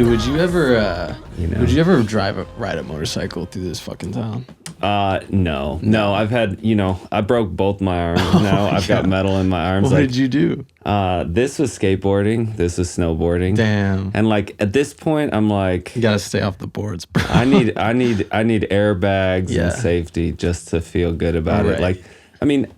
Dude, would you ever ride a motorcycle through this fucking town? No. I've had, I broke both my arms now. I've got metal in my arms. What did you do? This was skateboarding. This was snowboarding. Damn. And like at this point, I'm like, you gotta stay off the boards, bro. I need airbags and safety just to feel good about it. Like, I mean,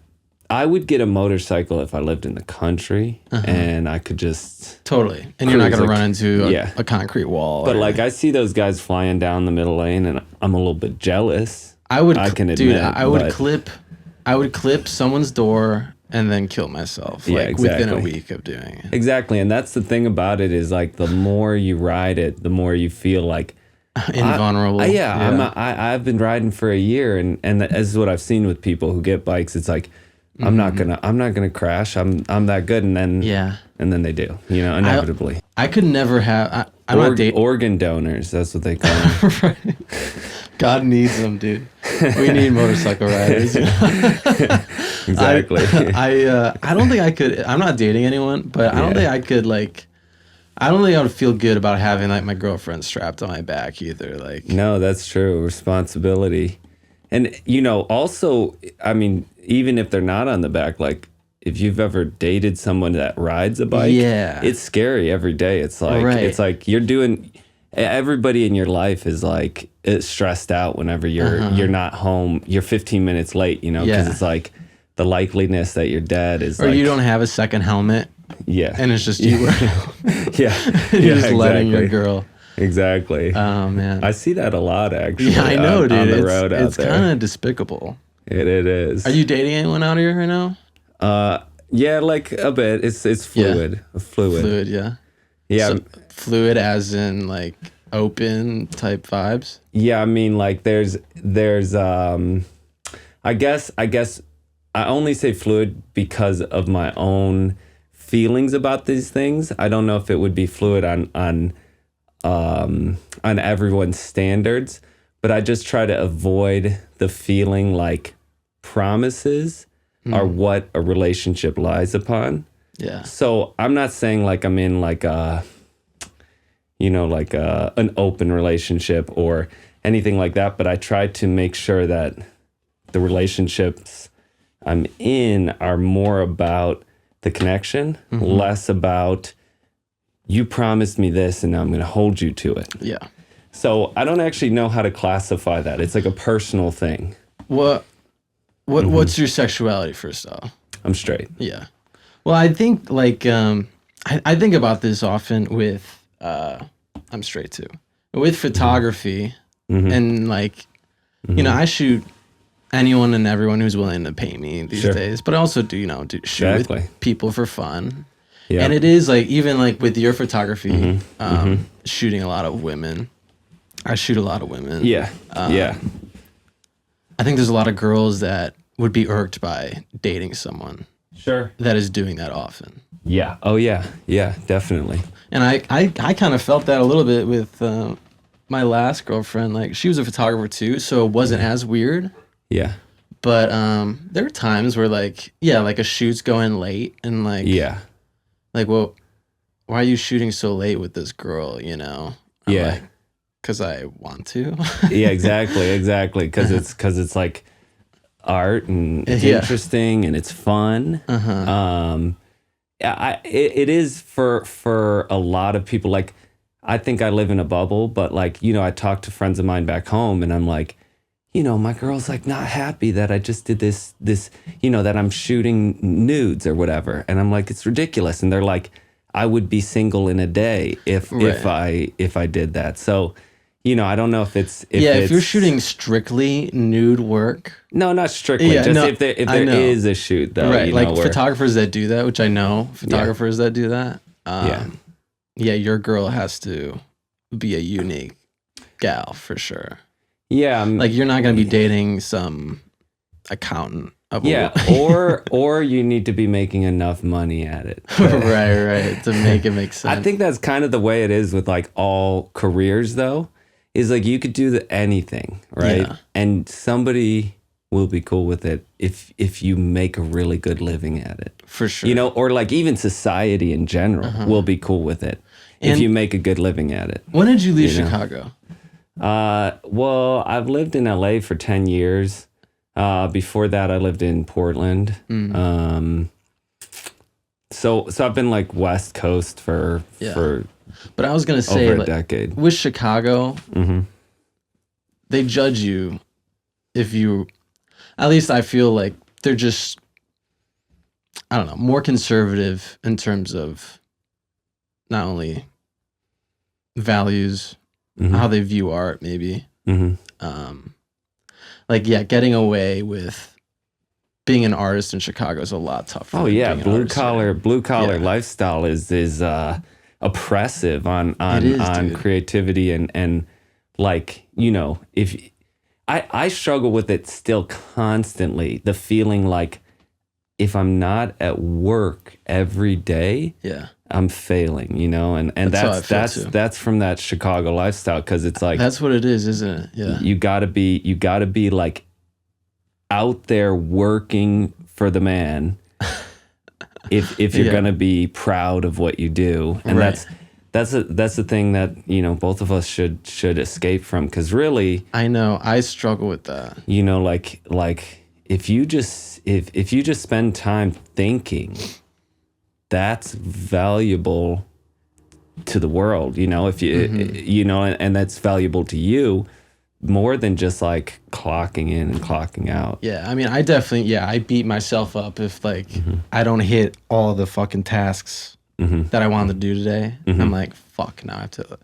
I would get a motorcycle if I lived in the country and I could just totally. And you're not gonna run into a concrete wall. But like I see those guys flying down the middle lane, and I'm a little bit jealous. I can admit, dude, I would clip someone's door and then kill myself. Within a week of doing it. Exactly, and that's the thing about it is like the more you ride it, the more you feel like invulnerable. I've been riding for a year, and this is what I've seen with people who get bikes. It's like I'm not gonna crash. I'm that good, and then they do. Inevitably. I could never have. I'm not dating organ donors. That's what they call them. Right. God needs them, dude. We need motorcycle riders. Exactly. I don't think I could. I'm not dating anyone, but I don't think I could I don't think I would feel good about having like my girlfriend strapped on my back either. Like, no, that's true. Responsibility, and also, I mean, even if they're not on the back, like if you've ever dated someone that rides a bike, it's scary every day. It's like it's like you're doing. Everybody in your life is like stressed out whenever you're not home. You're 15 minutes late, because it's like the likeliness that your dad is. Or you don't have a second helmet. Yeah, and it's just you. You're just letting your girl. Exactly. Oh man, I see that a lot actually. Yeah, I know, dude. On the road it's kind of despicable. It is. Are you dating anyone out here right now? Yeah, like a bit. It's fluid. Fluid, yeah. Yeah. So, fluid as in like open type vibes? Yeah, I mean like there's I guess I only say fluid because of my own feelings about these things. I don't know if it would be fluid on everyone's standards, but I just try to avoid the feeling like promises are what a relationship lies upon. Yeah. So I'm not saying like I'm in like an open relationship or anything like that, but I try to make sure that the relationships I'm in are more about the connection, less about you promised me this and now I'm going to hold you to it. Yeah. So I don't actually know how to classify that. It's like a personal thing. What's your sexuality first off? I'm straight. Yeah. Well, I think like I think about this often with I'm straight too. With photography and like I shoot anyone and everyone who's willing to pay me these days, but I also do shoot with people for fun. Yeah. And it is like even like with your photography, shooting a lot of women. I shoot a lot of women. Yeah. I think there's a lot of girls that would be irked by dating someone. Sure. That is doing that often. Yeah. Oh yeah. Yeah, definitely. And I kind of felt that a little bit with my last girlfriend. Like she was a photographer too, so it wasn't as weird. Yeah. But there are times where like a shoot's going late and like well, why are you shooting so late with this girl? I'm like, 'cause I want to. Yeah, exactly. Because it's like art and it's interesting and it's fun. It is for a lot of people. Like, I think I live in a bubble, but like, I talk to friends of mine back home and I'm like, my girl's like not happy that I just did this, that I'm shooting nudes or whatever. And I'm like, it's ridiculous. And they're like, I would be single in a day if I did that. So, I don't know if it's... if you're shooting strictly nude work... No, not strictly. If there is a shoot, though. Right, like photographers that do that, which I know photographers that do that. Your girl has to be a unique gal, for sure. Yeah. Like, you're not going to be dating some accountant. or you need to be making enough money at it. Right, to make it make sense. I think that's kind of the way it is with, like, all careers, though. Is like you could do anything, right? Yeah. And somebody will be cool with it if you make a really good living at it. For sure. Or like even society in general will be cool with it. if you make a good living at it. When did you leave Chicago? Well, I've lived in LA for 10 years. Before that, I lived in Portland. So I've been like West Coast for but I was gonna say over a decade. With Chicago, they judge you if you. At least I feel like they're just, I don't know, more conservative in terms of not only values, how they view art, maybe. Like, yeah, getting away with being an artist in Chicago is a lot tougher. Oh yeah, blue collar lifestyle is oppressive on creativity and like, you know, if I struggle with it still constantly, the feeling like if I'm not at work every day, I'm failing, you know, and that's from that Chicago lifestyle, because it's like that's what it is, isn't it? Yeah, you gotta be like out there working for the man if you're gonna be proud of what you do, and that's the thing that, you know, both of us should escape from, because really, I know I struggle with that. You know, like if you just spend time thinking, that's valuable to the world, you know, if you you know, and that's valuable to you more than just like clocking in and clocking out. Yeah, I mean, I definitely, I beat myself up if like I don't hit all the fucking tasks that I wanted to do today. I'm like, fuck, now I have to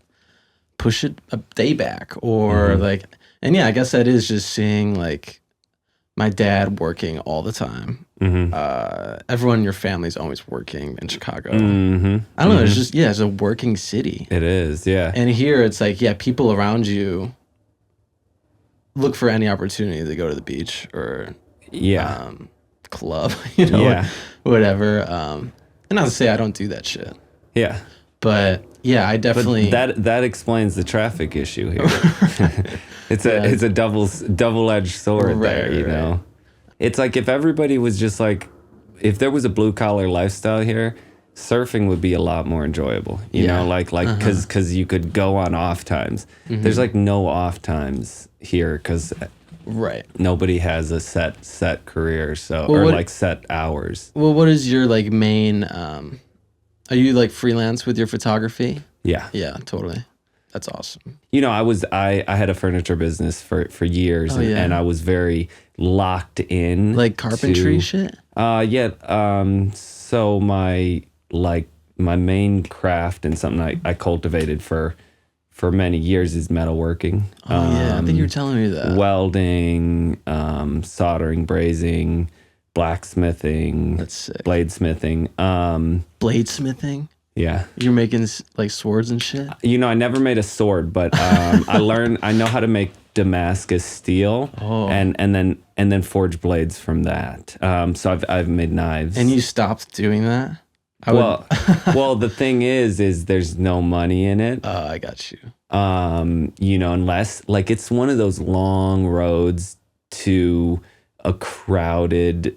push it a day back, or like, and yeah, I guess that is just seeing like my dad working all the time. Everyone in your family's always working in Chicago. I don't know, it's just, it's a working city. It is, yeah. And here it's like, people around you look for any opportunity to go to the beach or club, you know, whatever. And not to say I don't do that shit. Yeah. But yeah, I definitely. But that explains the traffic issue here. It's a double-edged sword there, you know. It's like if everybody was just like, if there was a blue collar lifestyle here, surfing would be a lot more enjoyable. You know, like because you could go on off times. There's like no off times here because nobody has a set career, so like set hours. Well, what is your like main? Are you like freelance with your photography? Yeah, totally. That's awesome. You know, I had a furniture business for years, and I was very locked in, like carpentry shit. So my main craft and something I cultivated for many years is metalworking. I think you were telling me that. Welding, soldering, brazing, blacksmithing. That's sick. Bladesmithing. Bladesmithing? Yeah. You're making like swords and shit? You know, I never made a sword, but I know how to make Damascus steel and then forge blades from that. So I've made knives. And you stopped doing that? Well, the thing is there's no money in it. Oh, I got you. You know, unless like it's one of those long roads to a crowded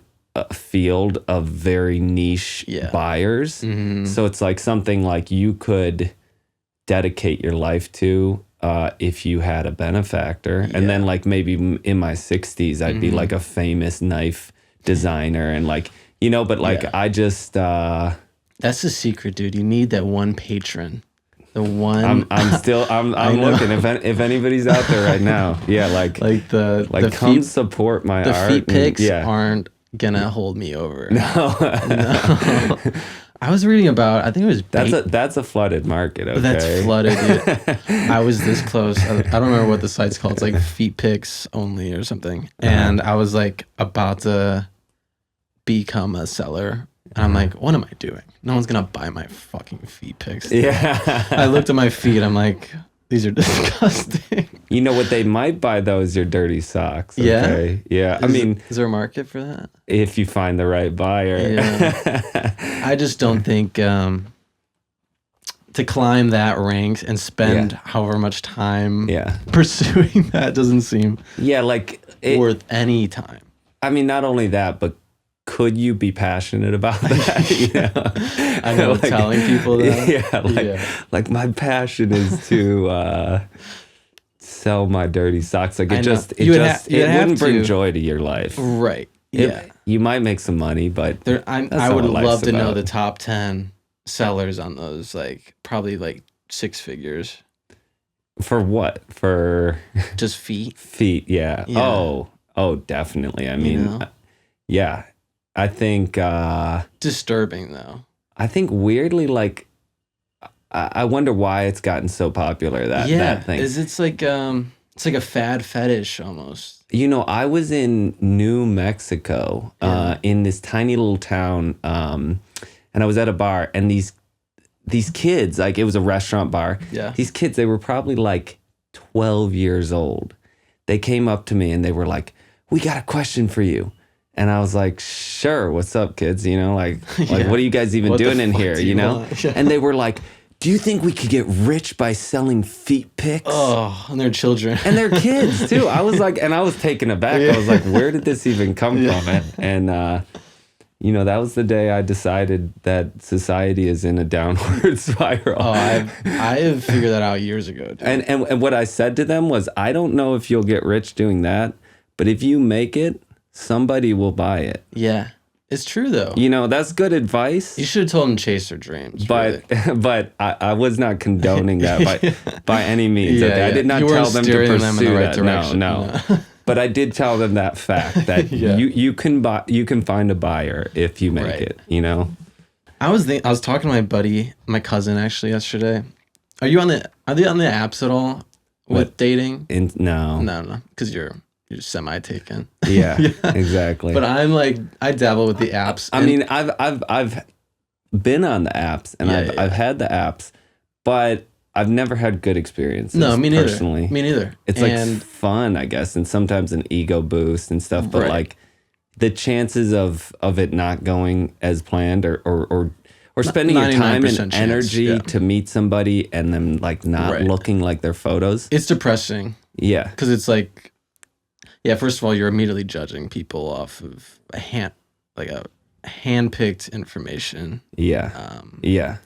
field of very niche buyers. So it's like something like you could dedicate your life to if you had a benefactor. And then like maybe in my 60s, I'd be like a famous knife designer and like, you know, but like I just... That's the secret, dude. You need that one patron. The one. I'm looking. If anybody's out there right now, come support my art. The feet pics aren't gonna hold me over. No. I was reading about. I think it was. That's a flooded market. Okay. That's flooded, dude. I was this close. I don't remember what the site's called. It's like feet pics only or something. And I was like about to become a seller. And I'm like, what am I doing? No one's going to buy my fucking feet pics. Yeah. I looked at my feet. I'm like, these are disgusting. You know what they might buy, though, is your dirty socks. Okay? Yeah. Is there a market for that? If you find the right buyer. Yeah. I just don't think to climb that ranks and spend however much time pursuing that doesn't seem like worth any time. I mean, not only that, but could you be passionate about that? You know? I know, like, telling people that. Yeah, like my passion is to sell my dirty socks. Like it wouldn't bring joy to your life. Right. Yeah. You might make some money, but I would love to know the top 10 sellers on those, like probably like 6 figures. For what? For just feet? Feet, yeah. Oh, definitely. I mean, yeah. I think disturbing though. I think weirdly, like I wonder why it's gotten so popular, that thing. It's like a fad fetish almost. You know, I was in New Mexico, in this tiny little town, and I was at a bar, and these kids, like it was a restaurant bar. Yeah. These kids, they were probably like 12 years old. They came up to me and they were like, "We got a question for you." And I was like, "Sure, what's up, kids? You know, like what are you guys even doing in here? You know?" And they were like, "Do you think we could get rich by selling feet pics?" Oh, and their children. And their kids too. I was like, and I was taken aback. I was like, where did this even come from? And you know, that was the day I decided that society is in a downward spiral. Oh, I have figured that out years ago. Dude. And what I said to them was, I don't know if you'll get rich doing that, but if you make it, somebody will buy it. Yeah. It's true though. You know, that's good advice. You should have told them to chase their dreams. But really. But I was not condoning that by any means. I did not tell them to pursue them in the right direction. No. But I did tell them that fact that you can find a buyer if you make it. You know. I was talking to my buddy, my cousin actually yesterday. Are you on the apps at all with dating? No, because you're semi-taken. Yeah, exactly. But I'm like, I dabble with the apps. I mean, I've been on the apps and I've had the apps, but I've never had good experiences. No, me neither. Personally, me neither. It's like fun, I guess, and sometimes an ego boost and stuff. But like the chances of it not going as planned or spending your time and energy to meet somebody and them like not looking like their photos. It's depressing. Yeah, because it's like. Yeah, first of all, you're immediately judging people off of a hand-picked information. Yeah. Yeah.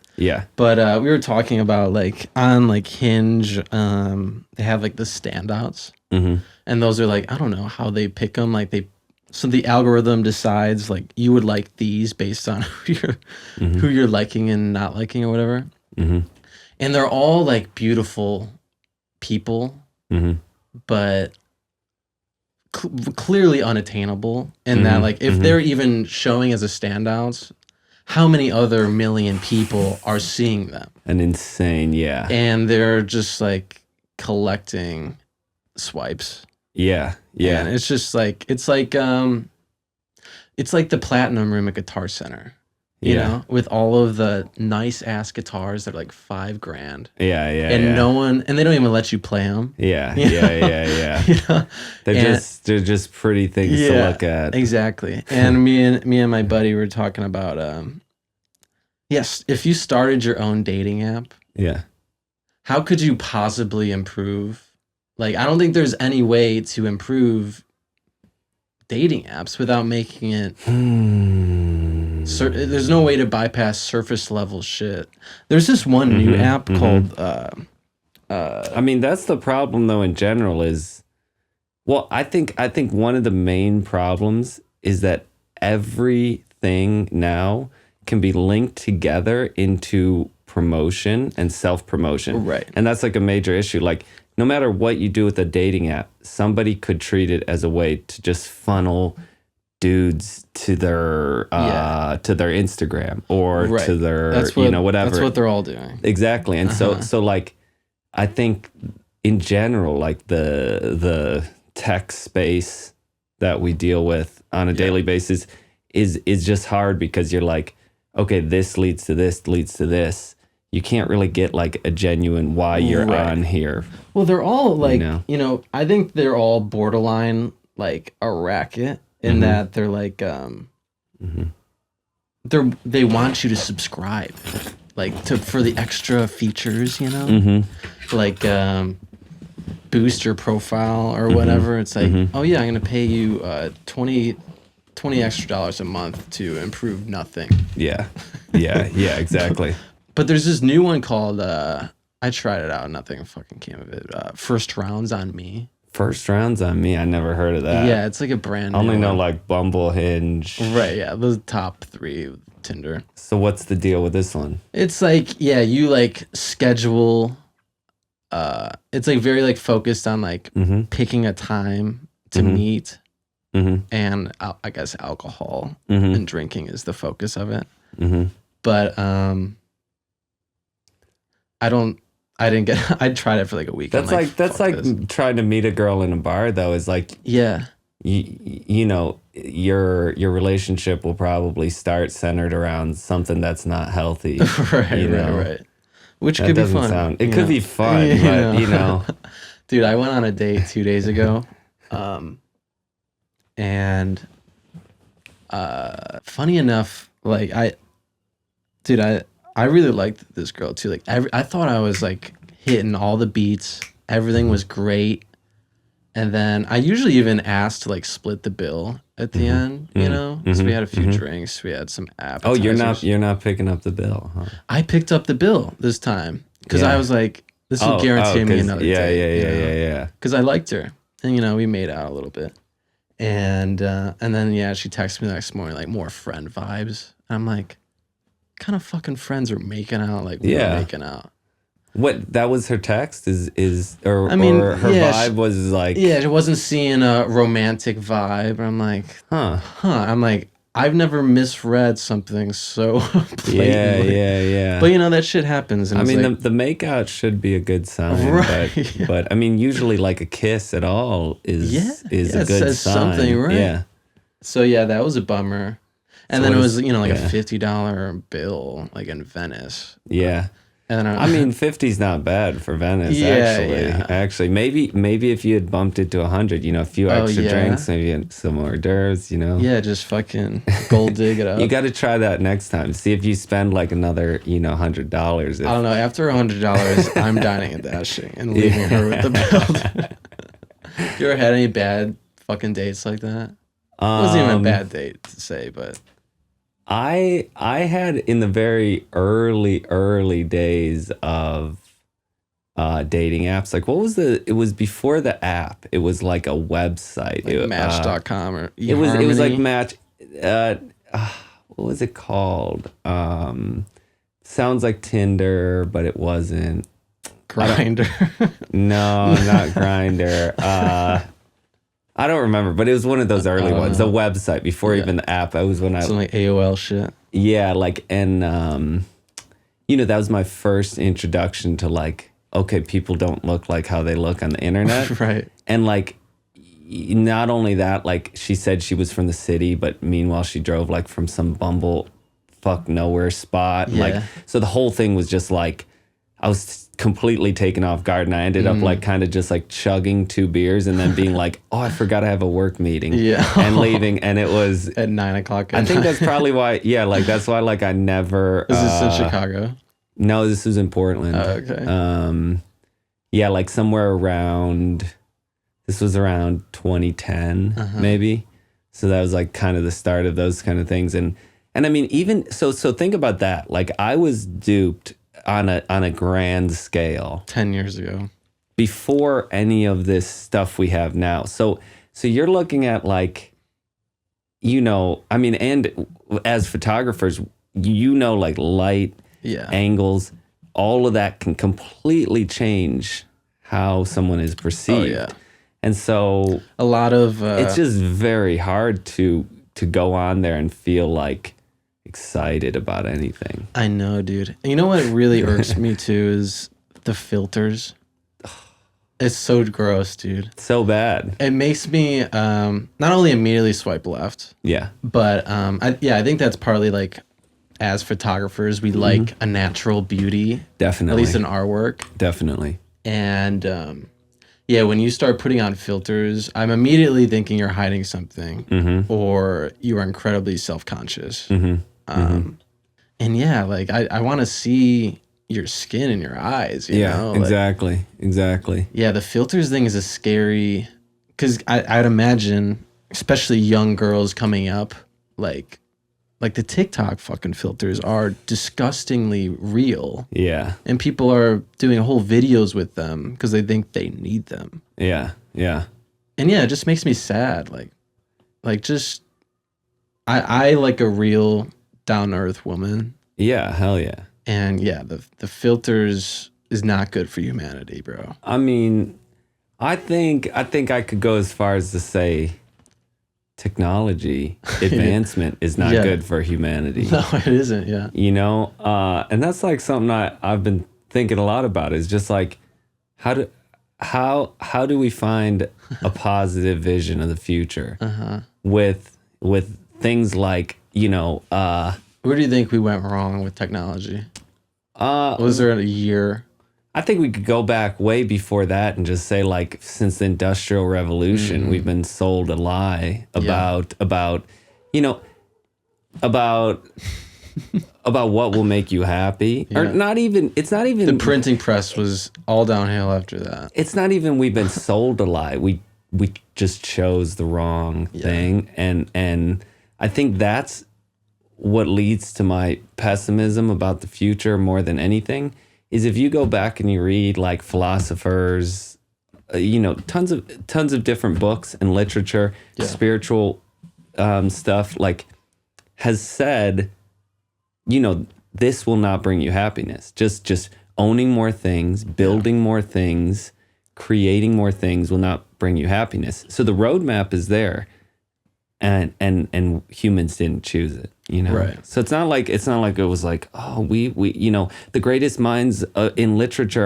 But we were talking about like on like Hinge, they have like the standouts, and those are like, I don't know how they pick them. Like so the algorithm decides like you would like these based on who you're liking and not liking or whatever. And they're all like beautiful people, but clearly unattainable. And that like if they're even showing as a standouts, how many other million people are seeing them? An insane, and they're just like collecting swipes. Yeah and it's just like it's like the platinum room at Guitar Center, you know, with all of the nice ass guitars that are like $5,000. And no one, and they don't even let you play them. Yeah. You know? They're just pretty things to look at. Exactly. And me and my buddy were talking about yes, if you started your own dating app, how could you possibly improve? Like, I don't think there's any way to improve dating apps without making it. There's no way to bypass surface level shit. There's this one new app called. I mean, that's the problem though. In general, is I think one of the main problems is that everything now can be linked together into promotion and self-promotion. Right. And that's like a major issue. Like, no matter what you do with a dating app, somebody could treat it as a way to just funnel dudes to their Instagram or to their whatever. That's what they're all doing. Exactly. And so like I think in general, like the tech space that we deal with on a daily basis is just hard because you're like, okay, this leads to this. You can't really get like a genuine why you're on here. Well, they're all like, you know, I think they're all borderline like a racket in that they're like, they want you to subscribe, like for the extra features, you know, like boost your profile or whatever. It's like, oh yeah, I'm gonna pay you $20 $20 extra a month to improve nothing. Yeah, exactly. But there's this new one called, I tried it out, nothing fucking came of it. First Rounds on Me. First Rounds on Me, I never heard of that. Yeah, it's like a brand new I only know one. like Bumble, Hinge. Right, yeah, the top 3 with Tinder. So what's the deal with this one? It's like, yeah, you like schedule, it's like very like focused on like picking a time to meet, and I guess alcohol and drinking is the focus of it. But I tried it for like a week. That's like trying to meet a girl in a bar though, is like, yeah, you know, your relationship will probably start centered around something that's not healthy. right. Which could be fun. It could be fun, but you know. Dude, I went on a date 2 days ago. And funny enough, like I really liked this girl too. Like I thought I was like hitting all the beats. Everything was great. And then I usually even asked to like split the bill at the end, you know? So we had a few drinks, we had some appetizers. Oh, you're not picking up the bill, huh? I picked up the bill this time because I was like, this will guarantee me another date. Yeah. Because I liked her, and you know, we made out a little bit, and then she texted me the next morning like more friend vibes. I'm like, what kind of fucking friends are making out? Like we're making out. What, that was her text? Or her vibe was like... Yeah, she wasn't seeing a romantic vibe. I'm like, huh. I'm like, I've never misread something so blatantly. Yeah. But you know, that shit happens. And I mean, like, the makeout should be a good sign. Right. But I mean, usually like a kiss at all is a good says sign. Something, right? Yeah. So yeah, that was a bummer. And then it was, you know, like a $50 bill, like in Venice. Yeah. And then I mean, 50's not bad for Venice, actually. Maybe if you had bumped it to 100, you know, a few extra drinks, maybe some hors d'oeuvres, you know. Yeah, just fucking gold dig it up. You got to try that next time. See if you spend like another, you know, $100. I don't know. After $100, I'm dining and dashing and leaving her with the bill. You ever had any bad fucking dates like that? It wasn't even a bad date to say, but... I had in the very early days of dating apps, like it was before the app. It was like a website. Like Match.com or eHarmony. It was like Match. What was it called? Sounds like Tinder, but it wasn't. Grindr. No, not Grindr. I don't remember, but it was one of those early ones. The website before even the app. It was when Some like AOL shit. Yeah, like, and you know, that was my first introduction to like, okay, people don't look like how they look on the internet. Right. And like, not only that, like she said she was from the city, but meanwhile she drove like from some bumble fuck nowhere spot. Yeah. Like, so the whole thing was just like, I was completely taken off guard, and I ended up like kind of just like chugging 2 beers and then being like, oh, I forgot I have a work meeting. And leaving, and it was at 9 o'clock. I think that's probably why. Yeah, like that's why like I never. Is this in Chicago? No, this is in Portland. Oh, okay. Yeah, like somewhere around. This was around 2010, maybe. So that was like kind of the start of those kind of things, and I mean, even so think about that. Like I was duped on a grand scale 10 years ago, before any of this stuff we have now. So you're looking at like, you know, I mean, and as photographers, you know, like light, angles, all of that can completely change how someone is perceived. Oh, yeah. And so a lot of it's just very hard to go on there and feel like excited about anything. I know, dude. And you know what really irks me too is the filters. It's so gross, dude. So bad. It makes me not only immediately swipe left. Yeah. But I think that's partly like, as photographers, we like a natural beauty. Definitely. At least in our work. Definitely. And when you start putting on filters, I'm immediately thinking you're hiding something or you are incredibly self-conscious. And yeah, like I want to see your skin and your eyes. You know? Exactly. Yeah, the filters thing is a scary, because I'd imagine especially young girls coming up, like the TikTok fucking filters are disgustingly real. Yeah. And people are doing whole videos with them because they think they need them. Yeah. Yeah. And yeah, it just makes me sad. Just I like a real down to earth woman. Yeah, hell yeah. And yeah, the filters is not good for humanity, bro. I mean, I think I could go as far as to say technology advancement is not good for humanity. No, it isn't, yeah. You know? And that's like something I've been thinking a lot about, is just like how do we find a positive vision of the future with things like, you know, where do you think we went wrong with technology? Was there a year? I think we could go back way before that and just say, like, since the Industrial Revolution, we've been sold a lie about you know, about what will make you happy. Or not even, it's not even... The printing press was all downhill after that. It's not even we've been sold a lie. We just chose the wrong thing. And I think that's what leads to my pessimism about the future more than anything, is if you go back and you read like philosophers, you know, tons of different books and literature, spiritual stuff, like, has said, you know, this will not bring you happiness. Just owning more things, building more things, creating more things will not bring you happiness. So the roadmap is there, and humans didn't choose it. You know, right? So it's not like it was like, oh, we you know, the greatest minds in literature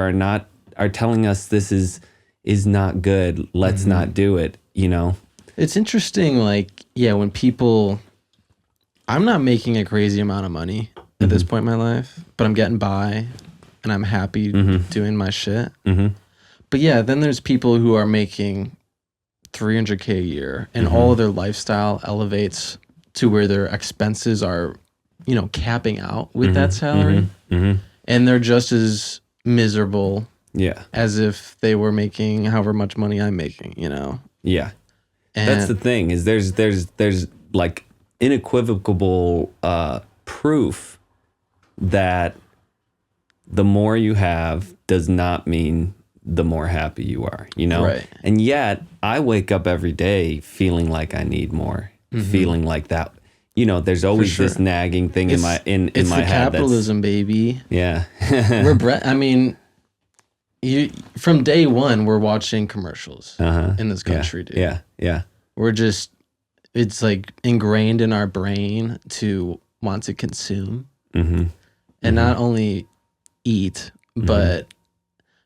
are telling us this is not good. Let's not do it. You know, it's interesting. Like, yeah, when people, I'm not making a crazy amount of money at this point in my life, but I'm getting by, and I'm happy doing my shit. But yeah, then there's people who are making $300K a year, and all of their lifestyle elevates to where their expenses are, you know, capping out with that salary. And they're just as miserable as if they were making however much money I'm making, you know? Yeah. And that's the thing, is there's like unequivocal proof that the more you have does not mean the more happy you are, you know? Right. And yet I wake up every day feeling like I need more. Feeling like that, you know, there's always this nagging thing in my head. It's the capitalism, baby. Yeah. I mean, from day one, we're watching commercials in this country, dude. Yeah. We're just, it's like ingrained in our brain to want to consume and not only eat, but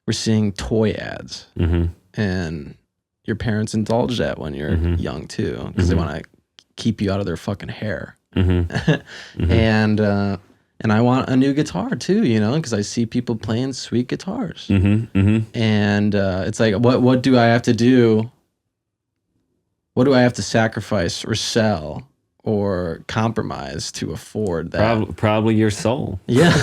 we're seeing toy ads. And your parents indulge that when you're young too, because they want to keep you out of their fucking hair. And I want a new guitar too, you know, because I see people playing sweet guitars. And it's like, what do I have to do? What do I have to sacrifice or sell or compromise to afford that? Probably your soul. Yeah.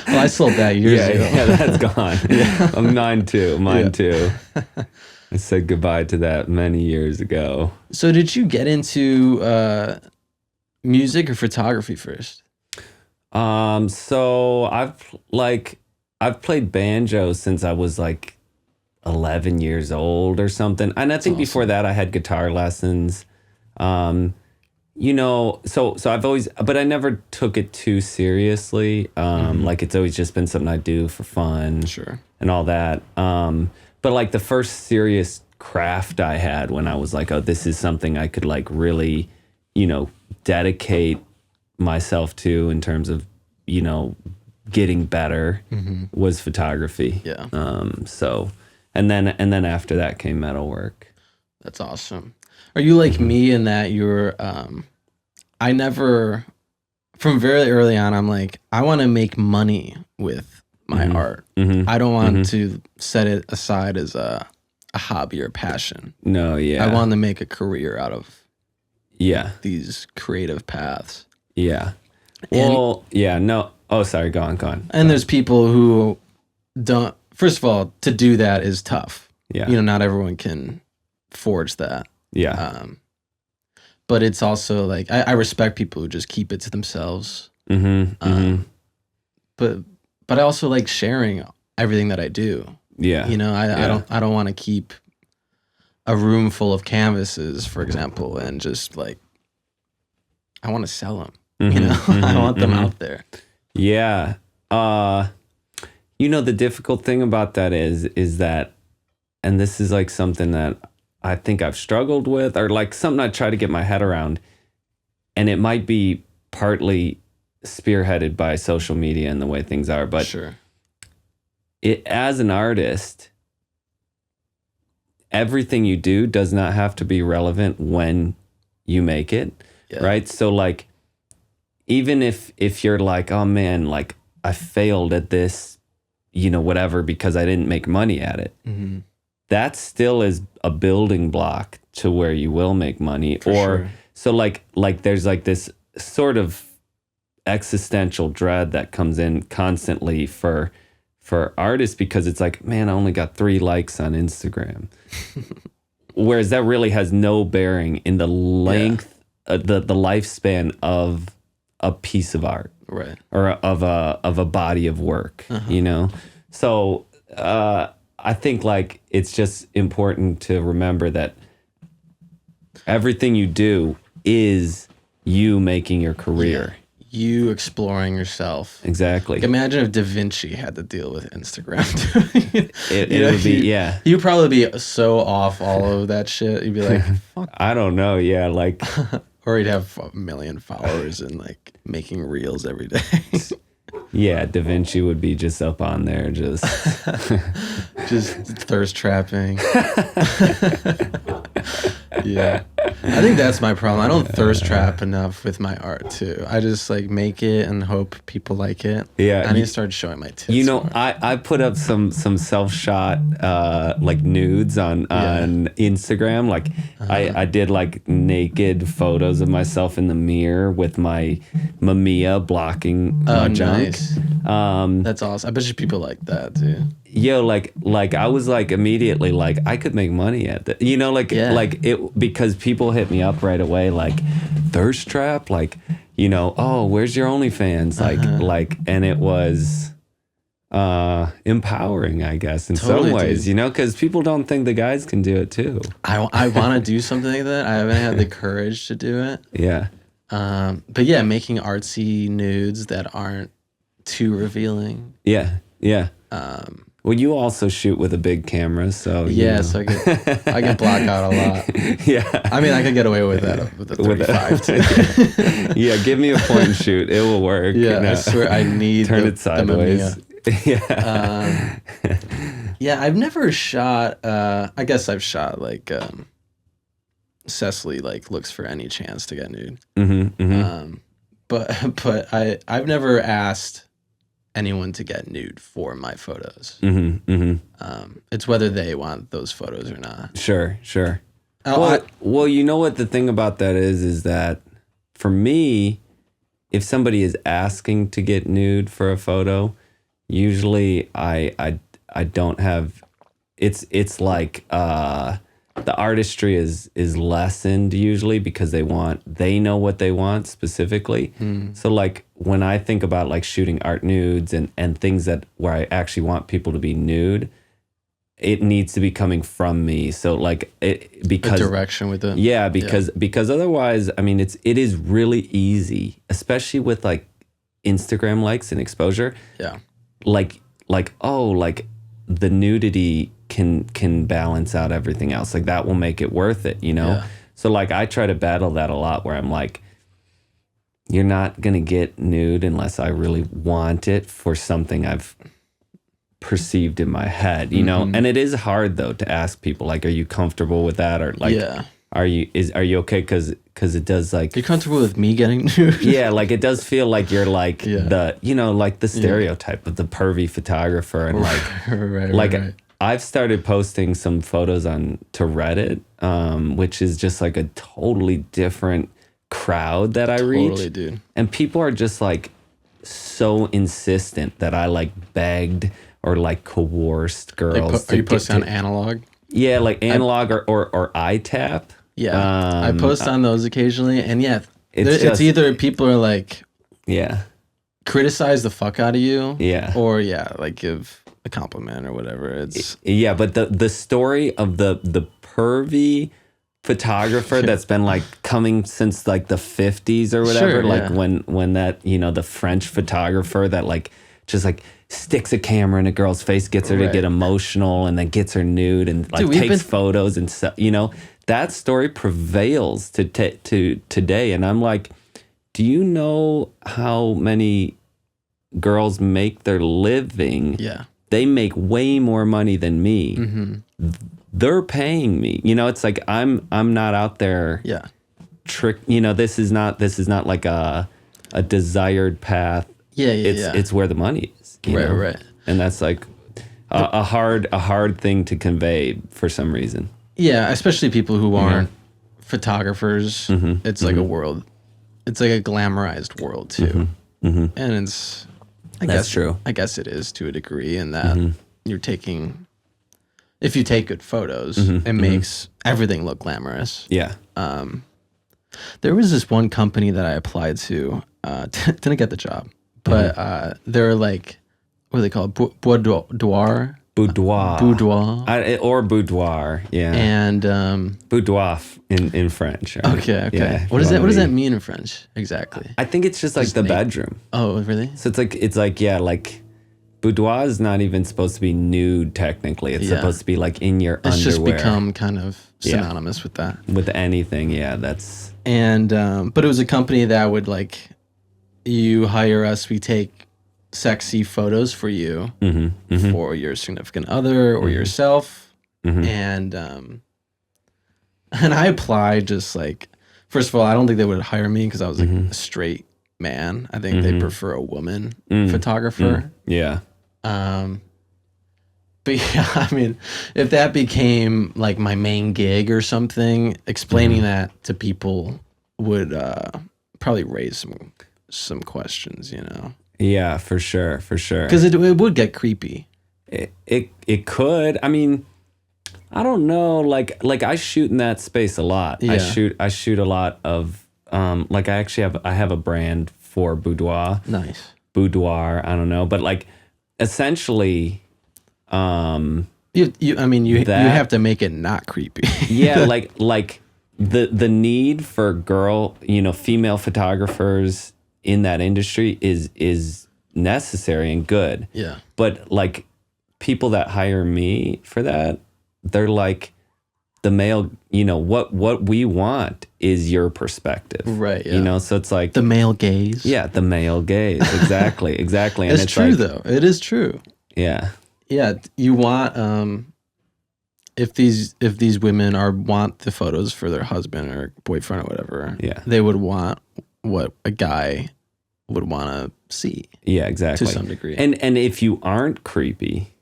Well, I sold that years ago. Yeah, that's gone. Mine too. I said goodbye to that many years ago. So did you get into music or photography first? So I've played banjo since I was like 11 years old or something. And I think before that I had guitar lessons. You know, so I've always, but I never took it too seriously. Like, it's always just been something I do for fun. Sure. And all that. But like the first serious craft I had when I was like, oh, this is something I could like really, you know, dedicate myself to in terms of, you know, getting better was photography. Yeah. So, and then after that came metalwork. That's awesome. Are you like me in that you're, I never, from very early on, I'm like, I want to make money with my art. I don't want to set it aside as a hobby or passion. No, yeah. I want to make a career out of these creative paths. Yeah. Well, no. Oh, sorry. Go on. And there's people who don't, first of all, to do that is tough. Yeah. You know, not everyone can forge that. Yeah. but it's also like I respect people who just keep it to themselves. But I also like sharing everything that I do. Yeah. You know, I don't want to keep a room full of canvases, for example, and just like I want to sell them. You know, I want them out there. Yeah. You know, the difficult thing about that is that, and this is like something that I think I've struggled with, or like something I try to get my head around, and it might be partly spearheaded by social media and the way things are, but sure. As an artist, everything you do does not have to be relevant when you make it, right? So like, even if you're like, oh man, like I failed at this, you know, whatever, because I didn't make money at it, that still is a building block to where you will make money. So like there's like this sort of existential dread that comes in constantly for artists, because it's like, man, I only got 3 likes on Instagram. Whereas that really has no bearing in the length, the lifespan of a piece of art, right? Or of a body of work, you know? So I think like it's just important to remember that everything you do is you making your career. You exploring yourself. Exactly. Like, imagine if Da Vinci had to deal with Instagram. it would be, You'd probably be so off all of that shit. You'd be like, fuck. I don't know. Yeah, like. Or he'd have 1 million followers and like making reels every day. Yeah, Da Vinci would be just up on there, just thirst trapping. Yeah, I think that's my problem. I don't thirst trap enough with my art too. I just like make it and hope people like it. Yeah, I need to start showing my tits. You know, more. I put up some self shot like nudes on Instagram. Like I did like naked photos of myself in the mirror with my Mamiya blocking my junk. Nice. That's awesome. I bet you people like that too. Yo, like I was like immediately like I could make money at that, you know, like it, because people hit me up right away like thirst trap, like, you know, oh, where's your OnlyFans, like, and it was empowering, I guess, in some ways, dude. You know, because people don't think the guys can do it too. I want to do something like that. I haven't had the courage to do it. Yeah. But yeah, making artsy nudes that aren't too revealing. Yeah. Well, you also shoot with a big camera, so so I can block out a lot. Yeah, I mean, I could get away with that with the 35 too. Yeah, give me a point and shoot; it will work. Yeah, I swear I need turn it sideways. Yeah, I've never shot. I guess I've shot like Cecily like looks for any chance to get nude. But I've never asked anyone to get nude for my photos. It's whether they want those photos or not. Sure. Well, you know what the thing about that is that for me, if somebody is asking to get nude for a photo, usually I don't have. It's like the artistry is lessened usually because they know what they want specifically. So like when I think about like shooting art nudes and things that where I actually want people to be nude, it needs to be coming from me. So like because a direction with it. Yeah, because otherwise, I mean, it is really easy, especially with like Instagram likes and exposure. Yeah. Like the nudity can balance out everything else. Like that will make it worth it, you know? Yeah. So like I try to battle that a lot where I'm like, you're not going to get nude unless I really want it for something I've perceived in my head, you know? And it is hard though to ask people like, are you comfortable with that? Or like, are you okay? Cause it does like, are you comfortable with me getting nude? Yeah. Like it does feel like you're like the, you know, like the stereotype of the pervy photographer and like, right. I've started posting some photos to Reddit, which is just like a totally different crowd that I reach. Totally, dude. And people are just like so insistent that I like begged or like coerced girls. Are you posting on analog? Yeah, like analog or iTap. Yeah, I post on those occasionally, and yeah, it's either people are like, criticize the fuck out of you, or like give a compliment or whatever. It's but the story of the pervy photographer that's been like coming since like the 50s or whatever, when that, the French photographer that like just like sticks a camera in a girl's face, gets her to get emotional, and then gets her nude and like takes photos and stuff, that story prevails to today. And I'm like, do you know how many girls make their living? Yeah. They make way more money than me. Mm-hmm. They're paying me. It's like I'm not out there. Yeah. This is not like a desired path. It's where the money is. Right. And that's like a hard thing to convey for some reason. Yeah, especially people who aren't photographers. Mm-hmm. It's like a world. It's like a glamorized world too. Mm-hmm. Mm-hmm. And it's that's true. I guess it is to a degree in that you're taking. If you take good photos, it makes everything look glamorous. Yeah. There was this one company that I applied to. Didn't get the job, but they're like, what are they called? Boudoir. Or boudoir, yeah. And boudoir in French. Right? Okay. Yeah, what does that mean in French exactly? I think it's just like the bedroom. Oh, really? So it's like boudoir is not even supposed to be nude technically. It's supposed to be like in your underwear. It's just become kind of synonymous with that. With anything, that's. And but it was a company that would like, you hire us, we take sexy photos for you for your significant other or yourself, and I applied just like, first of all, I don't think they would hire me because I was like a straight man. I think they prefer a woman photographer. Yeah. But yeah, I mean, if that became like my main gig or something, explaining that to people would probably raise some questions, Yeah, for sure. Because it would get creepy. It could. I mean, I don't know. Like I shoot in that space a lot. Yeah. I shoot a lot of like I have a brand for boudoir. Nice. Boudoir. I don't know, but like essentially, you have to make it not creepy. Yeah, like the need for female photographers in that industry is necessary and good. Yeah. But like people that hire me for that, they're like the male, what we want is your perspective. Right. Yeah. So it's like the male gaze. Yeah, the male gaze. Exactly. Exactly. And it's true though. It is true. Yeah. Yeah. You want if these women want the photos for their husband or boyfriend or whatever, they would want what a guy would want to see. Yeah, exactly. To some degree. And if you aren't creepy,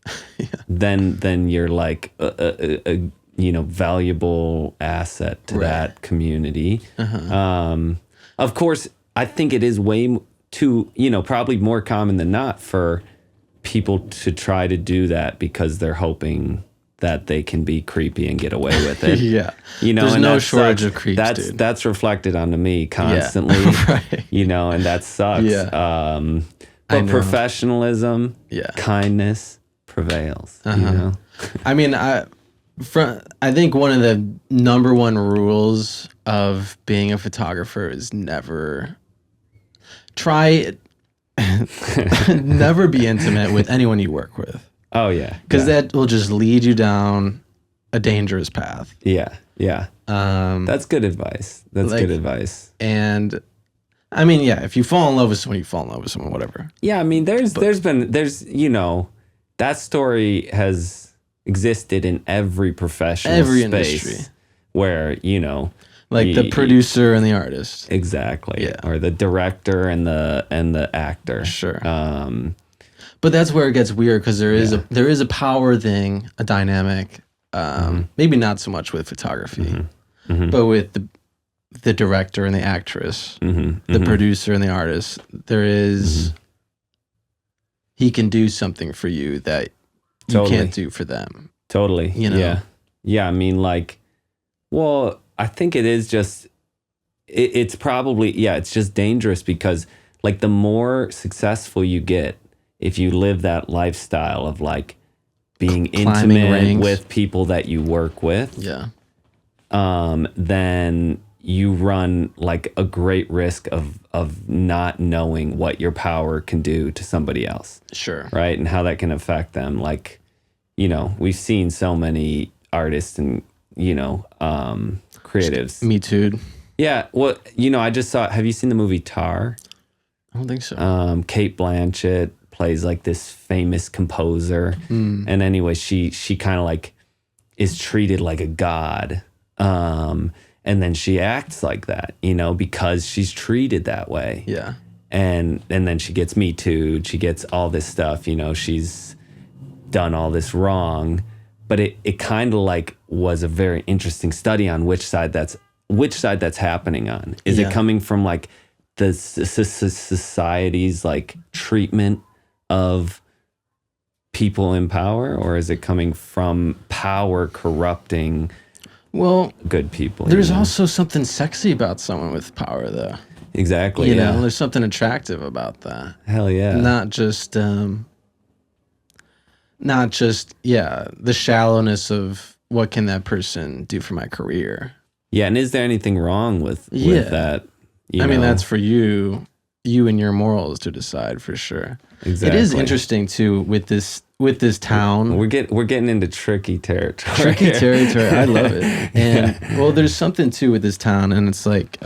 then you're like a valuable asset to that community. Of course, I think it is way too, probably more common than not for people to try to do that because they're hoping that they can be creepy and get away with it. Yeah. There's no shortage of creeps, dude. That's reflected onto me constantly. Right. And that sucks. Yeah. But professionalism, kindness prevails. I mean, I think one of the number one rules of being a photographer is never never be intimate with anyone you work with. Oh, yeah. Because that will just lead you down a dangerous path. Yeah, yeah. That's good advice. Good advice. And, I mean, yeah, if you fall in love with someone, you fall in love with someone, whatever. Yeah, I mean, there's that story has existed in every professional space. Industry. Where, like the producer and the artist. Exactly. Yeah. Or the director and the actor. Sure. But that's where it gets weird because there is a power thing, a dynamic. Maybe not so much with photography, but with the director and the actress, the producer and the artist. There is he can do something for you that you can't do for them. Totally. Yeah. Yeah. I mean, like, well, I think it is just, it's probably, it's just dangerous because like the more successful you get, if you live that lifestyle of like being intimate rings with people that you work with, then you run like a great risk of not knowing what your power can do to somebody else. Sure. Right. And how that can affect them. Like, you know, we've seen so many artists and, you know, creatives. Me too. Yeah. Well, you know, I just saw, have you seen the movie Tar? I don't think so. Cate Blanchett plays like this famous composer. And anyway, she kind of like is treated like a god. And then she acts like that, you know, because she's treated that way. Yeah. And then she gets Me Too'd. She gets all this stuff, you know, she's done all this wrong. But it kind of like was a very interesting study on which side that's happening on. Is it coming from like the society's like treatment of people in power, or is it coming from power corrupting good people? There's also something sexy about someone with power, though. Exactly. You know, there's something attractive about that. Hell yeah. Not just the shallowness of what can that person do for my career. Yeah, and is there anything wrong with that? I mean, that's for you and your morals to decide, for sure. Exactly. It is interesting too with this town. We're getting into tricky territory. I love it. And well, there's something too with this town, and it's like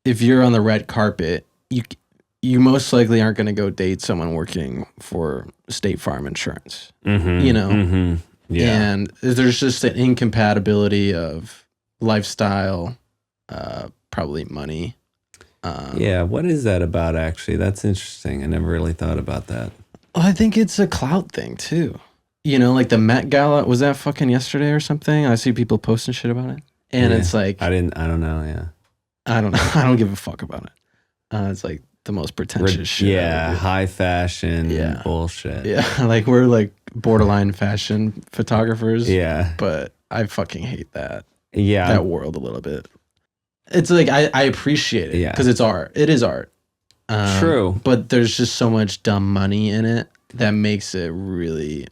if you're on the red carpet, you most likely aren't going to go date someone working for State Farm Insurance. You know, and there's just an incompatibility of lifestyle, probably money. What is that about, actually? That's interesting. I never really thought about that. I think it's a clout thing, too. You know, like the Met Gala, was that fucking yesterday or something? I see people posting shit about it. And it's like... I don't know, I don't know. I don't give a fuck about it. It's like the most pretentious shit. Yeah, high fashion bullshit. Yeah, like we're like borderline fashion photographers. Yeah. But I fucking hate that. Yeah. That world a little bit. It's like I appreciate it because it's art. It is art. True. But there's just so much dumb money in it that makes it really...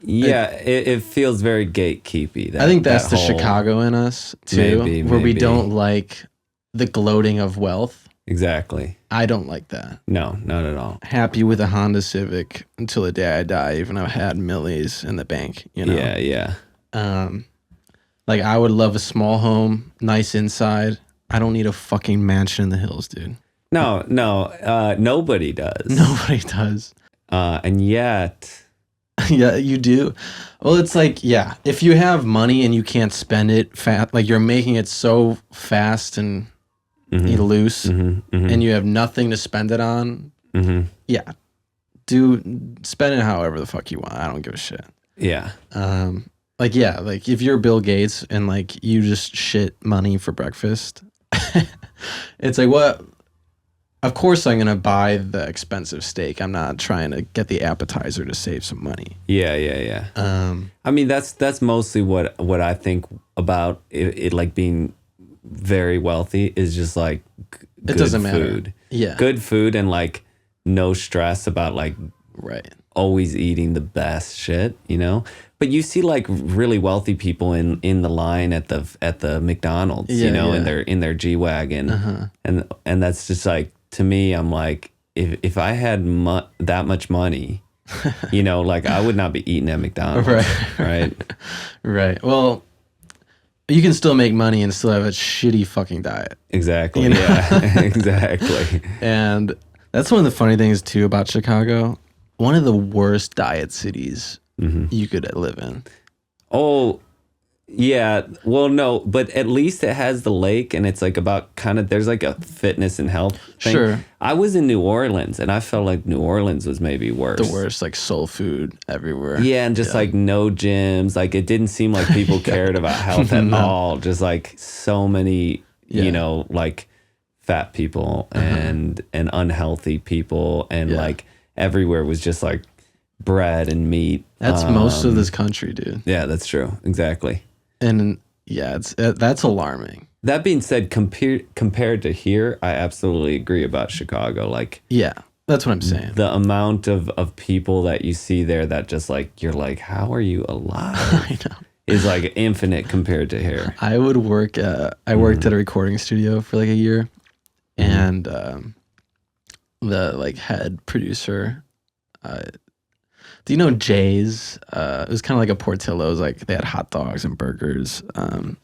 Yeah, it feels very gatekeepy. I think that's the Chicago in us, too. Maybe. Where we don't like the gloating of wealth. Exactly. I don't like that. No, not at all. Happy with a Honda Civic until the day I die, even though I had millies in the bank, you know? Yeah. Like, I would love a small home, nice inside. I don't need a fucking mansion in the hills, dude. No, nobody does. Nobody does. And yet... Yeah, you do. Well, it's like, if you have money and you can't spend it fast, like you're making it so fast and loose, and you have nothing to spend it on, spend it however the fuck you want. I don't give a shit. Yeah. Like if you're Bill Gates and like you just shit money for breakfast, it's like, what? Of course I'm going to buy the expensive steak. I'm not trying to get the appetizer to save some money. Yeah. I mean, that's mostly what I think about it like being very wealthy is just like good it doesn't food. Matter. Yeah. Good food and like no stress about like always eating the best shit, you know? But you see like really wealthy people in the line at the McDonald's, you know, in their G-Wagon. And that's just like, to me, I'm like, if I had that much money, you know, like I would not be eating at McDonald's, right? Well, you can still make money and still have a shitty fucking diet. Exactly. You know? Yeah, exactly. And that's one of the funny things too about Chicago. One of the worst diet cities you could live in. Oh, yeah. Well, no, but at least it has the lake and it's like about kind of, there's like a fitness and health thing. Sure. I was in New Orleans and I felt like New Orleans was maybe worse. The worst, like soul food everywhere. Yeah, and just like no gyms. Like it didn't seem like people cared about health at all. Just like so many, you know, like fat people and unhealthy people and like everywhere was just like bread and meat. That's most of this country, dude. Yeah, that's true. Exactly. And Yeah, that's alarming. That being said, compared to here, I absolutely agree about Chicago. Like, yeah, that's what I'm saying. The amount of people that you see there that just like, you're like, how are you alive? I know. Is like infinite compared to here. I would work. I worked at a recording studio for like a year, and the like head producer. Do you know Jay's? It was kind of like a Portillo's. Like they had hot dogs and burgers.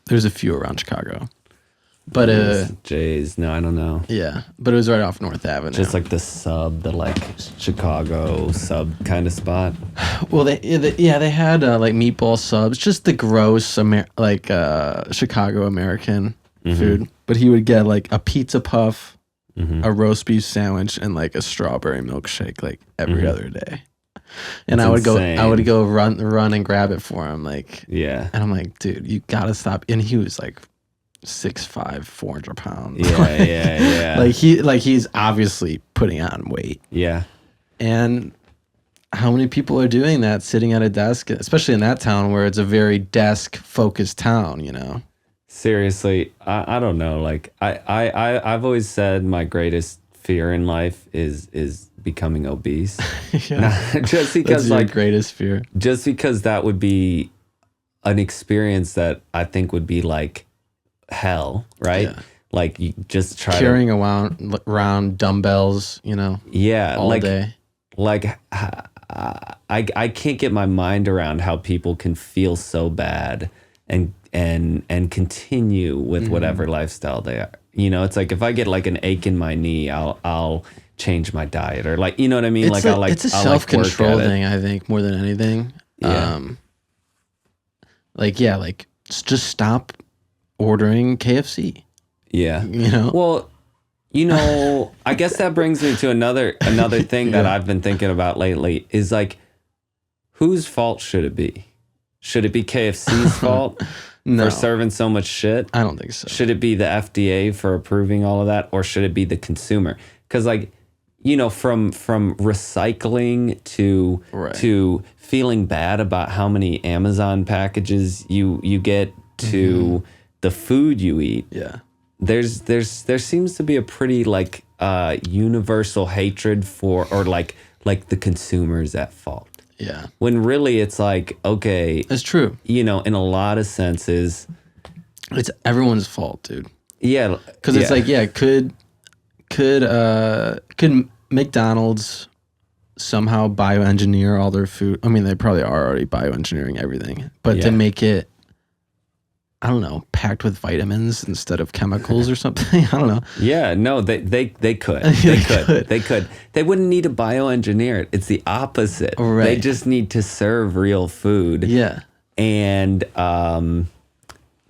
There's a few around Chicago, but Jay's. No, I don't know. Yeah, but it was right off North Avenue. Just like the like Chicago sub kind of spot. Well, they had like meatball subs, just the gross Chicago American food. But he would get like a pizza puff, a roast beef sandwich, and like a strawberry milkshake like every other day. And I would go run and grab it for him, like, yeah. And I'm like, dude, you gotta stop. And he was like 6'5", 400 pounds. Yeah, yeah. He's obviously putting on weight. Yeah. And how many people are doing that, sitting at a desk, especially in that town where it's a very desk focused town, you know? Seriously, I don't know. Like I've always said my greatest fear in life is becoming obese. Yeah. Just because, that's your greatest fear. Just because that would be an experience that I think would be like hell, right? Yeah. Like you just carrying around dumbbells, you know? Yeah, all day. Like I can't get my mind around how people can feel so bad and continue with whatever lifestyle they are. You know, it's like if I get like an ache in my knee, I'll change my diet, or like, you know what I mean? It's a self-control thing, I think, more than anything. Yeah. Just stop ordering KFC. Yeah. You know? Well, you know, I guess that brings me to another thing that I've been thinking about lately is like, whose fault should it be? Should it be KFC's fault? No. For serving so much shit? I don't think so. Should it be the FDA for approving all of that, or should it be the consumer? Because, like, you know, from recycling to feeling bad about how many Amazon packages you get to the food you eat. Yeah. There seems to be a pretty like universal hatred for, or like the consumer's at fault. Yeah. When really it's like, okay. It's true. You know, in a lot of senses. It's everyone's fault, dude. Yeah. Because it's like, yeah, could McDonald's somehow bioengineer all their food? I mean, they probably are already bioengineering everything. But to make it, I don't know, packed with vitamins instead of chemicals or something. I don't know. Yeah, no, they could. They could. They wouldn't need to bioengineer it. It's the opposite. Right. They just need to serve real food. Yeah. And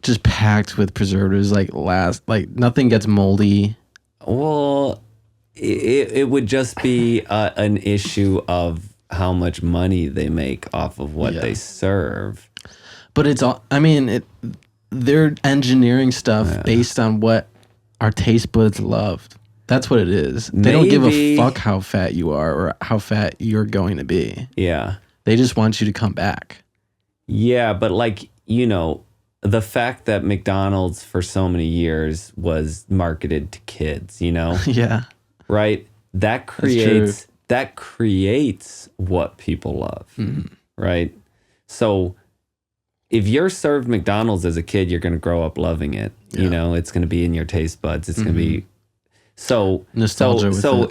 just packed with preservatives, like nothing gets moldy. Well, it would just be an issue of how much money they make off of what they serve. But it's all, I mean, they're engineering stuff based on what our taste buds loved. That's what it is. They don't give a fuck how fat you are or how fat you're going to be. Yeah. They just want you to come back. Yeah, but like, you know, the fact that McDonald's for so many years was marketed to kids, you know? Yeah. Right? That creates what people love. Mm-hmm. Right? So if you're served McDonald's as a kid, you're going to grow up loving it. Yeah. You know, it's going to be in your taste buds. It's going to be so nostalgia.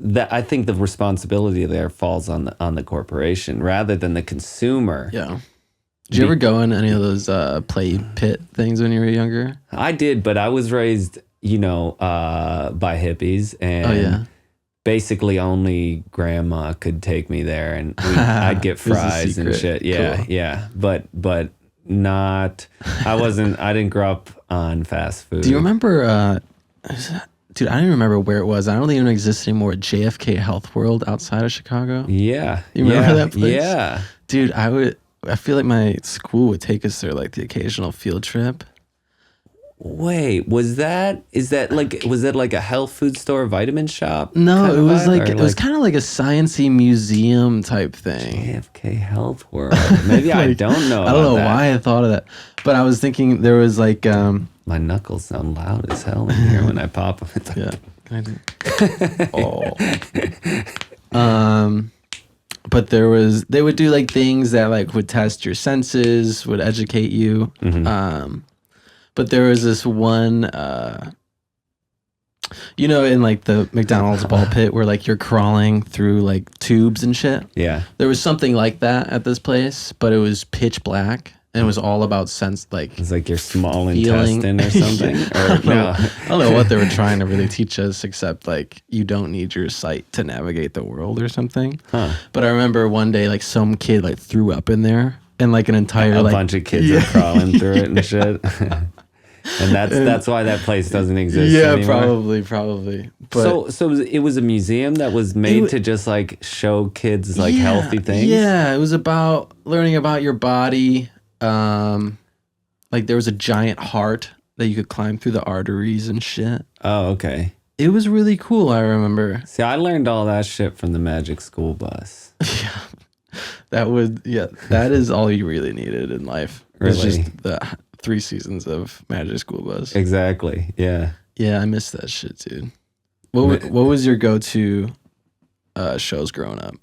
That I think the responsibility there falls on the corporation rather than the consumer. Yeah. Did you ever go in any of those play pit things when you were younger? I did, but I was raised, you know, by hippies, and basically only grandma could take me there, and I'd get fries and shit. Yeah, cool. Yeah, but not. I didn't grow up on fast food. Do you remember? Dude, I don't even remember where it was. I don't think it even exists anymore. JFK Health World outside of Chicago. Yeah, you remember that place? Yeah, dude, I feel like my school would take us there, like the occasional field trip. Wait, is that like a health food store, vitamin shop? No, it was like it was kind of like a sciencey museum type thing. JFK Health World. Maybe I don't know. I don't know why I thought of that, but I was thinking there was like my knuckles sound loud as hell in here when I pop them. It's like, but they would do like things that like would test your senses, would educate you. But there was this one, in like the McDonald's ball pit where like you're crawling through like tubes and shit. Yeah. There was something like that at this place, but it was pitch black and it was all about sense, like it's like your small intestine or something. Or I don't know what they were trying to really teach us, except like you don't need your sight to navigate the world or something. Huh. But I remember one day like some kid like threw up in there and like an entire bunch of kids are crawling through it and shit. And that's why that place doesn't exist anymore. Probably. But so it was a museum that was made to just like show kids like healthy things? Yeah, it was about learning about your body. Like there was a giant heart that you could climb through the arteries and shit. Oh, okay. It was really cool, I remember. See, I learned all that shit from the Magic School Bus. That is all you really needed in life. Really? It's just the 3 seasons of Magic School Bus. Exactly. Yeah. Yeah, I miss that shit, dude. What was your go-to shows growing up?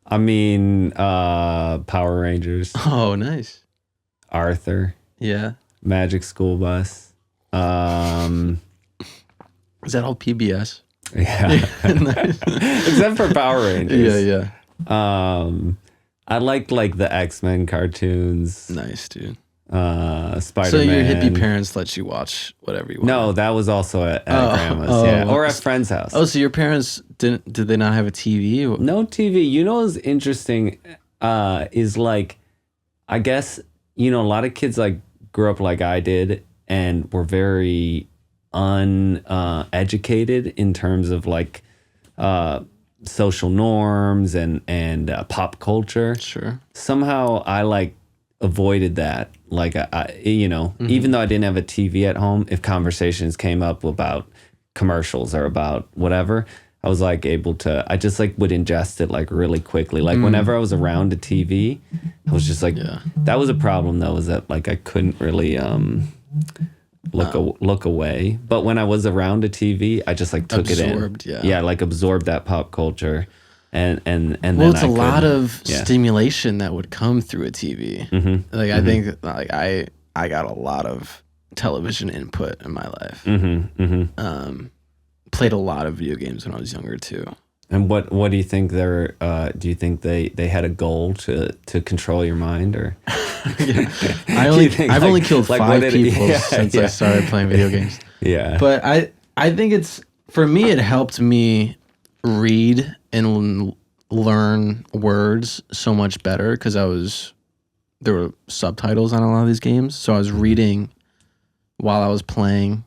I mean, Power Rangers. Oh, nice. Arthur. Yeah. Magic School Bus. Is that all PBS? Yeah. Except for Power Rangers. Yeah. I liked like the X-Men cartoons. Nice, dude. Spider-Man. So your hippie parents let you watch whatever you want? No, that was also at grandma's, or at friend's house. Oh, so your parents did they not have a TV? No TV. You know what's interesting is like, I guess, a lot of kids like grew up like I did and were very uneducated in terms of like social norms and pop culture. Sure. Somehow I like avoided that. Like even though I didn't have a TV at home, if conversations came up about commercials or about whatever, I was like able to. I just like would ingest it like really quickly. Like whenever I was around a TV, I was just like, that was a problem though. Was that like I couldn't really look away. But when I was around a TV, I just like took absorbed, it in. Yeah, like absorbed that pop culture. And well, then it's a lot of stimulation that would come through a TV. Like I think like I got a lot of television input in my life. Played a lot of video games when I was younger too. And what do you think do you think they had a goal to control your mind or? I've only killed 5 people since I started playing video games. Yeah. But I think it's, for me, it helped me read and learn words so much better because there were subtitles on a lot of these games. So I was reading while I was playing.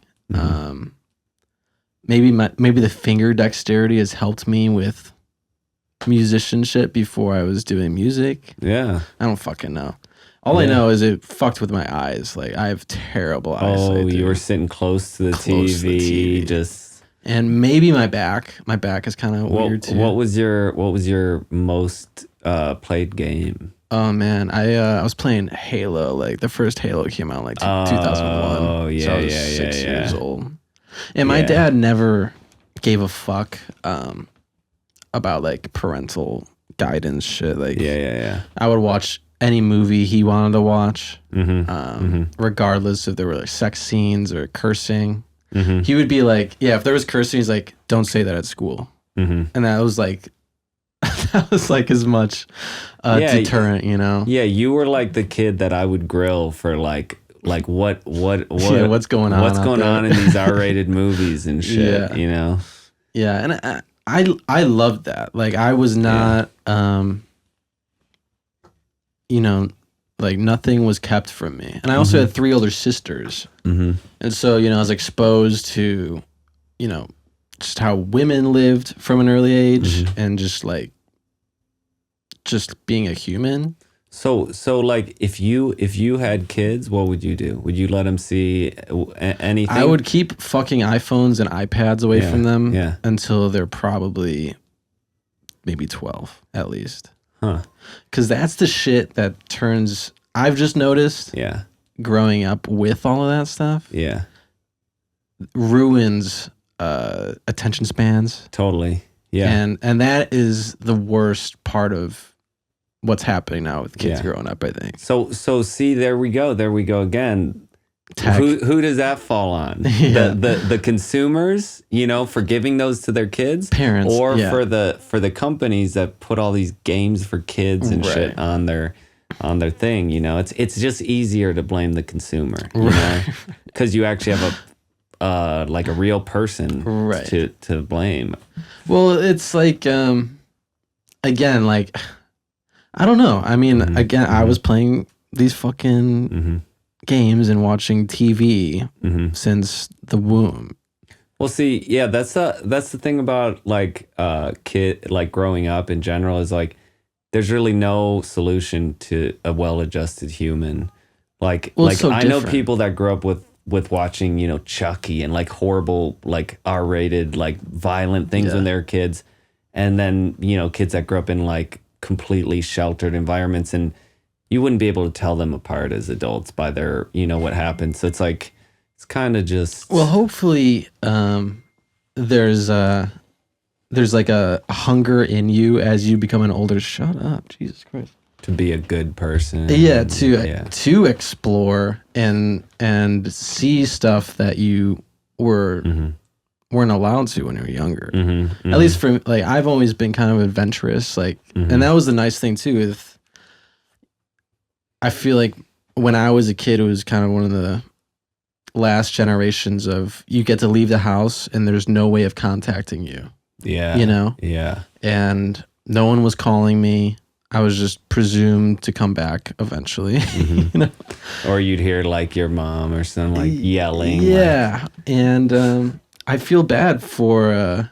Maybe the finger dexterity has helped me with musicianship before I was doing music. Yeah. I don't fucking know. All I know is it fucked with my eyes. Like I have terrible eyesight. Oh, you were sitting close to the TV, just. And maybe my back. My back is kind of weird too. What was your most played game? Oh man, I was playing Halo. Like the first Halo came out in like 2001. Oh yeah, so I was 6 years old. And my dad never gave a fuck about like parental guidance shit. Like I would watch any movie he wanted to watch, regardless if there were like sex scenes or cursing. He would be like, if there was cursing, he's like, don't say that at school. And that was like as much deterrent, you know? Yeah, you were like the kid that I would grill for like what's going on? What's going on in these R-rated movies and shit, you know? Yeah, and I loved that. Like I was not like nothing was kept from me. And I also had 3 older sisters. And so, I was exposed to, just how women lived from an early age and just being a human. So like if you had kids, what would you do? Would you let them see anything? I would keep fucking iPhones and iPads away from them Yeah. until they're probably maybe 12 at least. Huh. Because that's the shit that turns, I've just noticed Yeah. growing up with all of that stuff, Yeah. ruins attention spans. Totally. Yeah. And that is the worst part of what's happening now with kids growing up, I think. So see, there we go again. Tech. Who does that fall on? The consumers, for giving those to their kids, parents, or for the companies that put all these games for kids and shit on their thing. It's just easier to blame the consumer, because you actually have a real person to blame. Well, it's like again, like, I don't know. I mean, again, I was playing these fucking games and watching TV since the womb. Well, see, yeah, that's the thing about growing up in general is like there's really no solution to a well-adjusted human. I know people that grew up with watching, Chucky and like horrible, like R-rated, like violent things when they were kids, and then kids that grew up in like completely sheltered environments, and you wouldn't be able to tell them apart as adults by their what happened. So it's like it's kind of just, well, hopefully there's like a hunger in you as you become an older, shut up, Jesus Christ, to be a good person, to explore and see stuff that you weren't allowed to when you were younger. At least for like, I've always been kind of adventurous, like, and that was the nice thing too. With, I feel like when I was a kid, it was kind of one of the last generations of you get to leave the house and there's no way of contacting you. Yeah, yeah, and no one was calling me. I was just presumed to come back eventually. Or you'd hear like your mom or something like yelling. Yeah, and I feel bad for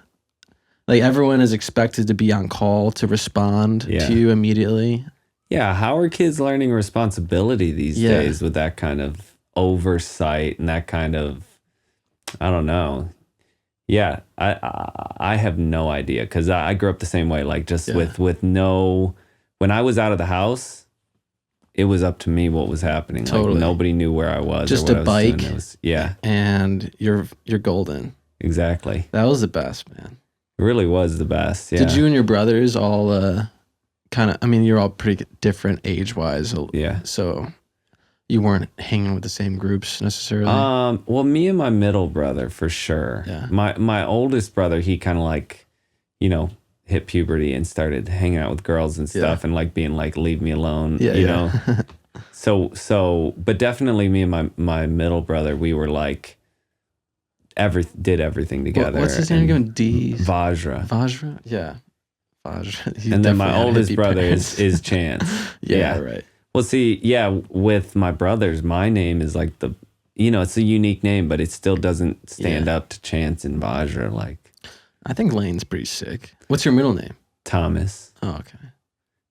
like everyone is expected to be on call to respond to you immediately. Yeah, how are kids learning responsibility these days with that kind of oversight and that kind of, I don't know. Yeah, I have no idea, because I grew up the same way, like just with no, when I was out of the house, it was up to me what was happening. Totally. Like nobody knew where I was. Just or what a I was bike. doing. It was, and you're golden. Exactly. That was the best, man. It really was the best. Yeah. Did you and your brothers all kind of, I mean, you're all pretty different age-wise. Yeah. So you weren't hanging with the same groups necessarily? Well, me and my middle brother, for sure. Yeah. My oldest brother, he kind of like, hit puberty and started hanging out with girls and stuff and like being like, leave me alone, you know? So, but definitely me and my middle brother, we were like, did everything together. What's his name again? Vajra. Vajra? Yeah. Vajra. And then my oldest brother is Chance. Yeah, right. Well, see, with my brothers, my name is like it's a unique name, but it still doesn't stand up to Chance and Vajra. Like, I think Laine's pretty sick. What's your middle name? Thomas. Oh, okay.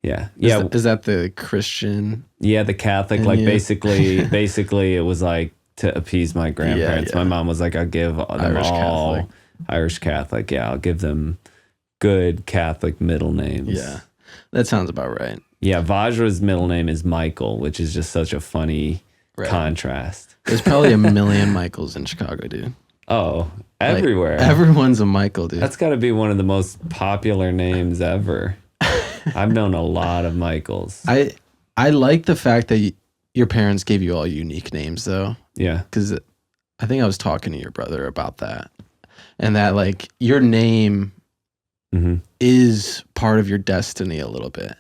Yeah. Is that the Christian? Yeah, the Catholic. Like basically, it was like to appease my grandparents. My mom was like, I'll give them Irish Catholic. Yeah, I'll give them good Catholic middle names. Yeah, that sounds about right. Yeah, Vajra's middle name is Michael, which is just such a funny contrast. There's probably a million Michaels in Chicago, dude. Oh, everywhere. Like, everyone's a Michael, dude. That's got to be one of the most popular names ever. I've known a lot of Michaels. I like the fact that your parents gave you all unique names, though. Yeah. Because I think I was talking to your brother about that. And that, like, your name is part of your destiny a little bit.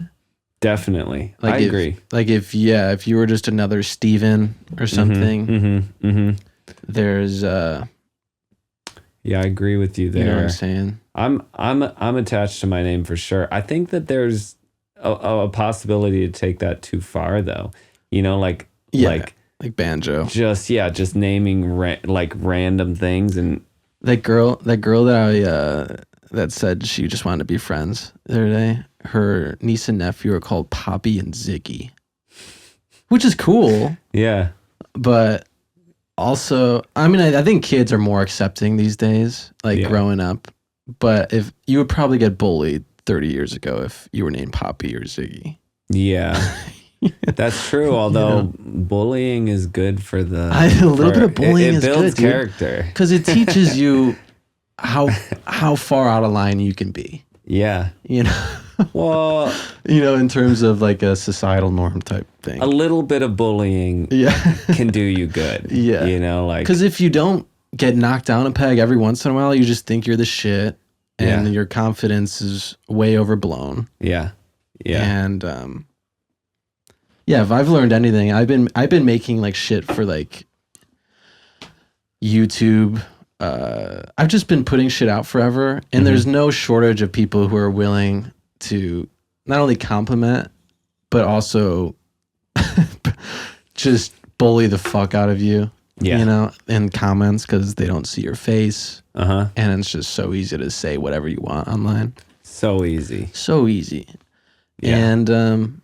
Definitely. Like I agree. Like if you were just another Steven or something, there's yeah, I agree with you there. You know what I'm saying? I'm attached to my name for sure. I think that there's a possibility to take that too far, though. Like banjo. Just naming like random things. And that girl that that said she just wanted to be friends the other day. Her niece and nephew are called Poppy and Ziggy. which is cool. Yeah. But also, I mean, I think kids are more accepting these days, like growing up. But if you would probably get bullied 30 years ago if you were named Poppy or Ziggy. Yeah. That's true. Although bullying is good for the a little bit of bullying is builds good, character because it teaches you how far out of line you can be. Yeah. You know. Well, you know, in terms of like a societal norm type thing. A little bit of bullying can do you good. Yeah. You know, like because if you don't get knocked down a peg every once in a while, you just think you're the shit, and your confidence is way overblown. Yeah. Yeah. And if I've learned anything, I've been making like shit for like YouTube. I've just been putting shit out forever, and there's no shortage of people who are willing to not only compliment but also just bully the fuck out of you. You know, in comments, because they don't see your face. And it's just so easy to say whatever you want online. So easy. And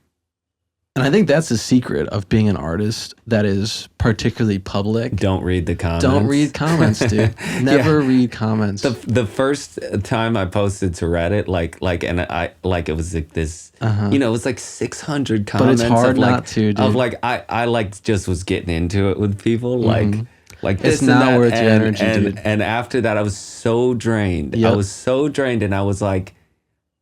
I think that's the secret of being an artist that is particularly public. Don't read the comments. Don't read comments, dude. Never read comments. The first time I posted to Reddit, it was like this, you know, it was like 600 comments. But it's hard of like, not to, dude. Of like, I like just was getting into it with people, like this it's not worth your energy, dude. And after that, I was so drained. Yep. I was so drained, and I was like,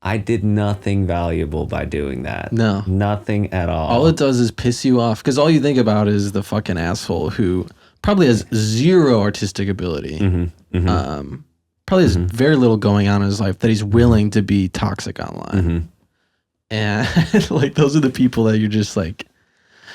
I did nothing valuable by doing that. No. Nothing at all. All it does is piss you off, because all you think about is the fucking asshole who probably has zero artistic ability. Probably has very little going on in his life, that he's willing to be toxic online. And like, those are the people that you're just like,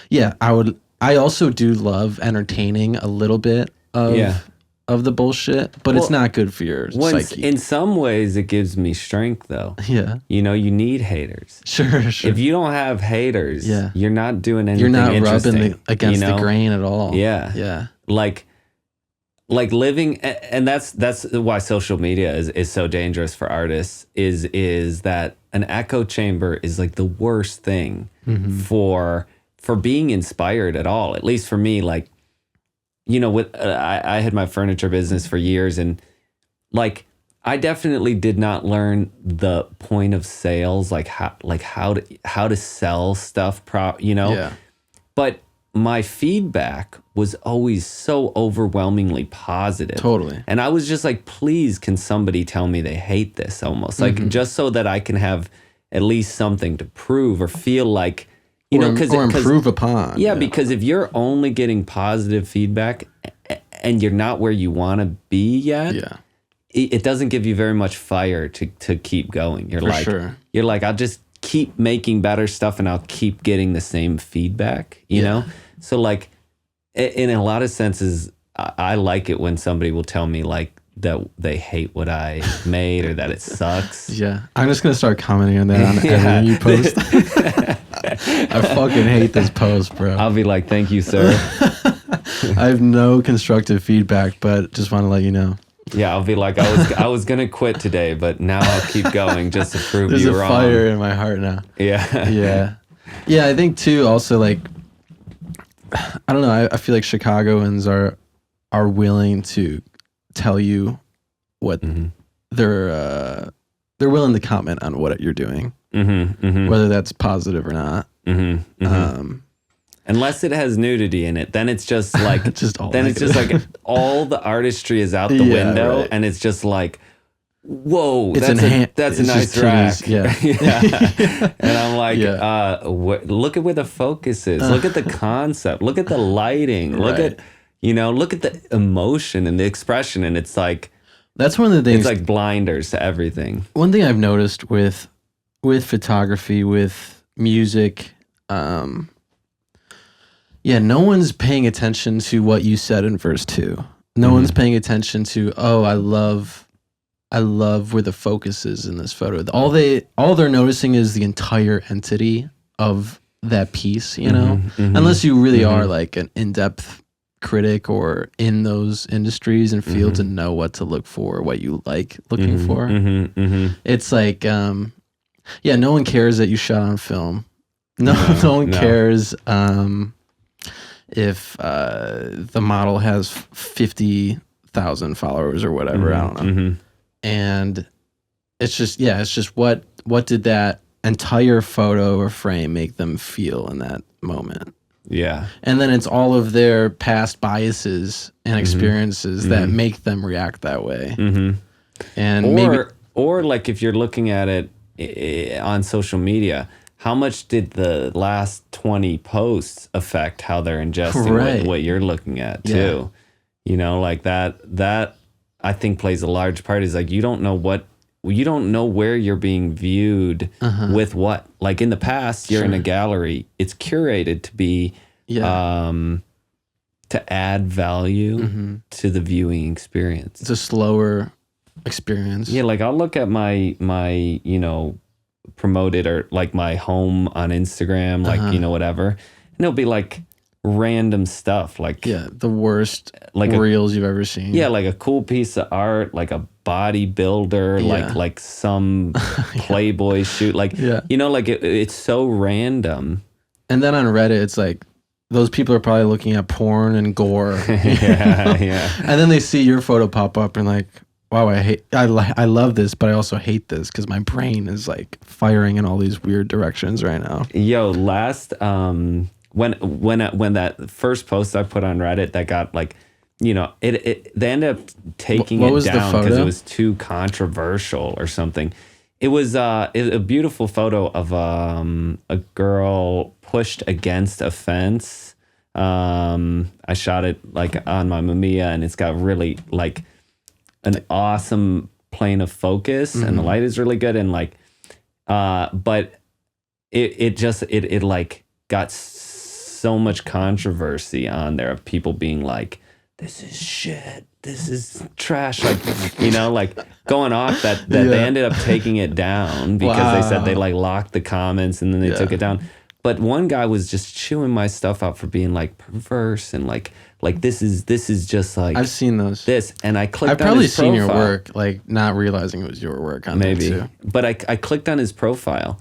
I also do love entertaining a little bit of the bullshit, but it's not good for your psyche. In some ways, it gives me strength, though. Yeah. You know, you need haters. Sure. If you don't have haters, you're not doing anything. You're not interesting, rubbing against the grain at all. Yeah. Like living, and that's why social media is so dangerous for artists. Is that an echo chamber is like the worst thing for being inspired at all. At least for me, like. You know, with I had my furniture business for years, and like I definitely did not learn the point of sales, like how to sell stuff, you know. Yeah. But my feedback was always so overwhelmingly positive. Totally. And I was just like, please, can somebody tell me they hate this? Almost like just so that I can have at least something to prove or feel like. You know, or improve upon. Yeah, because if you're only getting positive feedback and you're not where you want to be yet, it doesn't give you very much fire to keep going. You're like, I'll just keep making better stuff and I'll keep getting the same feedback, you know? So like, in a lot of senses, I like it when somebody will tell me like that they hate what I made or that it sucks. Yeah. I'm just going to start commenting on that on everything you post. I fucking hate this post, bro. I'll be like, thank you, sir. I have no constructive feedback, but just want to let you know. Yeah, I'll be like, I was going to quit today, but now I'll keep going just to prove you wrong. There's a fire in my heart now. Yeah. Yeah, I think too, also like, I don't know, I feel like Chicagoans are willing to tell you what they're willing to comment on what you're doing, whether that's positive or not. Unless it has nudity in it, then it's just like it's just like all the artistry is out the window, and it's just like, whoa, that's a nice rack. And I'm like, look at where the focus is. Look at the concept. Look at the lighting. Look at the emotion and the expression, and it's like. That's one of the things. It's like blinders to everything. One thing I've noticed with photography, with music, no one's paying attention to what you said in verse 2. No one's paying attention to, I love where the focus is in this photo. All they're noticing is the entire entity of that piece, you know? Unless you really are like an in-depth critic or in those industries and fields and know what to look for, what you like looking for. It's like, no one cares that you shot on film. No one cares if the model has 50,000 followers or whatever. I don't know. And it's just what did that entire photo or frame make them feel in that moment? Yeah. And then it's all of their past biases and experiences that make them react that way. And or like if you're looking at it on social media, how much did the last 20 posts affect how they're ingesting what you're looking at too? You know, like that I think plays a large part. Is like you don't know where you're being viewed with what. Like in the past, you're in a gallery. It's curated to be to add value to the viewing experience. It's a slower experience. Yeah, like I'll look at my promoted or like my home on Instagram, like whatever, and it'll be like random stuff, like the worst like reels you've ever seen. Yeah, like a cool piece of art, like a bodybuilder, like some Playboy shoot, like like it's so random. And then on Reddit, it's like those people are probably looking at porn and gore. And then they see your photo pop up and like, wow, I love this, but I also hate this because my brain is like firing in all these weird directions right now. Yo, last when that first post I put on Reddit that got like, they ended up taking it down because it was too controversial or something. It was a beautiful photo of a girl pushed against a fence. I shot it like on my Mamiya, and it's got really like an awesome plane of focus, and the light is really good, and like but it like got so much controversy on there of people being like, this is shit, this is trash, like like going off that they ended up taking it down because they said they like locked the comments and then they took it down. But one guy was just chewing my stuff out for being like perverse and like this is just like, I've seen those. And I clicked. I've probably seen your work, like not realizing it was your work on maybe. there too. But I clicked on his profile,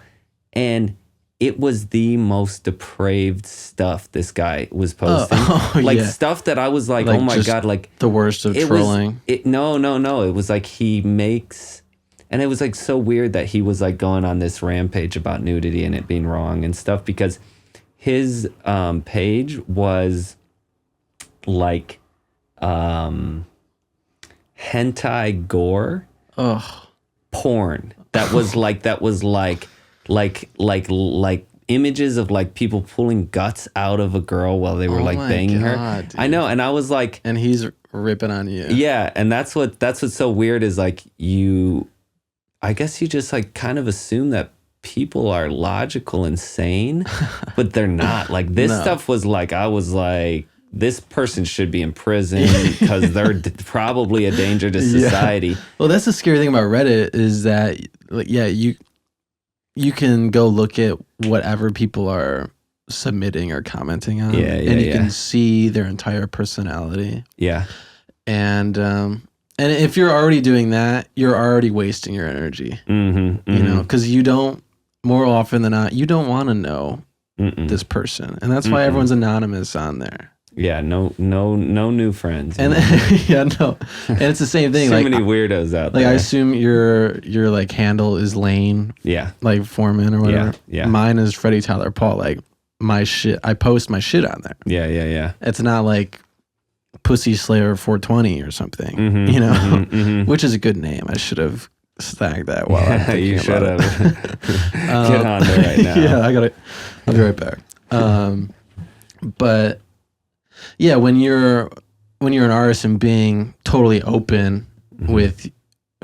and it was the most depraved stuff this guy was posting. Stuff that I was like oh my God, like the worst of trolling. No. It was like he makes. And it was like so weird that he was like going on this rampage about nudity and it being wrong and stuff, because his page was like hentai gore porn that was like images of like people pulling guts out of a girl while they were like banging her. Dude. I know, and I was like, and he's ripping on you. Yeah, and that's what's so weird is like I guess you just like kind of assume that people are logical and sane, but they're not. Like this stuff was like, I was like, this person should be in prison because they're probably a danger to society. Yeah. Well, that's the scary thing about Reddit is that, like, you can go look at whatever people are submitting or commenting on, and you can see their entire personality. Yeah, and if you're already doing that, you're already wasting your energy. Because you don't, more often than not, you don't want to know this person, and that's why everyone's anonymous on there. Yeah, no new friends. And and it's the same thing. So like, many weirdos out there. Like I assume your like handle is Laine. Yeah. Like Foreman or whatever. Yeah. Mine is Freddy Tyler Paul. Like my shit, I post my shit on there. Yeah. It's not like Pussy Slayer 420 or something, which is a good name. I should have snagged that while I'm thinking you should about have. Get on there right now. Yeah, I'll be right back. But yeah, when you're an artist and being totally open with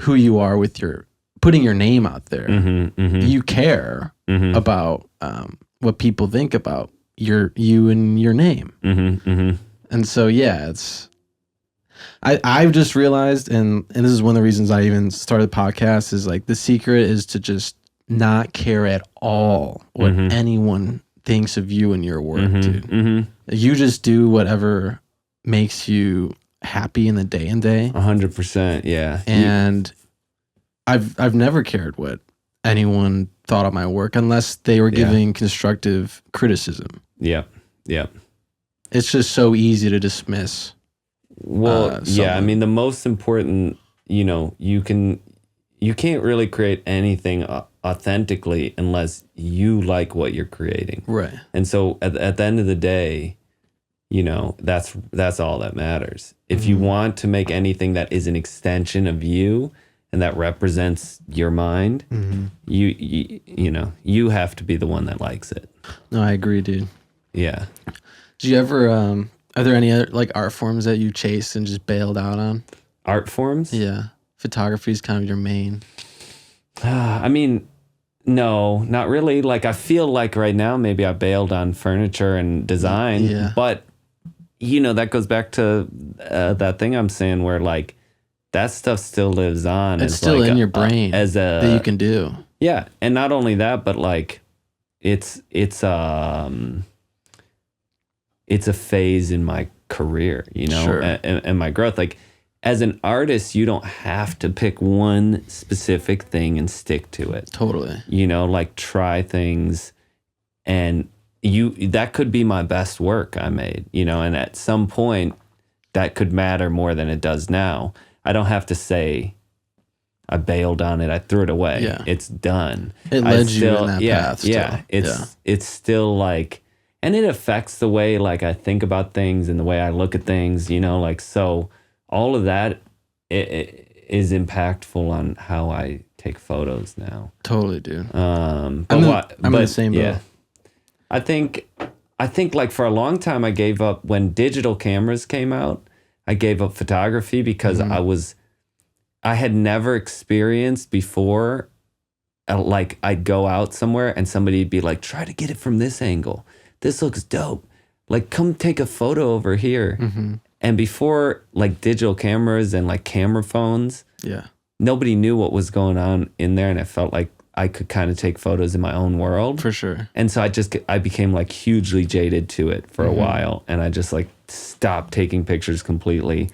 who you are, with your putting your name out there, you care about what people think about you and your name. And so it's I've just realized, and this is one of the reasons I even started the podcast, is like the secret is to just not care at all what anyone thinks of you and your work, dude. You just do whatever makes you happy in the day and day. 100%, yeah. And I've never cared what anyone thought of my work unless they were giving constructive criticism. Yep. It's just so easy to dismiss. Well, yeah, I mean, the most important, you can't really create anything authentically unless you like what you're creating. Right. And so at the end of the day, that's all that matters. If you want to make anything that is an extension of you and that represents your mind, you have to be the one that likes it. No, I agree, dude. Yeah. Did you ever, are there any other like art forms that you chased and just bailed out on? Art forms? Yeah. Photography is kind of your main. I mean, no, not really. Like, I feel like right now maybe I bailed on furniture and design, but that goes back to that thing I'm saying where like that stuff still lives on. It's still like in your brain that you can do. Yeah, and not only that, but like it's a phase in my career, Sure. and my growth. Like, as an artist, you don't have to pick one specific thing and stick to it. Totally. Like try things, and that could be my best work I made, and at some point that could matter more than it does now. I don't have to say I bailed on it, I threw it away. Yeah. It's done. It led you in that path. Still. Yeah. It's still like, and it affects the way like I think about things and the way I look at things, like, so all of that it is impactful on how I take photos now. Totally, dude. I'm the same boat. Yeah. I think like for a long time I gave up when digital cameras came out. I gave up photography because I had never experienced before, like I'd go out somewhere and somebody'd be like, try to get it from this angle. This looks dope. Like, come take a photo over here. And before like digital cameras and like camera phones, nobody knew what was going on in there. And I felt like I could kind of take photos in my own world. For sure. And so I became like hugely jaded to it for a while. And I just like stopped taking pictures completely.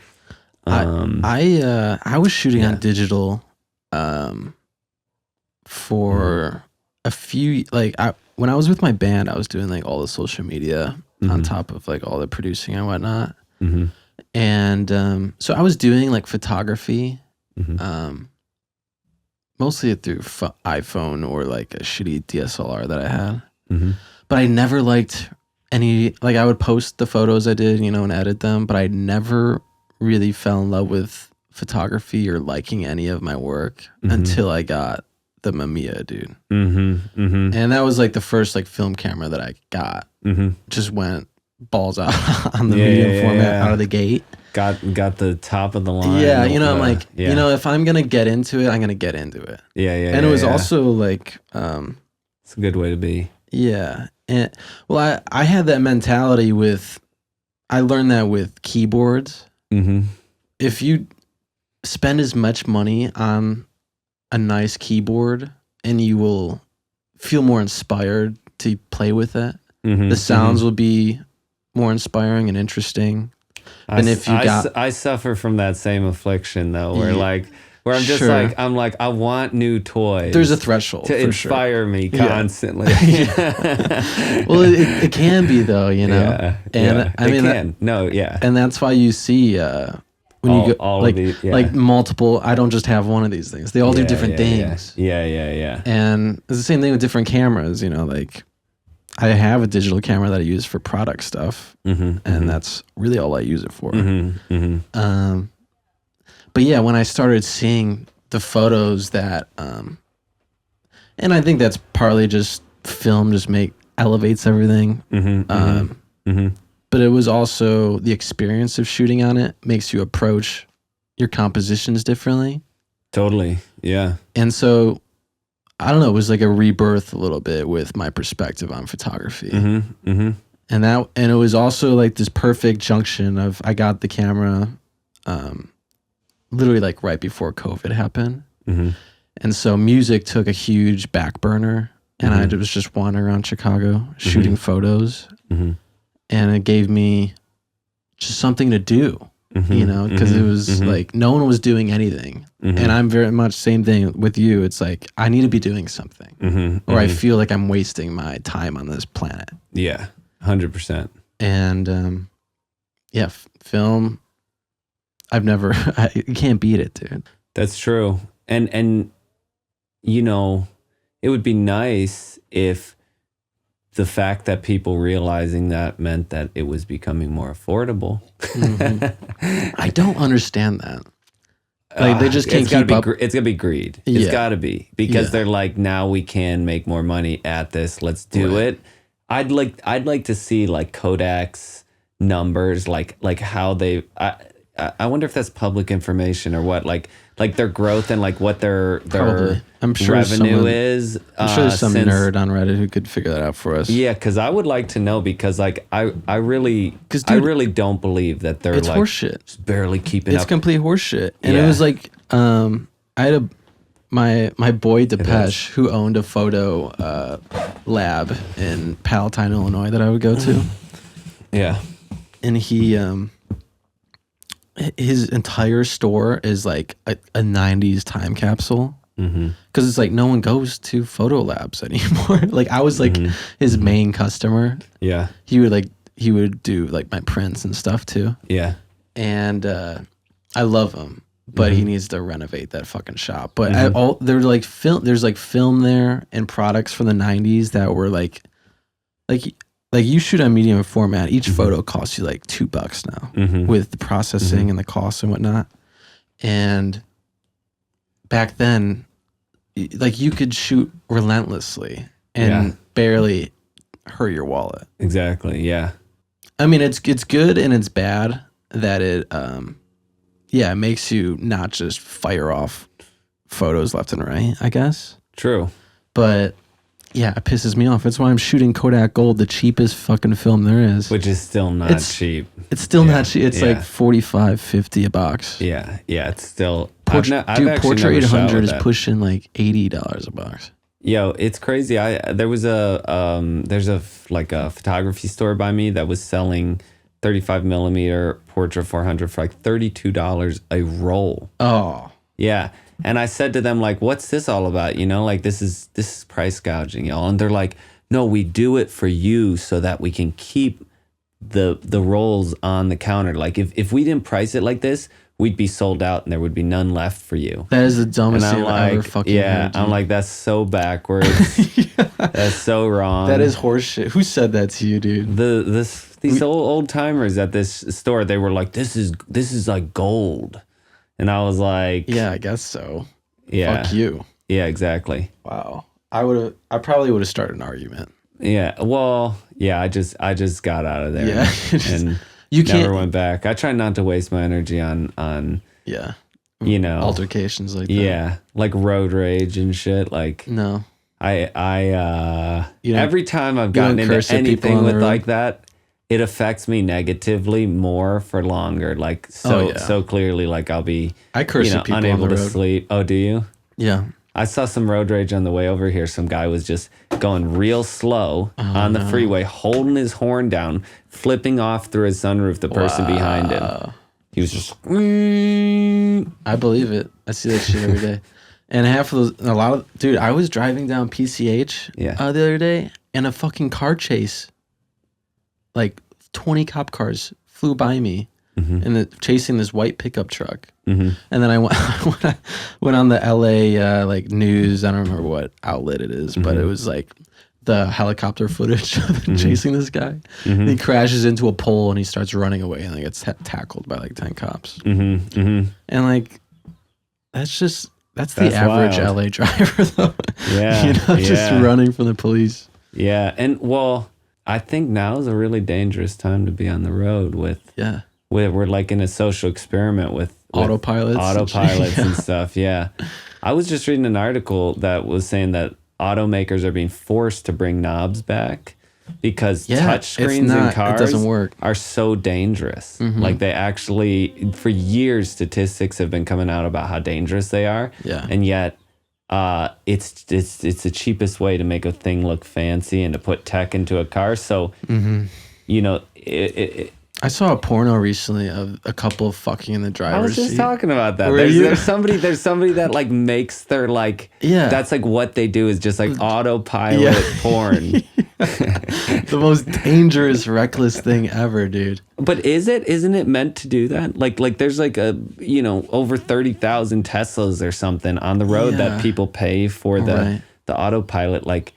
I was shooting on digital for a few, like when I was with my band, I was doing like all the social media on top of like all the producing and whatnot. And so I was doing like photography, mostly through iPhone or like a shitty DSLR that I had. But I never liked any, like I would post the photos I did, and edit them, but I never really fell in love with photography or liking any of my work until I got the Mamiya, dude. And that was like the first like film camera that I got. Just went balls out on the medium format out of the gate. Got the top of the line. Yeah, I'm like, if I'm gonna get into it, I'm gonna get into it. And it was also like, it's a good way to be. Yeah, and well, I had that mentality I learned that with keyboards. If you spend as much money on a nice keyboard, and you will feel more inspired to play with it. The sounds will be more inspiring and interesting. And if you I suffer from that same affliction though, where I'm just like, I want new toys. There's a threshold to inspire me constantly. Well, it can be though, And I mean, and that's why you see when you go like multiple. I don't just have one of these things. They all do different things. Yeah. And it's the same thing with different cameras. Like I have a digital camera that I use for product stuff, and that's really all I use it for. But yeah, when I started seeing the photos that, and I think that's partly just film just elevates everything. But it was also the experience of shooting on it makes you approach your compositions differently. Totally, yeah. And so, I don't know, it was like a rebirth a little bit with my perspective on photography. And it was also like this perfect junction of I got the camera literally like right before COVID happened. And so music took a huge back burner, and I was just wandering around Chicago shooting photos. And it gave me just something to do, because it was like no one was doing anything. And I'm very much same thing with you. It's like I need to be doing something, or I feel like I'm wasting my time on this planet. Yeah, 100%. And yeah, film. You can't beat it, dude. That's true. And you know, it would be nice if the fact that people realizing that meant that it was becoming more affordable. Mm-hmm. I don't understand that. Like they just can't keep up. It's gonna be greed. It's gotta be because they're like, now we can make more money at this. Let's do it. I'd like to see like Kodak's numbers, like how they. I wonder if that's public information or what, like their growth and like what their I'm sure revenue is. I'm sure there's some nerd on Reddit who could figure that out for us. Yeah, because I would like to know, because like I really don't believe that they're like horseshit. Just barely keeping up. It's complete horseshit. And it was like I had my boy Depeche who owned a photo lab in Palatine, Illinois that I would go to. Yeah, and he his entire store is like a 90s time capsule, because it's like no one goes to photo labs anymore. Like I was like his main customer. Yeah, he would do like my prints and stuff too. Yeah, and I love him, but he needs to renovate that fucking shop. But there's like film there and products from the 90s that were like you shoot on medium format, each photo costs you like $2 now with the processing and the costs and whatnot. And back then, like you could shoot relentlessly and barely hurt your wallet. Exactly. Yeah. I mean, it's good and it's bad that it it makes you not just fire off photos left and right, I guess. True. But yeah, it pisses me off. That's why I'm shooting Kodak Gold, the cheapest fucking film there is. Which is still not cheap. It's still not cheap. It's like $45-$50 a box. Yeah, yeah, it's still... Portrait 800 is pushing like $80 a box. Yo, it's crazy. There's a photography store by me that was selling 35 millimeter portrait 400 for like $32 a roll. Oh. Yeah. And I said to them, like, what's this all about? You know, like, this is price gouging, y'all. And they're like, no, we do it for you so that we can keep the rolls on the counter. Like, if we didn't price it like this, we'd be sold out and there would be none left for you. That is the dumbest thing I've ever fucking heard. I'm like, that's so backwards. That's so wrong. That is horseshit. Who said that to you, dude? These old timers at this store, they were like, this is like gold. And I was like, yeah, I guess so. Yeah. Fuck you. Yeah, exactly. Wow. I probably would have started an argument. Yeah. Well, yeah, I just got out of there. Yeah. And never went back. I try not to waste my energy on you know, altercations like that. Yeah. Like road rage and shit. Like, no. Every time I've gotten into anything with like that, it affects me negatively more for longer. Like so clearly, like I'll be I curse at people unable on the to road. sleep. Oh, do you? Yeah. I saw some road rage on the way over here. Some guy was just going real slow on the freeway, holding his horn down, flipping off through his sunroof, the person behind him. He was just... I believe it. I see that shit every day. And dude, I was driving down PCH the other day, and a fucking car chase, like 20 cop cars flew by me, and chasing this white pickup truck. And then I went on the LA like news. I don't remember what outlet it is, but it was like the helicopter footage of them chasing this guy. And he crashes into a pole and he starts running away and gets tackled by like 10 cops. And like that's the average wild. LA driver though. Yeah, you know, just running from the police. Yeah, and well, I think now is a really dangerous time to be on the road with. Yeah. We're like in a social experiment with autopilots and stuff. Yeah. I was just reading an article that was saying that automakers are being forced to bring knobs back because touchscreens in cars are so dangerous. Like they actually, for years, statistics have been coming out about how dangerous they are. Yeah. And yet it's the cheapest way to make a thing look fancy and to put tech into a car. So, you know, I saw a porno recently of a couple fucking in the driver's seat. I was just talking about that. There's somebody that like makes their like that's like what they do is just like autopilot porn. The most dangerous, reckless thing ever, dude. But isn't it meant to do that? Like there's like over 30,000 Teslas or something on the road that people pay for the autopilot. Like,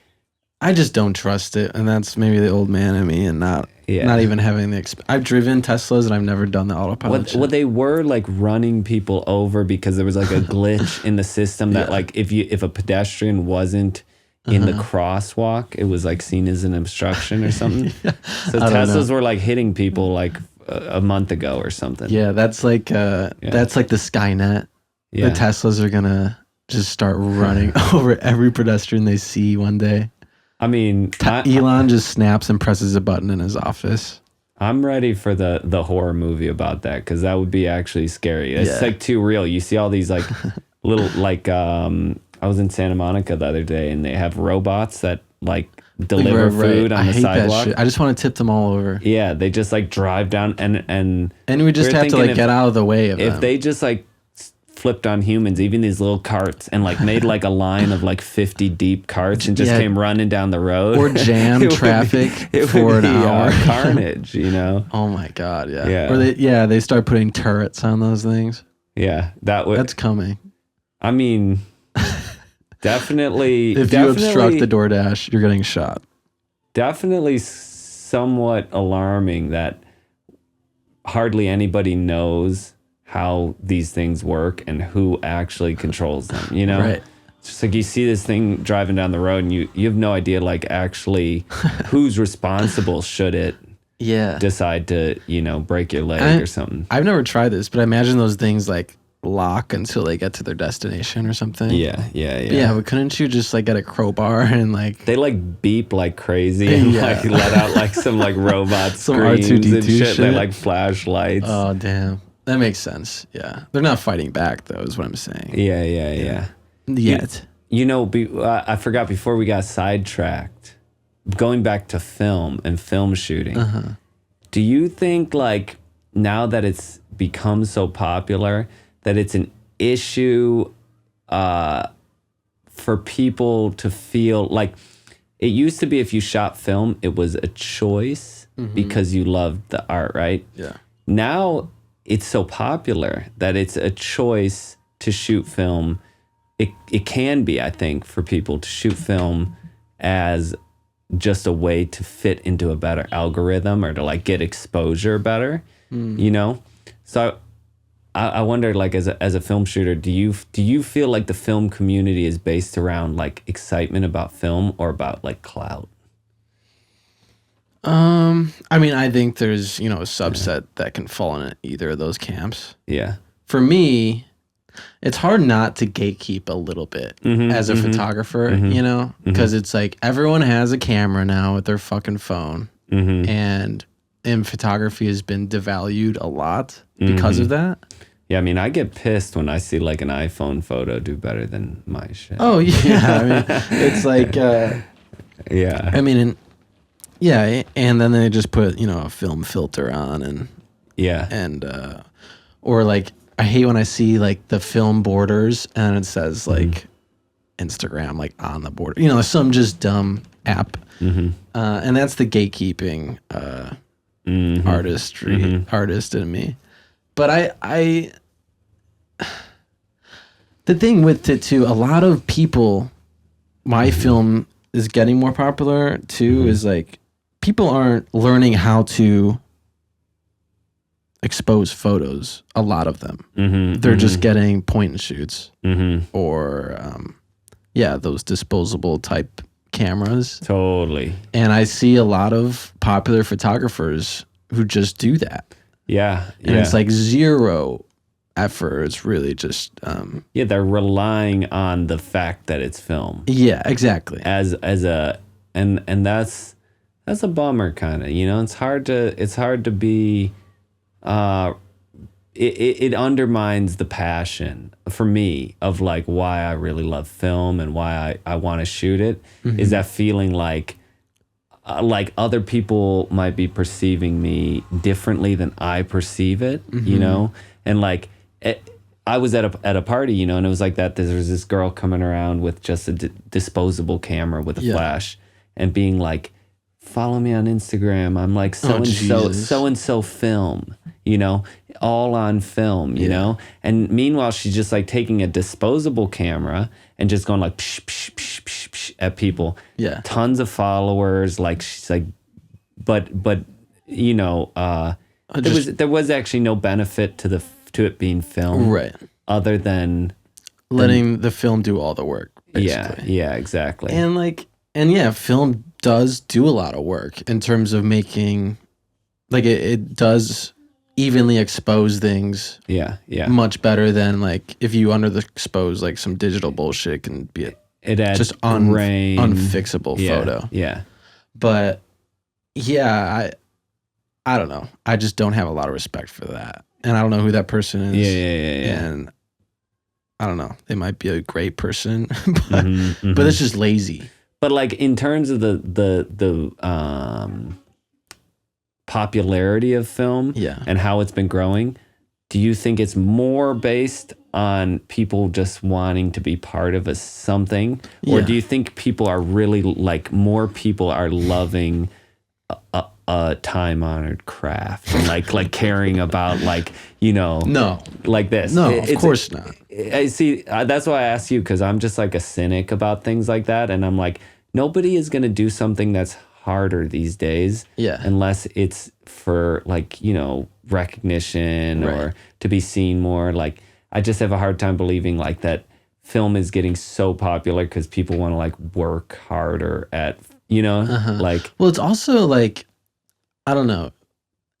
I just don't trust it, and that's maybe the old man in me, and not even having the I've driven Teslas and I've never done the autopilot. Well, they were like running people over because there was like a glitch in the system that like if a pedestrian wasn't in the crosswalk, it was like seen as an obstruction or something. So Teslas were like hitting people like a month ago or something. Yeah, that's like that's like the Skynet. Yeah. The Teslas are gonna just start running over every pedestrian they see one day. I mean, Elon just snaps and presses a button in his office. I'm ready for the horror movie about that, because that would be actually scary. It's like too real. You see all these like little like I was in Santa Monica the other day, and they have robots that like deliver food on the sidewalk. I just want to tip them all over. Yeah, they just like drive down and we just have to like get out of the way of them. If they just like flipped on humans, even these little carts, and like made like a line of like 50 deep carts and just came running down the road or jam traffic for an hour. Carnage, you know. Oh my god, yeah. Or they start putting turrets on those things. Yeah, that's coming. I mean, definitely. If you obstruct the DoorDash, you're getting shot. Definitely somewhat alarming that hardly anybody knows how these things work and who actually controls them, you know? Right. It's just like you see this thing driving down the road and you have no idea like actually who's responsible should it decide to, break your leg or something. I've never tried this, but I imagine those things like lock until they get to their destination or something. Yeah, but couldn't you just like get a crowbar and like they like beep like crazy and like let out like some like robot some screams R2D2 and shit. They like flashlights. Oh damn. That makes sense. Yeah. They're not fighting back, though, is what I'm saying. Yeah. Yet. I forgot before we got sidetracked, going back to film and film shooting, do you think, like, now that it's become so popular, that it's an issue for people to feel like it used to be if you shot film, it was a choice because you loved the art, right? Yeah. Now it's so popular that it's a choice to shoot film. It can be, I think, for people to shoot film as just a way to fit into a better algorithm or to like get exposure better, So I wonder, like, as a film shooter, do you feel like the film community is based around like excitement about film or about like clout? I mean, I think there's, a subset that can fall in either of those camps. Yeah. For me, it's hard not to gatekeep a little bit as a photographer, because it's like everyone has a camera now with their fucking phone, and photography has been devalued a lot because of that. Yeah, I mean, I get pissed when I see like an iPhone photo do better than my shit. Oh yeah, I mean, it's like, yeah. I mean. Yeah, and then they just put, a film filter on and or like I hate when I see like the film borders and it says like Instagram like on the border. Some just dumb app. And that's the gatekeeping artist in me. But I the thing with it too, a lot of people, my film is getting more popular too, is like people aren't learning how to expose photos, a lot of them. They're just getting point and shoots or, those disposable type cameras. Totally. And I see a lot of popular photographers who just do that. Yeah. And it's like zero effort. It's really just... they're relying on the fact that it's film. Yeah, exactly. And that's a bummer, kind of. It's hard to be. It undermines the passion for me of like why I really love film and why I want to shoot it. Is that feeling like other people might be perceiving me differently than I perceive it, and like I was at a party, and it was like that. There was this girl coming around with just a disposable camera with a flash and being like, follow me on Instagram. I'm like so and so film, all on film, you know? And meanwhile, she's just like taking a disposable camera and just going like psh, psh, psh, psh, psh, at people. Yeah. Tons of followers. Like she's like, but there was actually no benefit to it being filmed. Right. Other than letting the film do all the work. Basically. Yeah, exactly. And film does do a lot of work in terms of making, like it does evenly expose things. Yeah. Much better than like if you underexpose like some digital bullshit can be it adds just unfixable photo. Yeah. But I don't know. I just don't have a lot of respect for that, and I don't know who that person is. Yeah. And I don't know. They might be a great person, but it's just lazy. But like in terms of the popularity of film and how it's been growing, do you think it's more based on people just wanting to be part of something? Or do you think people are really like more people are loving a time-honored craft and like caring about no, like this? No, of course not. I see. That's why I asked you, because I'm just like a cynic about things like that, and I'm like, nobody is going to do something that's harder these days, unless it's for recognition or to be seen more. Like, I just have a hard time believing like that film is getting so popular because people want to like work harder at like. Well, it's also like, I don't know.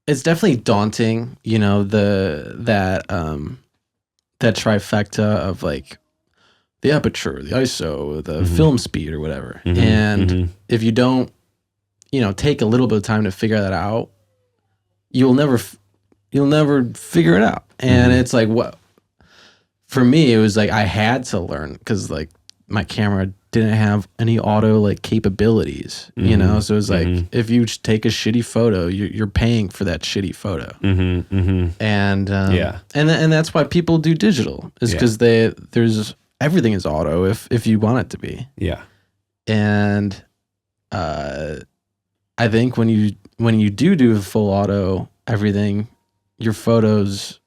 It's definitely daunting, that trifecta of like the aperture, the ISO, the film speed or whatever. And if you don't, take a little bit of time to figure that out, you'll never figure it out. And it's like, what, for me, it was like, I had to learn because like my camera didn't have any auto like capabilities, so it was like, if you take a shitty photo, you're paying for that shitty photo. And and that's why people do digital, is because there's everything is auto if you want it to be. And I think when you do full auto everything, your photos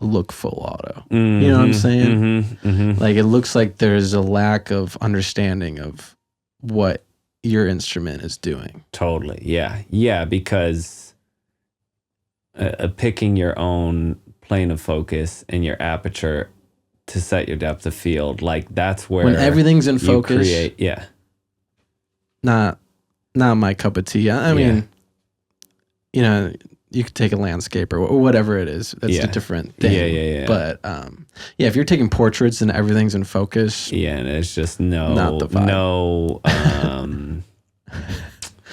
look full auto. You know what I'm saying? Like, it looks like there's a lack of understanding of what your instrument is doing. Totally. Yeah, because picking your own plane of focus and your aperture to set your depth of field, like that's where when everything's in focus, not my cup of tea. I mean, you could take a landscape or whatever it is. That's a different thing. Yeah. But if you're taking portraits and everything's in focus, and it's just not the vibe.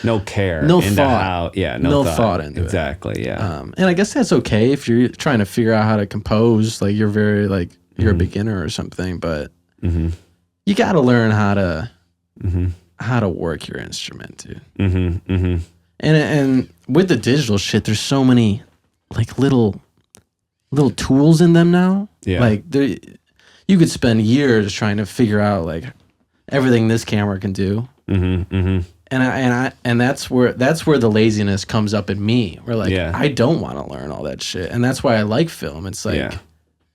no care, no into thought, no thought into exactly, it. And I guess that's okay if you're trying to figure out how to compose. Like, you're very like you're a beginner or something, but you got to learn how to work your instrument, dude. And with the digital shit, there's so many like little tools in them now. Like, you could spend years trying to figure out like everything this camera can do. And that's where the laziness comes up in me. Where like, I don't want to learn all that shit, and that's why I like film. It's like,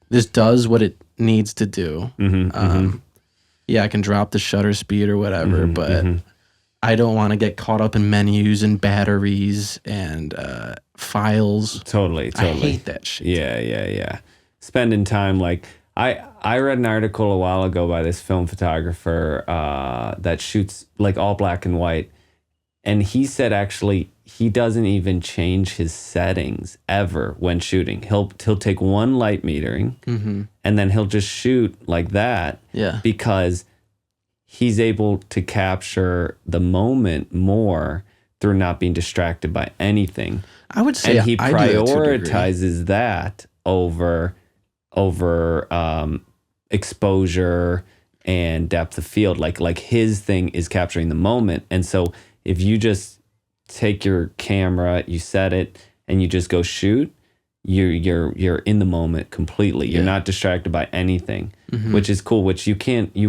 this does what it needs to do. I can drop the shutter speed or whatever, but I don't want to get caught up in menus and batteries and files. Totally. I hate that shit. Yeah. Spending time, like, I read an article a while ago by this film photographer that shoots like all black and white, and he said actually he doesn't even change his settings ever when shooting. He'll take one light metering and then he'll just shoot like that. Because he's able to capture the moment more through not being distracted by anything. I would say, and he prioritizes that over exposure and depth of field. Like his thing is capturing the moment. And so if you just take your camera, you set it, and you just go shoot, you're in the moment completely. You're not distracted by anything, which is cool, which you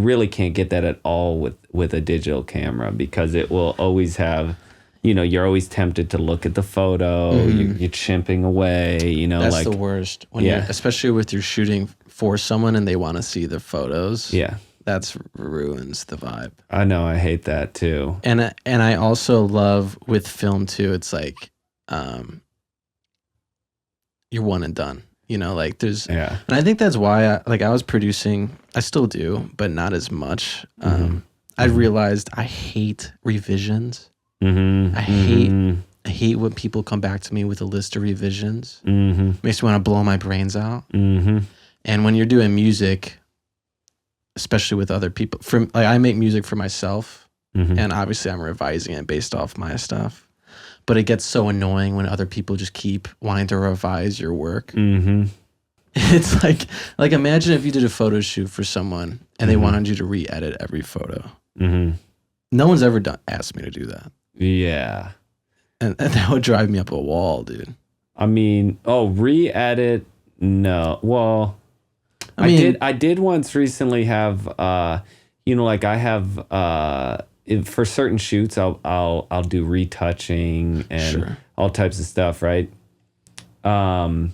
really can't get that at all with a digital camera, because it will always have you're always tempted to look at the photo. You're chimping away, That's the worst. When you're, especially with your shooting for someone and they want to see the photos. Yeah. That's ruins the vibe. I know. I hate that too. And I also love with film too. It's like, you're one and done. Like there's, and I think that's why I was producing. I still do, but not as much. I realized I hate revisions. I hate when people come back to me with a list of revisions. Makes me want to blow my brains out. And when you're doing music, especially with other people, I make music for myself, and obviously I'm revising it based off my stuff. But it gets so annoying when other people just keep wanting to revise your work. It's like imagine if you did a photo shoot for someone and they wanted you to re-edit every photo. No one's ever asked me to do that. Yeah. And that would drive me up a wall, dude. I mean, re-edit, no. Well, I did once recently have, I have, for certain shoots, I'll do retouching and all types of stuff, right? I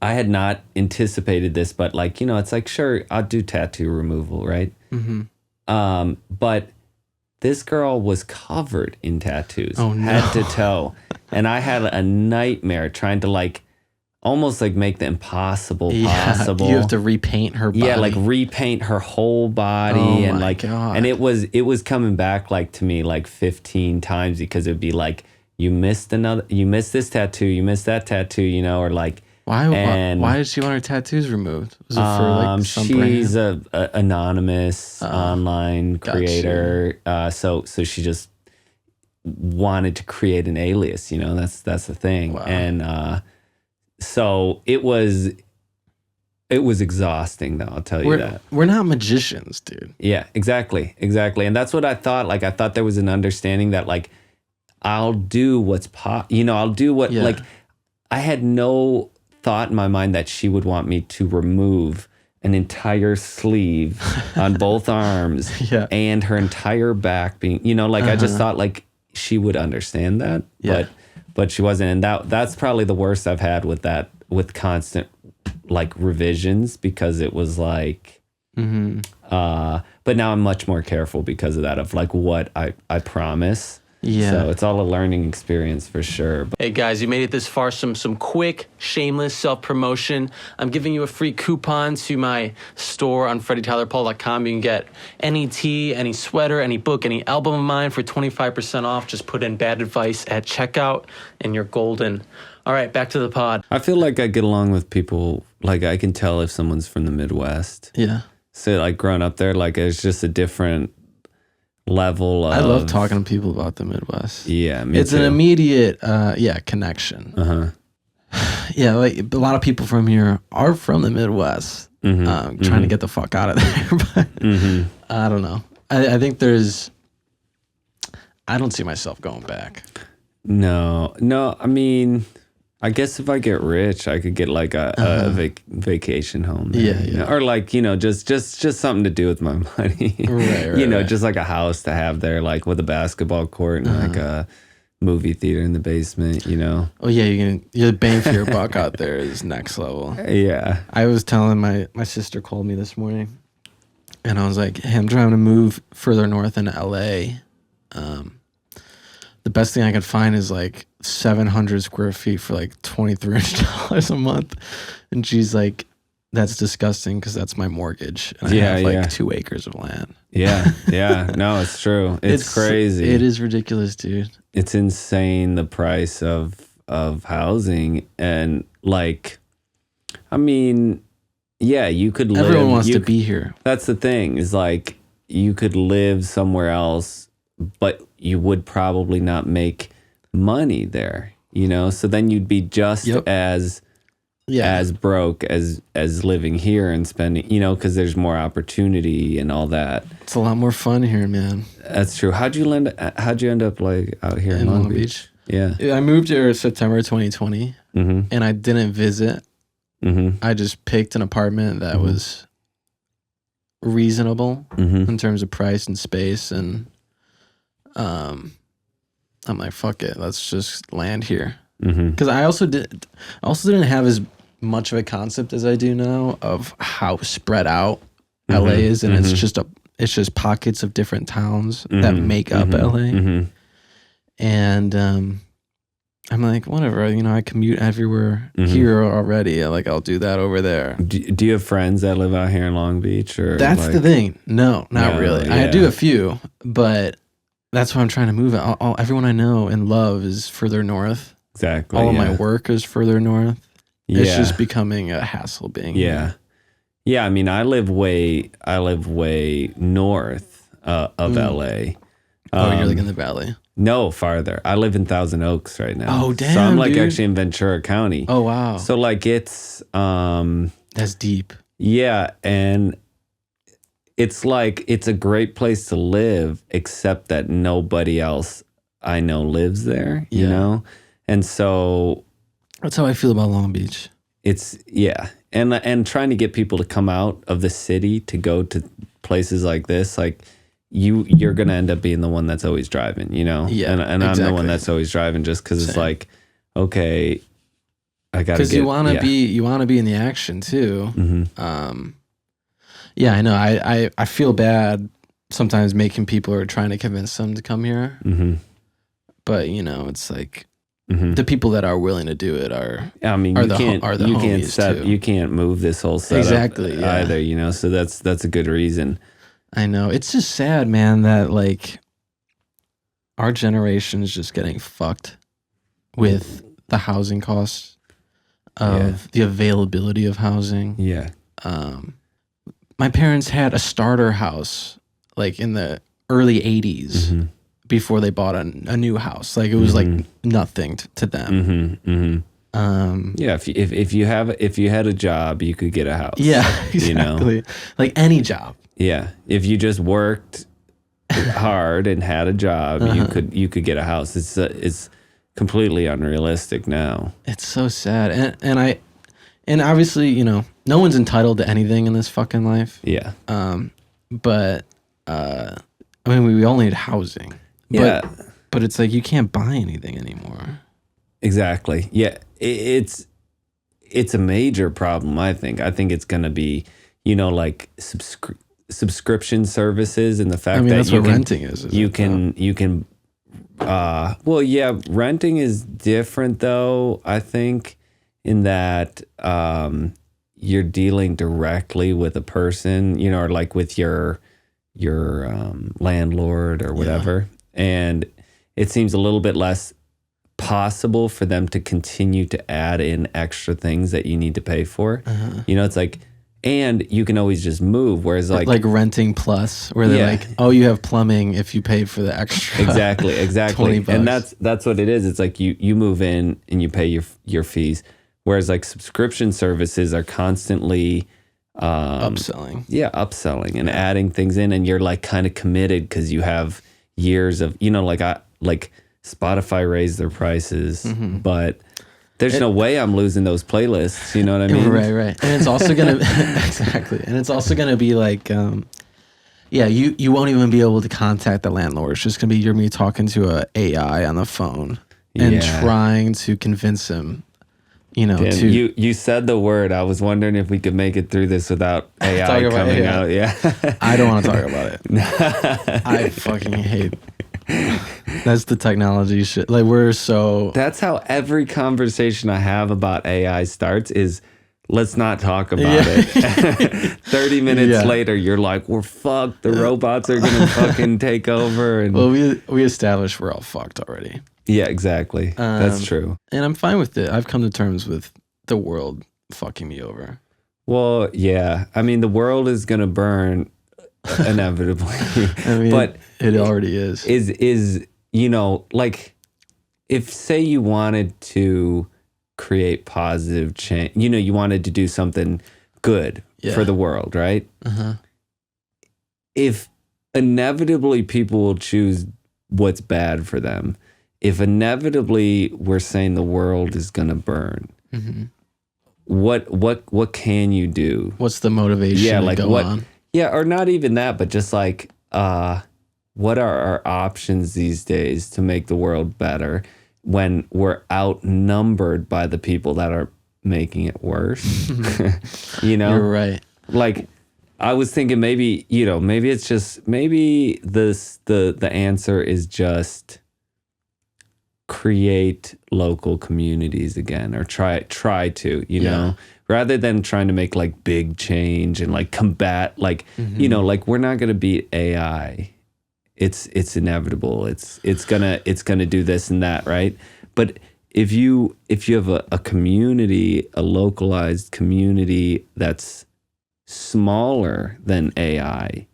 had not anticipated this, but it's like, sure, I'll do tattoo removal, right? But this girl was covered in tattoos, head to toe. And I had a nightmare trying to almost make the impossible possible. You have to repaint her body. Yeah, repaint her whole body. And God. And it was coming back to me 15 times because it'd be you missed this tattoo, you missed that tattoo, or why did she want her tattoos removed? Was it for some she's brand? a anonymous online creator. So she just wanted to create an alias, that's the thing. Wow. And so it was exhausting though, I'll tell you that. We're not magicians, dude. Yeah, exactly. And that's what I thought. I thought there was an understanding that I'll do what's I'll do what I had no thought in my mind that she would want me to remove an entire sleeve on both arms and her entire back being, I just thought she would understand that, but she wasn't. And that's probably the worst I've had with that, with constant revisions, because it was but now I'm much more careful because of that, of what I promise. Yeah. So it's all a learning experience for sure. Hey guys, you made it this far. Some quick, shameless self-promotion. I'm giving you a free coupon to my store on freddytylerpaul.com. You can get any tee, any sweater, any book, any album of mine for 25% off. Just put in bad advice at checkout and you're golden. All right, back to the pod. I feel like I get along with people. I can tell if someone's from the Midwest. Yeah. So growing up there, it's just a different level of... I love talking to people about the Midwest. Yeah, me it's too. An immediate connection. Yeah, a lot of people from here are from the Midwest, trying to get the fuck out of there. But I don't know. I think I don't see myself going back. No. I mean, I guess if I get rich, I could get a vacation home there, or just something to do with my money. Right, just a house to have there, with a basketball court and a movie theater in the basement. Oh yeah, your bang for your buck out there is next level. Yeah, I was telling my sister called me this morning, and I was like, hey, I'm trying to move further north into LA. The best thing I could find is 700 square feet for $2,300 a month. And she's like, that's disgusting because that's my mortgage. And I have 2 acres of land. Yeah. No, it's true. It's crazy. It is ridiculous, dude. It's insane, the price of housing. And I mean, yeah, you could live. Everyone wants to be here. That's the thing, is you could live somewhere else, but you would probably not make money there, so then you'd be just as broke as living here and spending, because there's more opportunity and all that. It's a lot more fun here, man. That's true. How'd you end up out here in Long Beach? Yeah, I moved here September 2020, and I didn't visit. I just picked an apartment that was reasonable in terms of price and space, and I I'm like, fuck it, let's just land here. Because I also didn't have as much of a concept as I do now of how spread out LA is, and it's just pockets of different towns that make up LA. And I'm like, whatever, I commute everywhere here already. Like, I'll do that over there. Do you have friends that live out here in Long Beach? Or that's the thing. No, not really. Yeah. I do a few, but that's why I'm trying to move it. Everyone I know and love is further north. Exactly. All of my work is further north. Yeah. It's just becoming a hassle being here. Yeah, I mean, I live way north of LA. You're like in the valley? No, farther. I live in Thousand Oaks right now. Oh, damn, so I'm like dude. actually in Ventura County. Oh, wow. So like it's that's deep. Yeah, and it's like it's a great place to live, except that nobody else I know lives there, you know? And so that's how I feel about Long Beach. It's and trying to get people to come out of the city to go to places like this, like you're gonna end up being the one that's always driving, you know? Yeah, and exactly. I'm the one that's always driving just because it's like, okay, I gotta because you want to be in the action too. Yeah, I know. I feel bad sometimes making people or trying to convince them to come here, but it's like. The people that are willing to do it are. I mean, you can't move this whole setup either. So that's a good reason. I know, it's just sad, man, that like our generation is just getting fucked with the housing costs of the availability of housing. Yeah. My parents had a starter house like in the early '80s. Before they bought a new house, like it was like nothing to them. Yeah, if you had a job, you could get a house. Yeah, exactly. Like any job. Yeah, if you just worked hard and had a job, you could get a house. It's completely unrealistic now. It's so sad, and obviously no one's entitled to anything in this fucking life. Yeah. But I mean, we all need housing. Yeah, but it's like you can't buy anything anymore. Exactly. Yeah, it's a major problem. I think it's going to be, like subscription services and the fact that that's what renting is. You can. Well, yeah, renting is different though. I think in that you're dealing directly with a person, or like with your landlord or whatever. Yeah. And it seems a little bit less possible for them to continue to add in extra things that you need to pay for. It's like, and you can always just move. Whereas like renting plus, where they're like, oh, you have plumbing if you paid for the extra. Exactly. $20. And that's what it is. It's like you move in and you pay your fees. Whereas like subscription services are constantly upselling. Yeah, upselling and adding things in, and you're like kind of committed because you have years of like Spotify raised their prices, but there's no way I'm losing those playlists. You know what I mean? Right. And it's also gonna exactly, and it's also gonna be like, you won't even be able to contact the landlord. It's just gonna be me talking to a AI on the phone and trying to convince him. You said the word. I was wondering if we could make it through this without AI coming out. Yeah, I don't want to talk about it. I fucking hate. That's the technology shit. Like That's how every conversation I have about AI starts. Is let's not talk about it. 30 minutes later, you're like, we're fucked. The robots are gonna fucking take over. And well, we established we're all fucked already. Yeah, exactly. That's true. And I'm fine with it. I've come to terms with the world fucking me over. Well, yeah. I mean, the world is going to burn inevitably. But it already is. Is like, if say you wanted to create positive change, you wanted to do something good for the world, right? If inevitably people will choose what's bad for them, if inevitably we're saying the world is gonna burn, what can you do? What's the motivation to go on? Yeah, or not even that, but just like what are our options these days to make the world better when we're outnumbered by the people that are making it worse? You know? You're right. Like, I was thinking maybe, you know, maybe it's just, maybe the answer is just create local communities again, or try to, you know, rather than trying to make like big change and like combat, like, you know, like we're not going to beat AI. It's inevitable. It's gonna do this and that, right? But if you have a community, a localized community that's smaller than AI,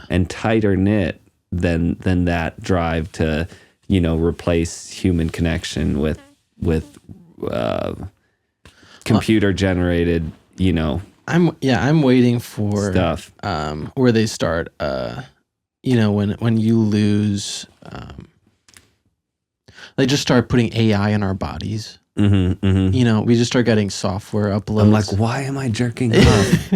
and tighter knit than that drive to, you know, replace human connection with computer generated, you know. I'm waiting for stuff where they start you know, when you lose they just start putting AI in our bodies. You know, we just start getting software uploads. I'm like, why am I jerking off?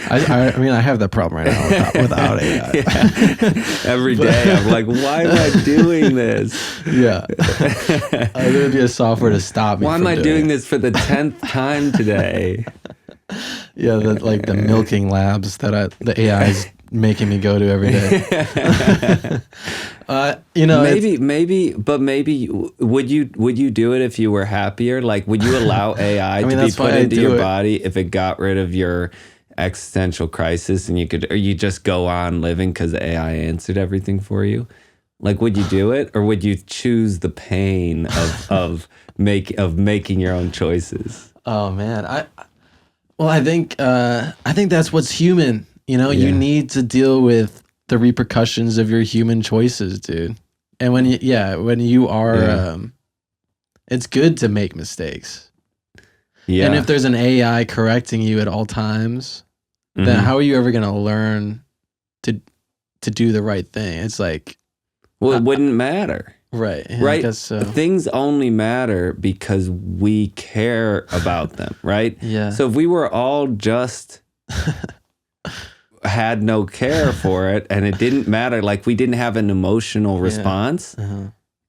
I mean, I have that problem right now without AI. Every day, I'm like, why am I doing this? There would be a software to stop me. Why am I doing this for the 10th time today? Like the milking labs that the AI is making me go to every day. You know, maybe would you do it if you were happier? Like, would you allow AI to be put into your body if it got rid of your existential crisis and you just go on living because AI answered everything for you? Like, would you do it, or would you choose the pain of making your own choices? Oh man, I think that's what's human. You know, you need to deal with the repercussions of your human choices, dude. And when you are, it's good to make mistakes. And if there's an AI correcting you at all times, then how are you ever going to learn to do the right thing? It's like, well, it wouldn't matter. Right. Yeah, right. I guess so. Things only matter because we care about them. Right. Yeah. So if we were all just had no care for it and it didn't matter, like we didn't have an emotional response,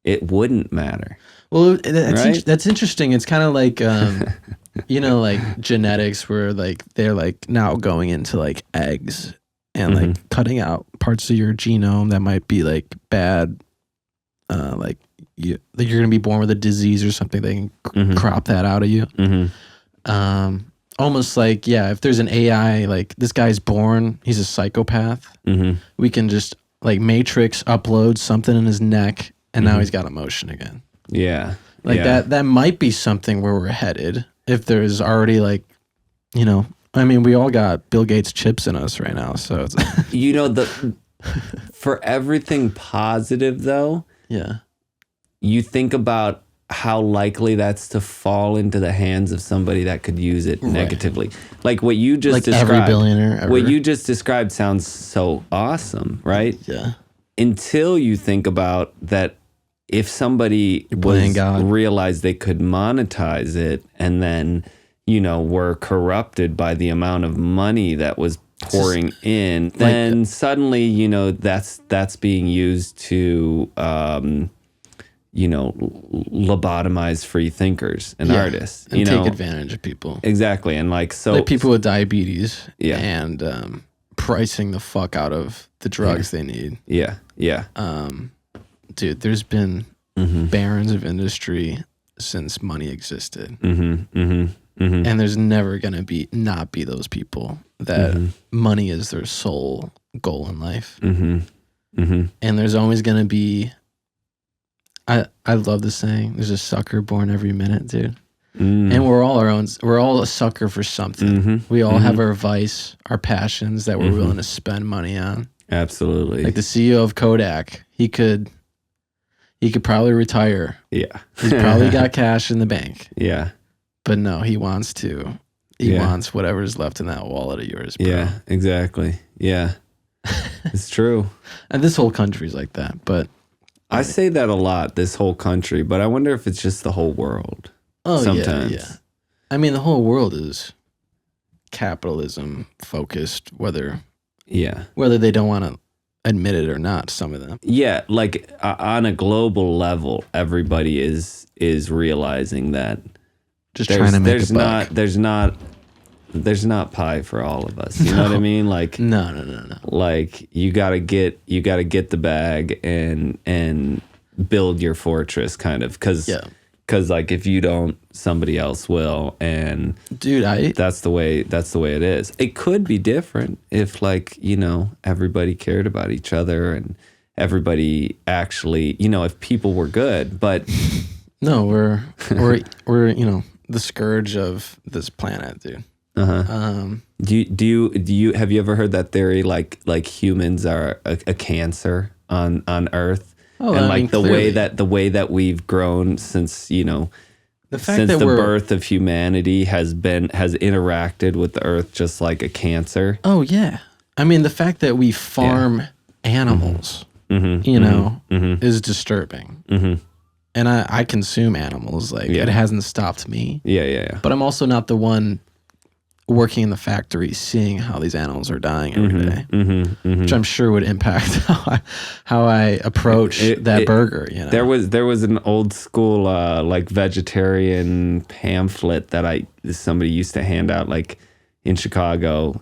it wouldn't matter. Well, that's interesting. It's kind of like, you know, like genetics, where like they're like now going into like eggs and like cutting out parts of your genome that might be like bad. Like you're going to be born with a disease or something. They can crop that out of you. Almost like, if there's an AI, like this guy's born, he's a psychopath. We can just like Matrix upload something in his neck, and now he's got emotion again. Yeah. Like that might be something where we're headed. If there's already like, you know, I mean, we all got Bill Gates chips in us right now. So it's you know, for everything positive though, you think about how likely that's to fall into the hands of somebody that could use it negatively. Like what you just described. Every billionaire ever. What you just described sounds so awesome, right? Yeah. Until you think about that, if somebody realized they could monetize it and then, you know, were corrupted by the amount of money that was pouring in, then suddenly, you know, that's being used to you know, lobotomize free thinkers and artists, and take advantage of people. Exactly. And like, so like people with diabetes and pricing the fuck out of the drugs they need. Dude, there's been barons of industry since money existed. And there's never going to not be those people that money is their sole goal in life. And there's always going to be, I love the saying, there's a sucker born every minute, dude. And we're all a sucker for something. We all have our vice, our passions that we're willing to spend money on. Absolutely. Like the CEO of Kodak, he could probably retire. He's probably got cash in the bank. But no, he wants wants whatever's left in that wallet of yours, bro. Yeah, exactly. Yeah. It's true. And this whole country's like that, but I say that a lot, this whole country, but I wonder if it's just the whole world. Oh, sometimes. Yeah. I mean, the whole world is capitalism focused, whether they don't want to admit it or not, some of them. Yeah, like on a global level, everybody is realizing that just trying to make a buck. There's not pie for all of us. You know what I mean? Like no. Like you gotta get the bag and build your fortress, kind of, because like if you don't, somebody else will, and dude, that's the way it is. It could be different if, like, you know, everybody cared about each other and everybody actually, you know, if people were good, but no, we're you know, the scourge of this planet, dude. Do you have you ever heard that theory, like humans are a cancer on Earth? Oh, and I like mean, the way that we've grown since, you know, the fact since that the birth of humanity has interacted with the Earth just like a cancer. Oh yeah, I mean, the fact that we farm animals, you know, is disturbing. And I consume animals. Like, it hasn't stopped me. Yeah. But I'm also not the one working in the factory seeing how these animals are dying every day, which I'm sure would impact how I approach that burger. You know, there was an old school like vegetarian pamphlet that somebody used to hand out, like in Chicago.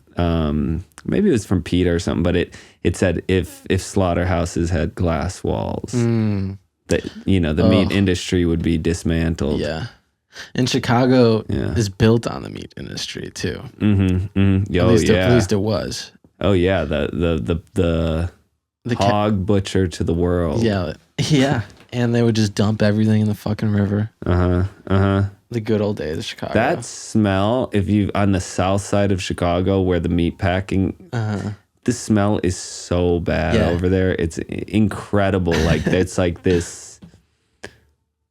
Maybe it was from Peter or something, but it said if slaughterhouses had glass walls, that, you know, the meat industry would be dismantled. Yeah. And Chicago is built on the meat industry too. At least it was. Oh yeah, the hog butcher to the world. Yeah. And they would just dump everything in the fucking river. The good old days of Chicago. That smell, if you on the south side of Chicago where the meat packing, the smell is so bad over there. It's incredible. Like, it's like this.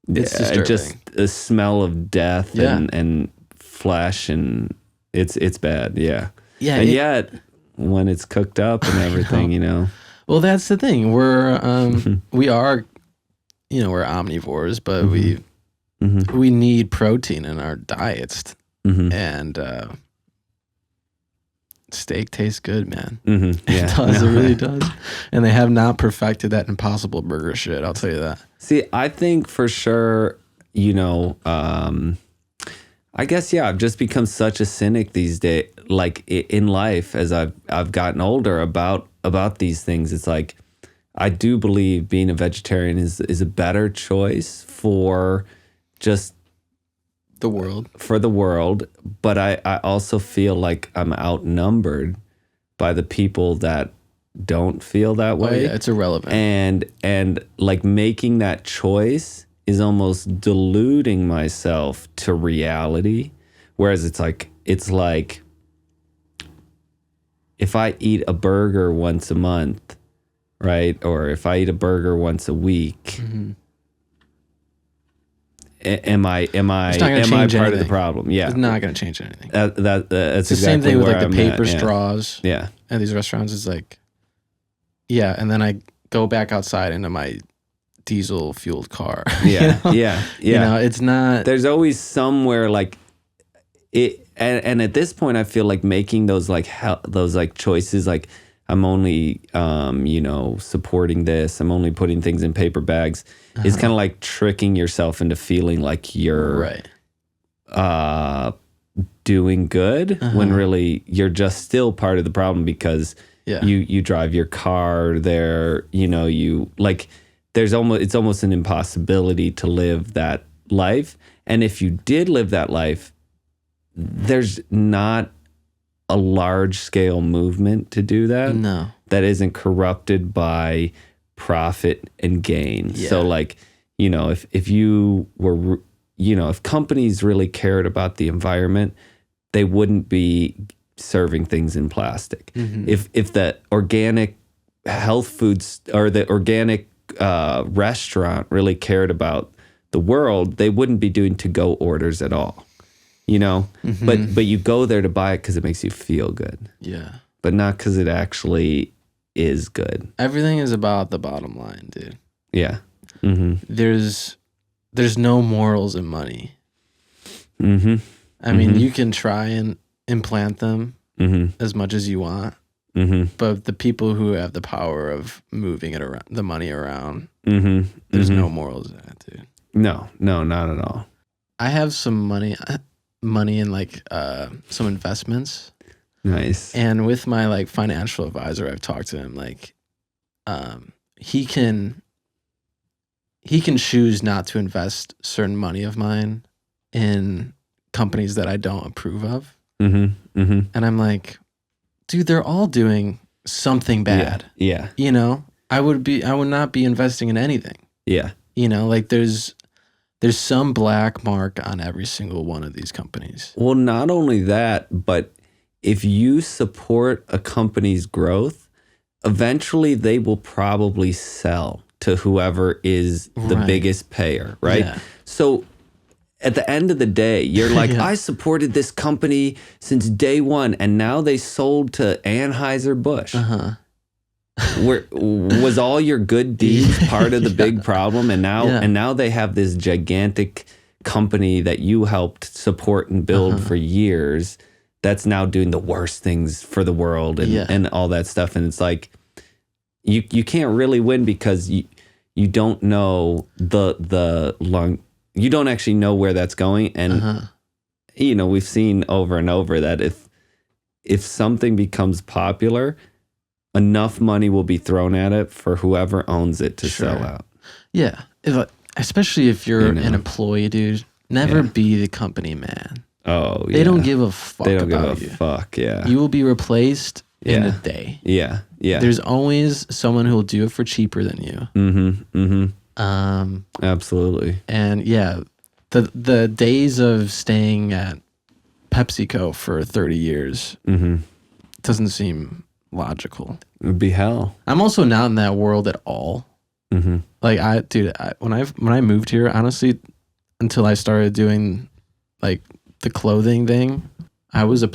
It's just a smell of death and flesh, and it's bad. Yeah. And yet when it's cooked up and everything, you know. Well, that's the thing. We are, you know, we're omnivores, but we need protein in our diets, and steak tastes good, man. It does. It really does. And they have not perfected that Impossible Burger shit. I'll tell you that. See, I think for sure, you know, I guess, I've just become such a cynic these days, like in life, as I've gotten older about these things. It's like, I do believe being a vegetarian is a better choice for just the world. For the world, but I also feel like I'm outnumbered by the people that don't feel that way. Oh, yeah, it's irrelevant. And like making that choice is almost deluding myself to reality. Whereas it's like if I eat a burger once a month, right? Or if I eat a burger once a week, am I part of the problem? Yeah, it's not going to change anything. That's it's the exactly same thing with like I'm the paper at. straws. Yeah, at these restaurants, it's like, and then I go back outside into my diesel fueled car. Yeah, you know? yeah. You know, it's not. There's always somewhere like it, and at this point, I feel like making those choices, like I'm only you know, supporting this. I'm only putting things in paper bags. It's kind of like tricking yourself into feeling like you're doing good when really you're just still part of the problem, because you drive your car there, you know, you like it's almost an impossibility to live that life. And if you did live that life, there's not a large scale movement to do that. No. That isn't corrupted by profit and gain. Yeah. So like, you know, if you were, you know, if companies really cared about the environment, they wouldn't be serving things in plastic. If the organic health foods or the organic restaurant really cared about the world, they wouldn't be doing to-go orders at all. You know, but you go there to buy it because it makes you feel good. Yeah. But not because it actually is good. Everything is about the bottom line, dude. Yeah. There's no morals in money. I mean, you can try and implant them as much as you want, But the people who have the power of moving it around, the money around, there's no morals in it, dude. No, not at all. I have some money in like some investments. Nice. And with my like financial advisor, I've talked to him like he can choose not to invest certain money of mine in companies that I don't approve of. And I'm like, dude, they're all doing something bad. Yeah. You know, I would not be investing in anything. Yeah. You know, like there's some black mark on every single one of these companies. Well, not only that, but if you support a company's growth, eventually they will probably sell to whoever is the biggest payer, right? Yeah. So at the end of the day, you're like, I supported this company since day one, and now they sold to Anheuser-Busch. Was all your good deeds part of the big problem? And now they have this gigantic company that you helped support and build for years that's now doing the worst things for the world and all that stuff. And it's like, you can't really win because you don't know you don't actually know where that's going. And, you know, we've seen over and over that if something becomes popular, enough money will be thrown at it for whoever owns it to sell out. Yeah. Especially if you're an employee, dude, never be the company man. Oh, yeah. They don't give a fuck about you. They don't give a fuck, yeah. You will be replaced in a day. Yeah, yeah. There's always someone who will do it for cheaper than you. Absolutely. And yeah, the days of staying at PepsiCo for 30 years doesn't seem logical. It would be hell. I'm also not in that world at all. Like when I moved here, honestly, until I started doing like the clothing thing, I probably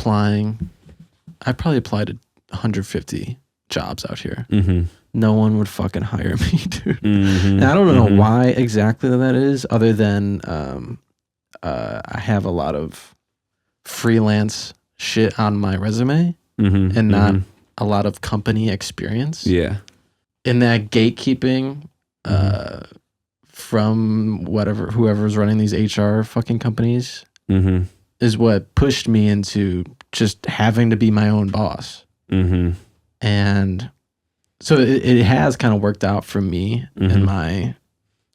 applied to 150 jobs out here. No one would fucking hire me, dude. And I don't know why exactly that is, other than I have a lot of freelance shit on my resume and not a lot of company experience. Yeah. In that gatekeeping from whoever's running these HR fucking companies is what pushed me into just having to be my own boss. And so it has kind of worked out for me in my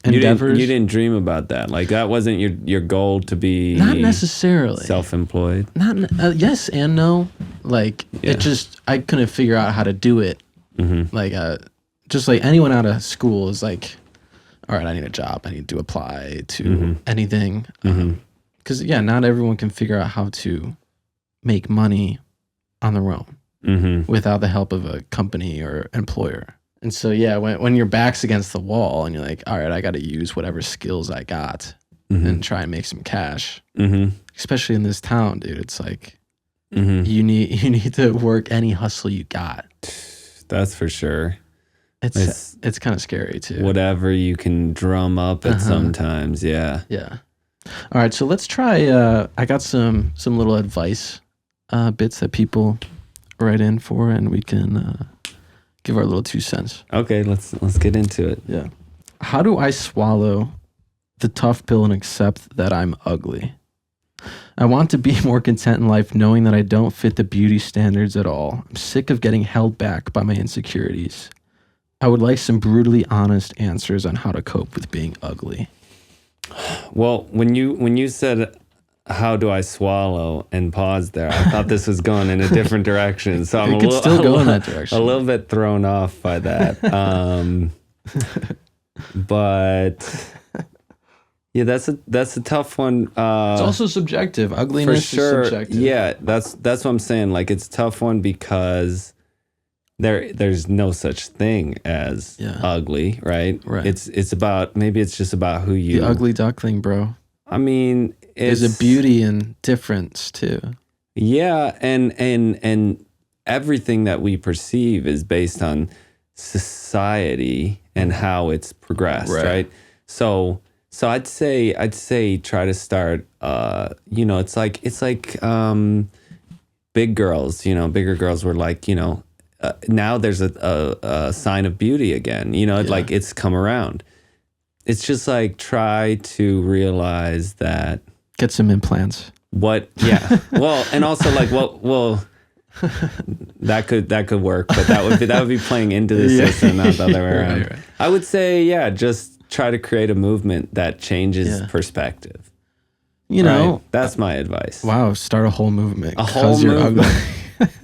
endeavors. You didn't dream about that. Like that wasn't your goal to be not necessarily self-employed. Not yes and no. Like it just I couldn't figure out how to do it. Like just like anyone out of school is like, all right, I need a job. I need to apply to anything. Because not everyone can figure out how to make money on their own without the help of a company or employer. And so, when your back's against the wall and you're like, all right, I got to use whatever skills I got and try and make some cash. Especially in this town, dude, it's like you need to work any hustle you got. That's for sure. It's kind of scary too. Whatever you can drum up at sometimes, yeah. All right, so let's try. I got some little advice bits that people write in for, and we can give our little 2 cents. Okay, let's get into it. Yeah. How do I swallow the tough pill and accept that I'm ugly? I want to be more content in life knowing that I don't fit the beauty standards at all. I'm sick of getting held back by my insecurities. I would like some brutally honest answers on how to cope with being ugly. Well, when you said, how do I swallow and pause there, I thought this was going in a different direction. So I'm still go in that direction. A little bit thrown off by that. But yeah, that's a tough one. It's also subjective. Ugliness is subjective. Yeah, that's what I'm saying. Like it's a tough one because there's no such thing as ugly, right? Right. It's about, maybe it's just about who you. The ugly duckling, bro. I mean, there's a beauty and difference too. Yeah, and everything that we perceive is based on society and how it's progressed, right? So I'd say try to start. It's like big girls. Bigger girls were like now there's a sign of beauty again. You know, like it's come around. It's just like try to realize that. Get some implants. Yeah. Well, and also like, well, that could work, but that would be playing into the system, not the other way around. Right. I would say, just try to create a movement that changes perspective. You know, right? That's my advice. Wow, start a whole movement. A whole movement.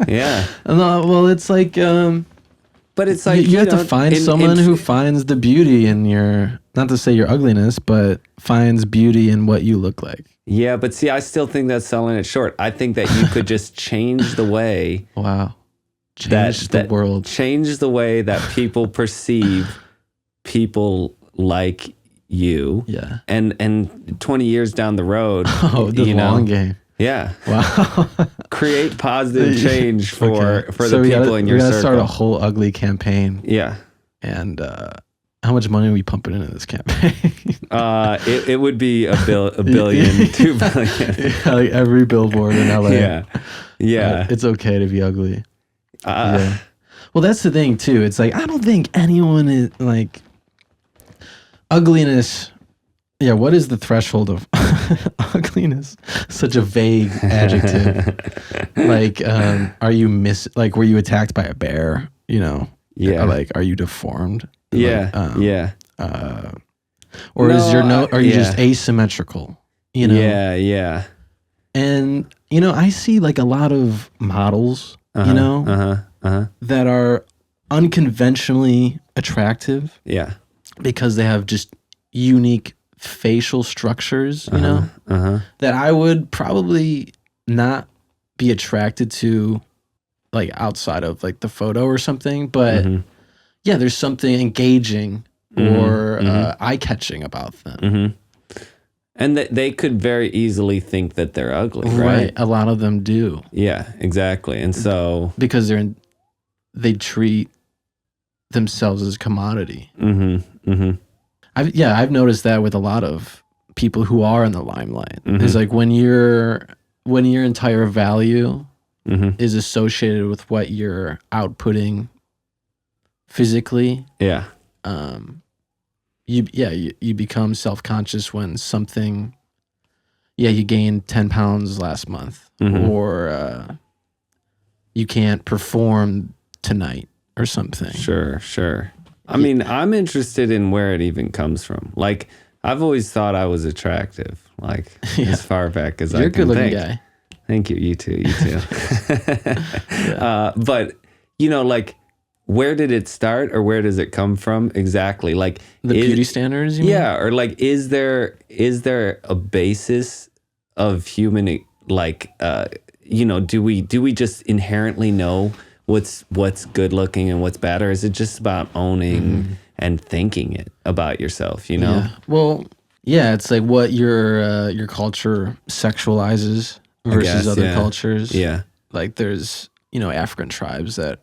Yeah. No, well, it's like, but it's like you have to find someone who finds the beauty in your, not to say your ugliness, but finds beauty in what you look like. Yeah, but see, I still think that's selling it short. I think that you could just change the way. Wow. Change the world. Change the way that people perceive people like you. Yeah. And 20 years down the road. Oh, the long game. Yeah. Wow. Create positive change for the people in your circle. We gotta start a whole ugly campaign. Yeah. And how much money are we pumping into this campaign? It would be a billion, 2 billion. Yeah, like every billboard in LA. Yeah. It's okay to be ugly. Yeah. Well, that's the thing too. It's like I don't think anyone is like ugliness. Yeah, what is the threshold of ugliness? Such a vague adjective. Like, were you attacked by a bear? You know? Yeah. Or like, are you deformed? Yeah. Or are you just asymmetrical? You know? Yeah. And I see like a lot of models, that are unconventionally attractive. Yeah. Because they have just unique facial structures, that I would probably not be attracted to like outside of like the photo or something, but there's something engaging or eye-catching about them. And that they could very easily think that they're ugly, right? A lot of them do. Yeah, exactly. And so because they treat themselves as commodity. I've noticed that with a lot of people who are in the limelight. It's like when your entire value is associated with what you're outputting physically. Yeah. You become self-conscious when something. Yeah, you gained 10 pounds last month, or you can't perform tonight or something. Sure. I mean, I'm interested in where it even comes from. Like, I've always thought I was attractive, like as far back as I can think. You're a good-looking guy. Thank you. You too. But like, where did it start, or where does it come from exactly? Like the beauty standards. You mean? Or like, is there a basis of human like do we just inherently know what's good looking and what's bad, or is it just about owning and thinking it about yourself, Yeah. Well, it's like what your culture sexualizes versus other cultures. Yeah. Like there's, African tribes that,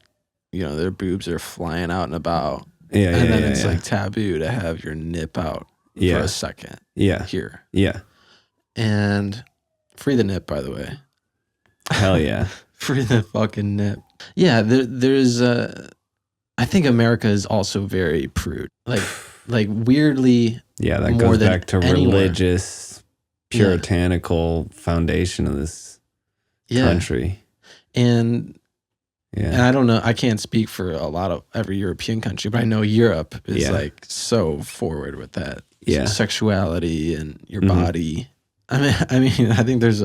their boobs are flying out and about. Yeah. And then it's like taboo to have your nip out for a second. Yeah. Here. Yeah. And free the nip, by the way. Hell yeah. Free the fucking nip. Yeah, there's I think America is also very prude. Like weirdly. Yeah, that goes back to religious, puritanical foundation of this country. And I don't know, I can't speak for a lot of every European country, but I know Europe is like so forward with that. Yeah. Sexuality and your body. I mean, I think there's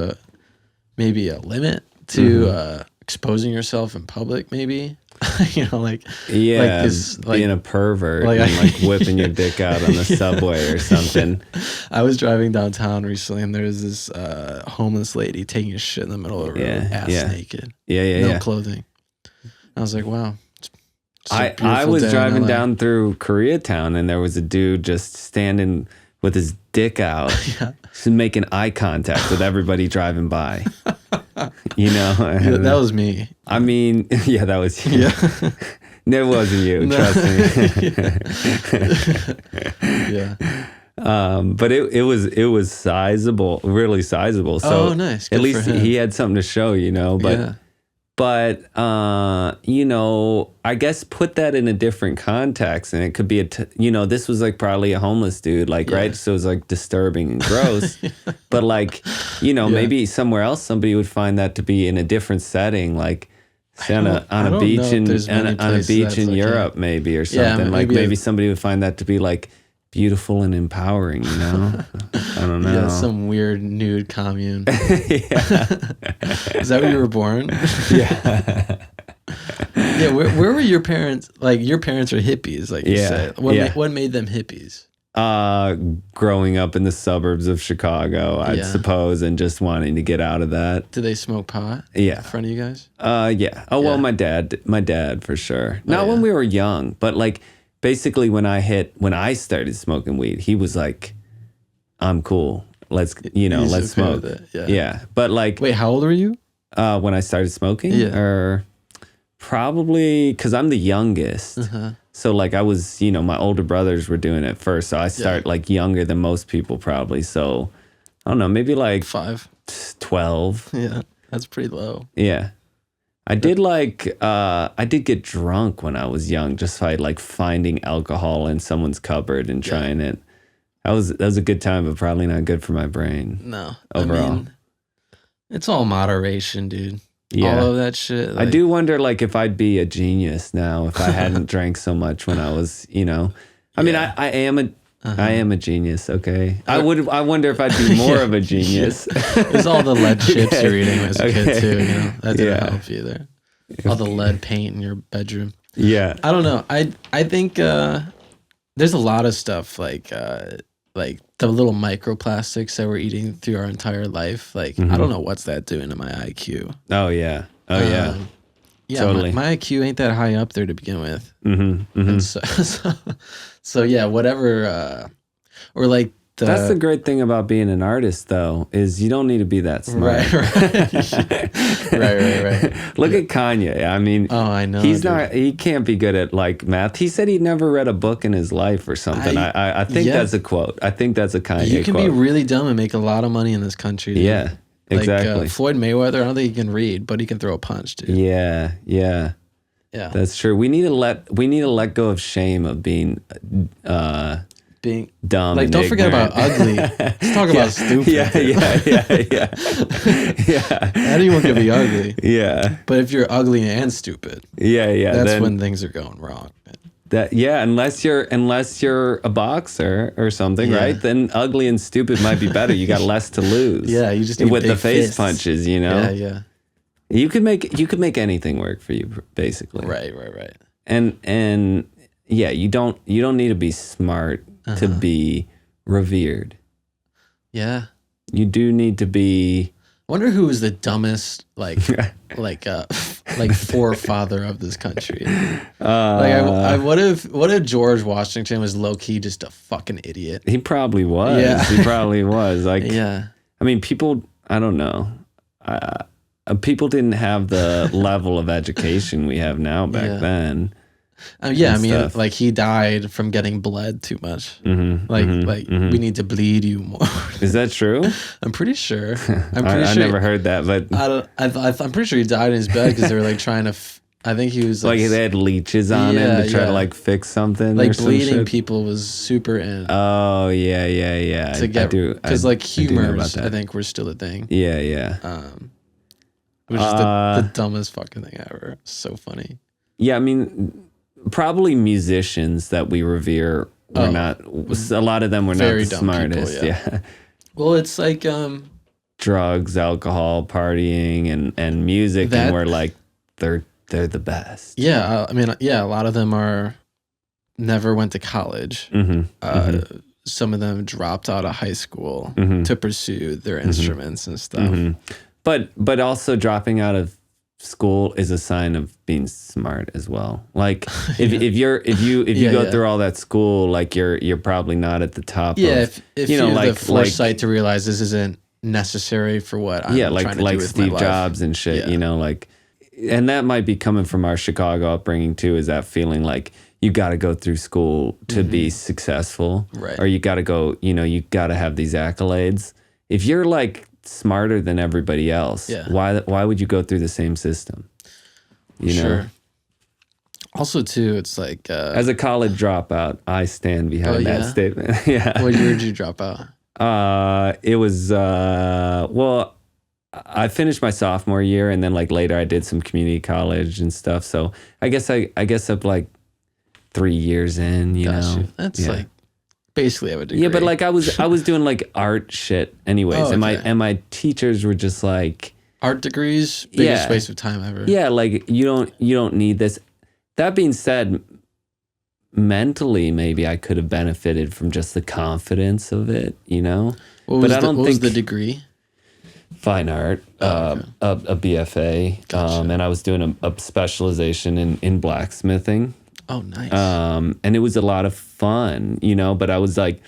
maybe a limit to exposing yourself in public, maybe. Like being a pervert and whipping your dick out on the subway or something. I was driving downtown recently, and there was this homeless lady taking a shit in the middle of the road, ass naked, no clothing. I was like, wow. I was driving down through Koreatown, and there was a dude just standing with his dick out, just making eye contact with everybody driving by. That was me. I mean, that was you. Yeah. No, it wasn't you. Trust me. But it was sizable, really sizable. So nice. Good at least he had something to show, But But, you know, I guess put that in a different context, and it could be you know, this was like probably a homeless dude, like, right? So it was like disturbing and gross. But like, you know, maybe somewhere else somebody would find that to be in a different setting, like say on a beach in Europe, maybe, or something. Like maybe somebody would find that to be like beautiful and empowering, you know? I don't know. Yeah, some weird nude commune. Is that where you were born? Yeah. Yeah, where were your parents? Like, your parents are hippies, like you said. What made them hippies? Growing up in the suburbs of Chicago, I'd suppose, and just wanting to get out of that. Did they smoke pot? Yeah. In front of you guys? Yeah. Oh, well, my dad for sure. Not when we were young, but like, basically, when I started smoking weed, he was like, "I'm cool. Let's smoke." Yeah. But like, wait, how old were you? When I started smoking, or probably because I'm the youngest. So like I was, you know, my older brothers were doing it first, so I start like younger than most people probably. So I don't know, maybe like 12. Yeah, that's pretty low. Yeah. I did get drunk when I was young, just by like finding alcohol in someone's cupboard and trying it. That was a good time, but probably not good for my brain. No, overall. I mean, it's all moderation, dude. Yeah. All of that shit. Like, I do wonder, like, if I'd be a genius now if I hadn't drank so much when I was, you know. I mean, I am a genius, okay? I wonder if I'd be more of a genius. It's all the lead chips you're eating as a kid too, you know. That didn't help either. All the lead paint in your bedroom. Yeah. I don't know. I think there's a lot of stuff like the little microplastics that we're eating through our entire life. Like I don't know what's that doing to my IQ. Oh yeah. Yeah, totally. My IQ ain't that high up there to begin with. And so yeah, whatever. Or like that's the great thing about being an artist, though, is you don't need to be that smart. Right. Look at Kanye. I mean, I know he can't be good at like math. He said he never read a book in his life or something. I think that's a quote. I think that's a Kanye quote. You can be really dumb and make a lot of money in this country. Dude. Yeah, exactly. Like Floyd Mayweather, I don't think he can read, but he can throw a punch, dude. Yeah. That's true. We need to let go of shame of being dumb. Like, don't forget about ugly. Let's talk about stupid. Yeah. Anyone can be ugly. Yeah. But if you're ugly and stupid, that's when things are going wrong. Unless you're a boxer or something, right? Then ugly and stupid might be better. You got less to lose. Yeah, you just need with big the face fists. punches, you know. Yeah. You could make anything work for you, basically. Right. And yeah, you don't need to be smart to be revered. Yeah. You do need to be. I wonder who was the dumbest, like forefather of this country. What if George Washington was low key just a fucking idiot? He probably was. Yeah. He probably was. Like, yeah. I mean, people. I don't know. People didn't have the level of education we have now back then. I mean, like he died from getting bled too much. We need to bleed you more. Is that true? I'm pretty sure. I never heard that, but I'm pretty sure he died in his bed because they were like trying to. I think he was like they had leeches on him to try to like fix something. Like or some bleeding shit. People was super in. Oh yeah. To get because like humors, I think were still a thing. Yeah. Which is the dumbest fucking thing ever. So funny. Yeah, I mean. Probably musicians that we revere were not. A lot of them were not the smartest. People, yeah. Well, it's like drugs, alcohol, partying, and music, and we're like they're the best. Yeah, I mean, a lot of them never went to college. Some of them dropped out of high school to pursue their instruments and stuff. But also dropping out of school is a sign of being smart as well. Like if you go through all that school, like you're probably not at the top. If you know, like the foresight to realize this isn't necessary for what I'm trying to do with Steve my Jobs and shit. You know, like, and that might be coming from our Chicago upbringing too. Is that feeling like you got to go through school to be successful, right? Or you got to go. You know, you got to have these accolades. If you're like smarter than everybody else, why would you go through the same system? you know? Also, too, it's like... as a college dropout, I stand behind that statement. Yeah. What year did you drop out? It was, well, I finished my sophomore year, and then like later I did some community college and stuff. So I guess I'm like 3 years in, you know. That's like basically have a degree. Yeah, but like I was doing like art shit anyways. And my teachers were just like, art degrees, biggest waste of time ever. Yeah, like you don't need this. That being said, mentally maybe I could have benefited from just the confidence of it, you know. What was the degree? Fine art, a BFA, Gotcha. and I was doing a specialization in blacksmithing. Oh, nice. And it was a lot of fun, you know, but I was like,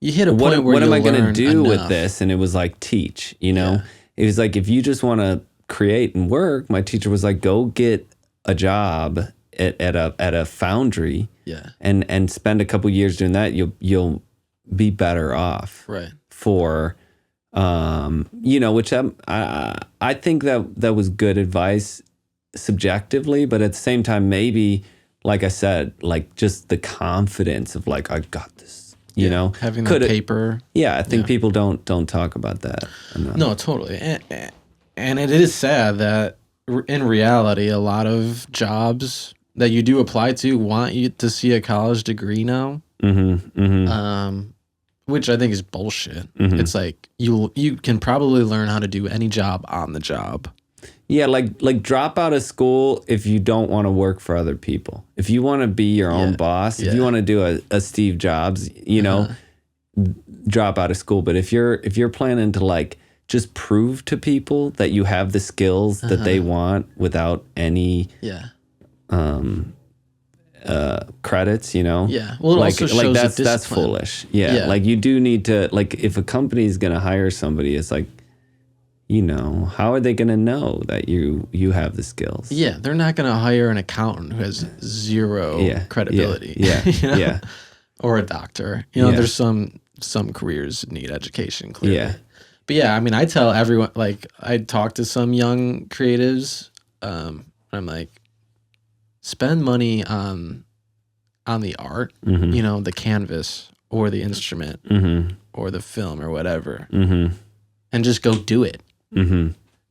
you hit a point where what am I going to do with this? And it was like, teach, you know. Yeah. It was like, if you just want to create and work, my teacher was like, go get a job at a foundry, and spend a couple years doing that. You'll be better off, right? For you know, which I think that was good advice subjectively, but at the same time, maybe, like I said, like just the confidence of like, I got this, you know, having the paper. Yeah, I think people don't talk about that enough. No, totally. And it is sad that in reality, a lot of jobs that you do apply to want you to see a college degree now. Which I think is bullshit. It's like you can probably learn how to do any job on the job. Yeah, like drop out of school if you don't want to work for other people. If you want to be your own boss, if you want to do a Steve Jobs, you know, drop out of school. But if you're planning to like just prove to people that you have the skills that they want without any credits, you know. Yeah. Well, it like, also shows like that's foolish. Yeah. Like you do need to, like, if a company is going to hire somebody, it's like, you know, how are they going to know that you have the skills? Yeah, they're not going to hire an accountant who has zero credibility. Yeah. You know? Yeah. Or a doctor. You know, there's some careers that need education, clearly. Yeah. But yeah, I mean, I tell everyone, like, I talk to some young creatives, I'm like, spend money on the art, you know, the canvas or the instrument or the film or whatever, and just go do it.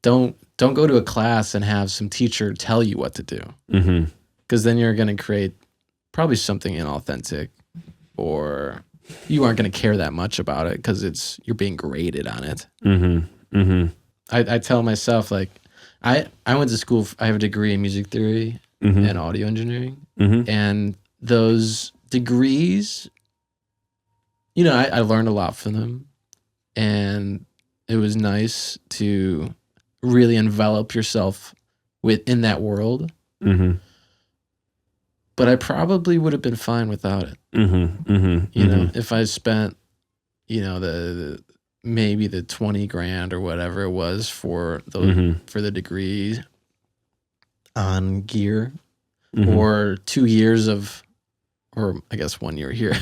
Don't go to a class and have some teacher tell you what to do, because then you're going to create probably something inauthentic, or you aren't going to care that much about it because you're being graded on it. I tell myself, like, I went to school. I have a degree in music theory and audio engineering, and those degrees, you know, I learned a lot from them, and it was nice to really envelop yourself within that world. But I probably would have been fine without it. You know, if I spent, you know, maybe the 20 grand or whatever it was for the degree on gear, or 2 years of, or I guess 1 year here,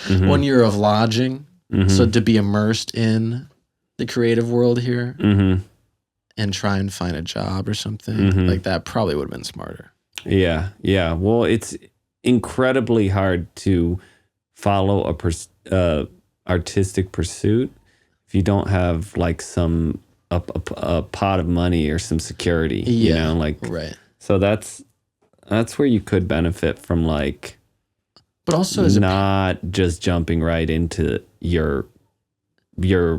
1 year of lodging. So to be immersed in the creative world here and try and find a job or something like that probably would have been smarter. Yeah. Yeah. Well, it's incredibly hard to follow a artistic pursuit if you don't have like a pot of money or some security, you know, like, right. So that's where you could benefit from, like, but also not just jumping right into your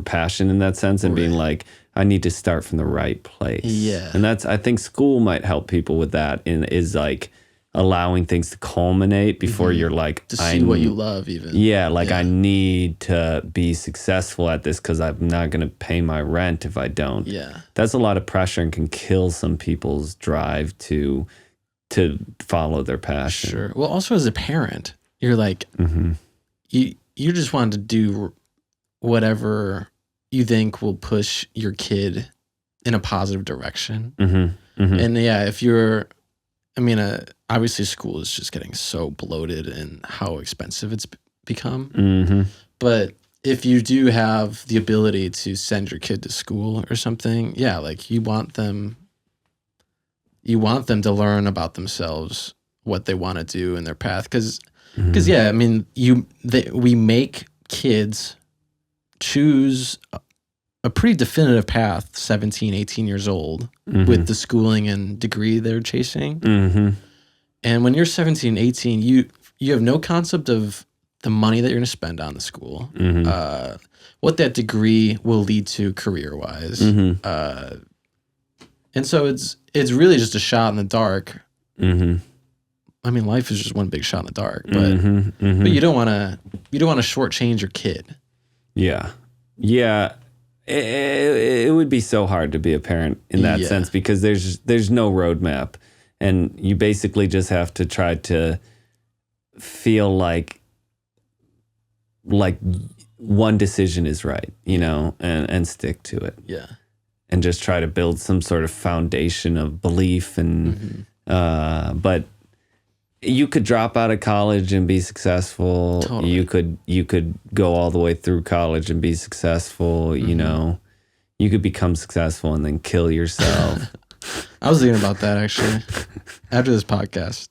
passion in that sense and being like, I need to start from the right place. Yeah. And I think school might help people with that, and is like allowing things to culminate before you're like, to see what you love even. Yeah. Like I need to be successful at this because I'm not going to pay my rent if I don't. Yeah. That's a lot of pressure and can kill some people's drive to follow their passion. Sure. Well, also as a parent, you're like, you just want to do whatever you think will push your kid in a positive direction. And yeah, if you're, I mean, obviously school is just getting so bloated and how expensive it's become. But if you do have the ability to send your kid to school or something, yeah, like you want them you want them to learn about themselves, what they want to do in their path. Because yeah, I mean, we make kids choose a pretty definitive path, 17, 18 years old, with the schooling and degree they're chasing. And when you're 17, 18, you have no concept of the money that you're going to spend on the school, what that degree will lead to career-wise. And so it's really just a shot in the dark. I mean, life is just one big shot in the dark, but you don't want to shortchange your kid. Yeah. It would be so hard to be a parent in that sense, because there's no roadmap, and you basically just have to try to feel like one decision is right, and stick to it. Yeah. And just try to build some sort of foundation of belief, and but you could drop out of college and be successful. Totally. You could go all the way through college and be successful. You could become successful and then kill yourself. I was thinking about that actually. After this podcast,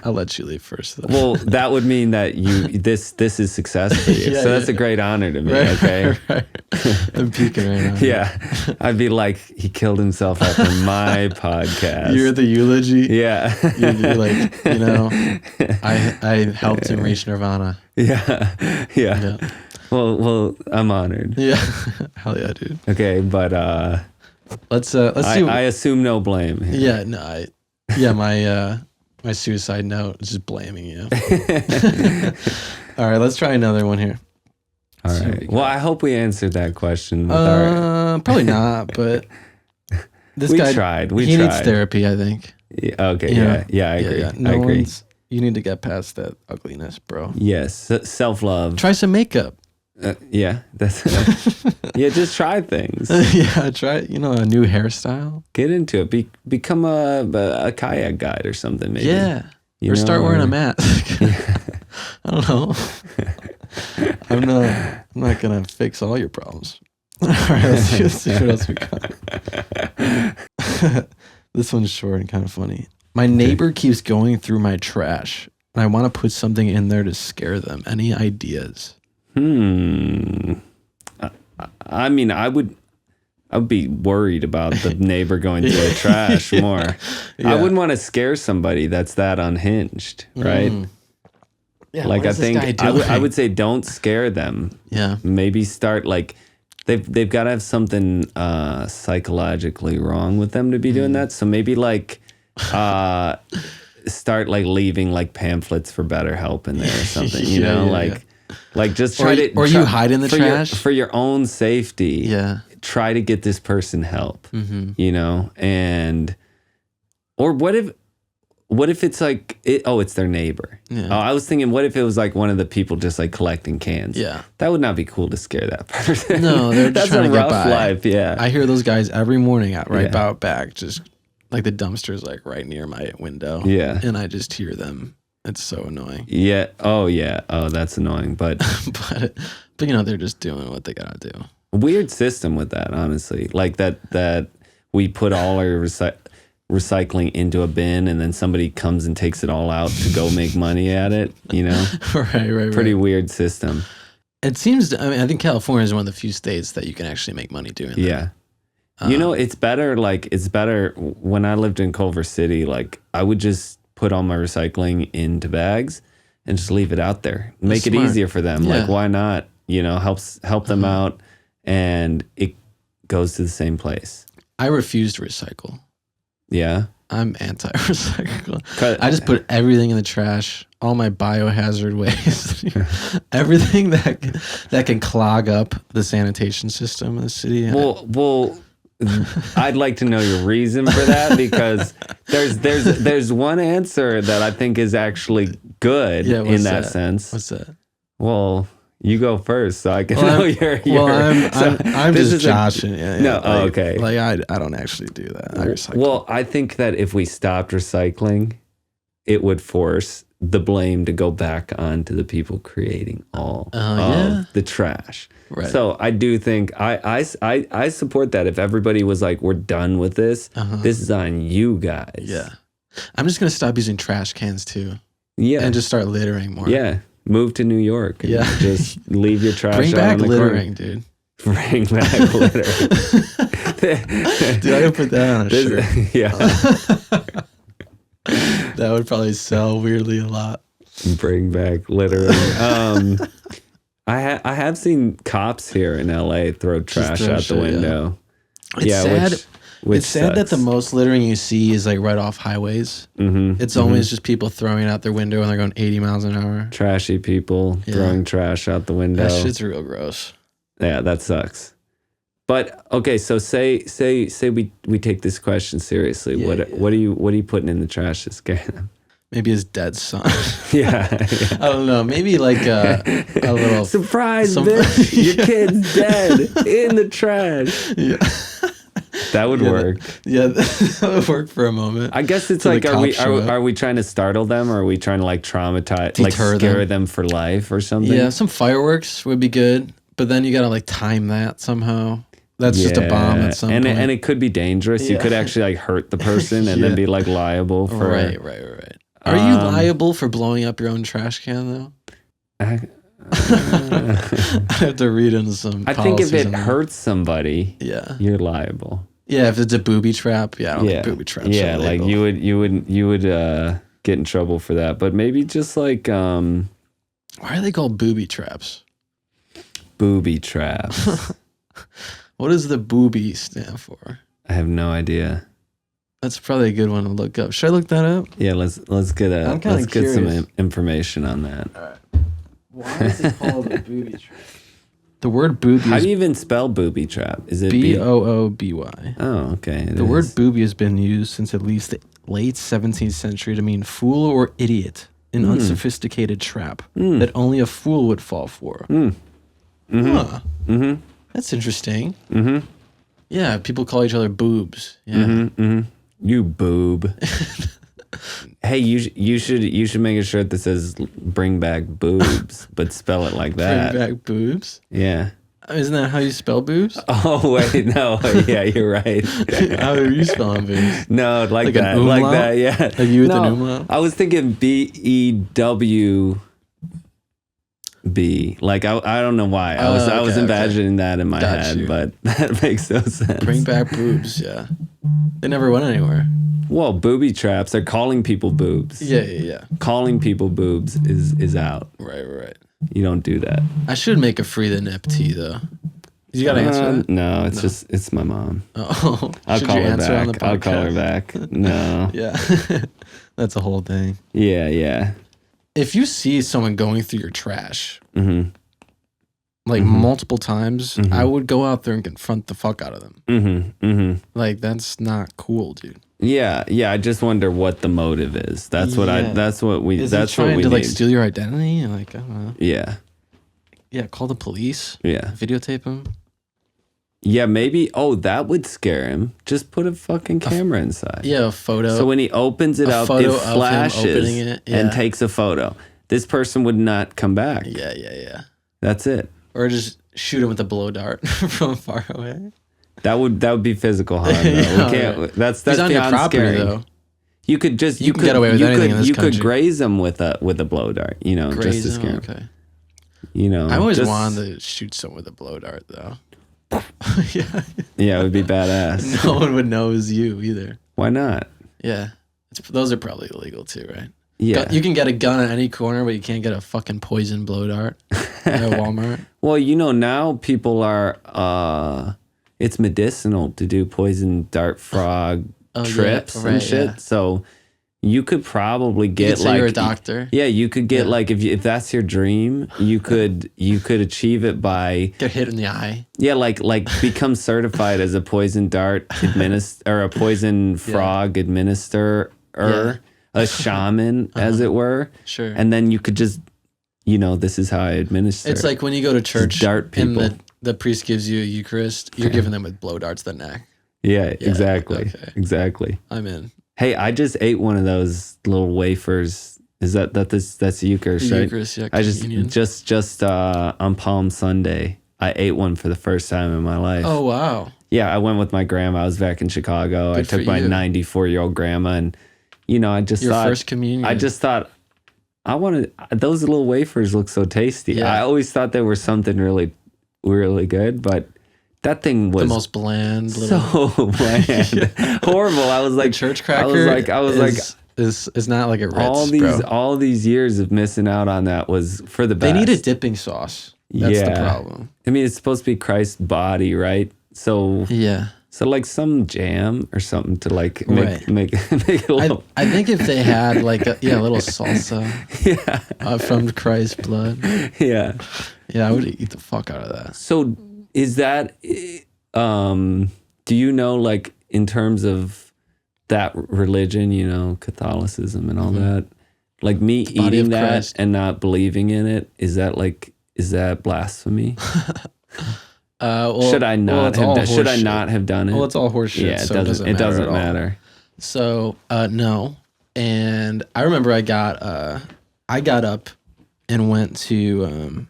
I'll let you leave first, though. Well, that would mean that this is success for you. So that's a great honor to me. Right, okay. Right. I'm peeking right now. Yeah. I'd be like, he killed himself after my podcast. You're the eulogy. Yeah. You're like, I helped him reach nirvana. Yeah. Well, I'm honored. Yeah. Hell yeah, dude. Okay, but let's see. I assume no blame here. Yeah, my suicide note is just blaming you. All right, let's try another one here. All right. Well, I hope we answered that question. Probably not, but this guy tried. He needs therapy, I think. Yeah, okay. Yeah, I agree. I agree. You need to get past that ugliness, bro. Yes, self-love. Try some makeup. That's just try things. Try a new hairstyle. Get into it. Become a kayak guide or something, maybe. Or start wearing a mask. I don't know. I'm not gonna fix all your problems. All right, let's see what else we got. This one's short and kind of funny. My neighbor keeps going through my trash, and I want to put something in there to scare them. Any ideas? I mean, I would be worried about the neighbor going through the trash more. I wouldn't want to scare somebody that's that unhinged, right? Yeah, like I think I would say don't scare them. Yeah. Maybe start they've got to have something psychologically wrong with them to be doing that. So maybe start leaving pamphlets for BetterHelp in there or something, just try to... Or you hide in the trash? For your own safety. Yeah. Try to get this person help, and... Or what if it's it's their neighbor? Yeah. Oh, I was thinking, what if it was one of the people just collecting cans? Yeah. That would not be cool to scare that person. No, they're just trying to get by. That's a rough life, yeah. I hear those guys every morning out back, just the dumpster's right near my window. Yeah. And I just hear them. It's so annoying. Yeah. Oh, yeah. Oh, that's annoying. But but they're just doing what they gotta do. Weird system with that, honestly. That we put all our recycling into a bin, and then somebody comes and takes it all out to go make money at it. Right. Pretty weird system. It seems. I think California is one of the few states that you can actually make money doing that. Yeah. It's better. It's better when I lived in Culver City. I would just put all my recycling into bags and just leave it out there. Make it easier for them. Yeah. Why not? Help them out, and it goes to the same place. I refuse to recycle. Yeah. I'm anti-recycle. I just put everything in the trash, all my biohazard waste, everything that can clog up the sanitation system of the city. Well, I'd like to know your reason for that, because there's one answer that I think is actually good in that sense. What's that? Well, you go first, so I can know your. I'm just joshing. Okay. I don't actually do that. I recycle. Well, I think that if we stopped recycling, it would force the blame to go back onto the people creating all of the trash. Right. So I do think I support that. If everybody was like, we're done with this, this is on you guys. Yeah. I'm just going to stop using trash cans too. Yeah. And just start littering more. Yeah. Move to New York. And just leave your trash Bring out back on the littering, corner. dude. Bring back littering. Dude, I could put that on a shirt. Yeah. That would probably sell weirdly a lot. Bring back littering. I have seen cops here in LA throw trash out the window. Yeah. It's sad. It's sad that the most littering you see is like right off highways. It's always just people throwing it out their window and they're going 80 miles an hour. Trashy people throwing trash out the window. That shit's real gross. Yeah, that sucks. But okay, so say we take this question seriously. What are you putting in the trash to scare them? Maybe his dead son. Yeah. I don't know. Maybe like a little surprise, bitch! Your kid's dead in the trash. Yeah. That would work. That would work for a moment. I guess it's like, are we trying to startle them, or are we trying to like traumatize, Deter like scare them for life or something? Yeah, some fireworks would be good, but then you gotta like time that somehow. That's just a bomb at some point. And it could be dangerous. You could actually like hurt the person and then be like liable for. Right. Are you liable for blowing up your own trash can though? I have to read into some. I think if it hurts somebody, you're liable. Yeah, if it's a booby trap, I don't think booby traps. Yeah, like you would get in trouble for that. But maybe just like why are they called booby traps? Booby traps. What does the booby stand for? I have no idea. That's probably a good one to look up. Should I look that up? Yeah, let's get some information on that. All right. Why is it called a booby trap? The word booby. How do you even spell booby trap? Is it Booby? Oh, okay. The word booby has been used since at least the late 17th century to mean fool or idiot, an unsophisticated trap that only a fool would fall for. That's interesting. Yeah, people call each other boobs. Yeah. You boob. Hey, you should make a shirt that says "Bring back boobs," but spell it like that. Bring back boobs. Yeah. Isn't that how you spell boobs? Oh wait, no. Yeah, you're right. How are you spelling boobs? No, like that. Like that. Yeah. Like you with an umlaut? I was thinking BEWB. Like I don't know why. I was imagining that in my head, but that makes no sense. Bring back boobs. Yeah. They never went anywhere. Well, booby traps. They're calling people boobs. Yeah. Calling people boobs is out. Right. You don't do that. I should make a free the nip tea though. You got to answer that? No, it's my mom. Oh, I'll call her back. I'll call her back. No. Yeah, that's a whole thing. Yeah. If you see someone going through your trash, multiple times, I would go out there and confront the fuck out of them. Like that's not cool, dude. Yeah. I just wonder what the motive is. That's what we. Is that's he trying what we to need. like steal your identity? Like I don't know. Yeah. Yeah. Call the police. Yeah. Videotape him. Yeah, maybe. Oh, that would scare him. Just put a fucking camera inside. Yeah, a photo. So when he opens it up, it flashes and takes a photo. This person would not come back. Yeah. That's it. Or just shoot him with a blow dart from far away. That would be physical harm. Though. We can't. Right. That's He's on beyond your property, scary. though. You could just you could get away with anything in this country. You could graze him with a blow dart. Graze just to scare him. Okay. I always wanted to shoot someone with a blow dart though. Yeah, it would be badass. No one would know it was you either. Why not? Yeah, those are probably illegal too, right? Yeah, you can get a gun at any corner, but you can't get a fucking poison blow dart at Walmart. Well, now people are. It's medicinal to do poison dart frog trips and shit. Yeah. So you could probably get you're a doctor. Yeah, you could get if that's your dream, you could achieve it by get hit in the eye. Yeah, like become certified as a poison dart or a poison frog administrator, a shaman, as it were. Sure. And then you could just, this is how I administer. It's like when you go to church, dart people. And the priest gives you a Eucharist, you're giving them with blow darts to the neck. Yeah, exactly. Okay. Exactly. I'm in. Hey, I just ate one of those little wafers. Is that's Eucharist, right? Eucharist, yeah. I just on Palm Sunday, I ate one for the first time in my life. Oh wow. Yeah, I went with my grandma. I was back in Chicago. Good I took my 94-year-old grandma, and I just Your thought first communion. I just thought I wanted those little wafers look so tasty. Yeah. I always thought they were something really, really good, but that thing was the most bland, so bland, horrible. I was like, the church cracker. I was like, is not like a Ritz, all these years of missing out on that was for the best. They need a dipping sauce. That's the problem. I mean, it's supposed to be Christ's body, right? So yeah. So like some jam or something to like make a little. I think if they had like a little salsa from Christ's blood. Yeah. Yeah, I would eat the fuck out of that. So is that, do you know, like in terms of that religion, Catholicism and all that, like me eating that Christ. And not believing in it, is that blasphemy? Should I not have done it? Well, it's all horseshit. Yeah, it doesn't matter. So no, and I remember I got up and went to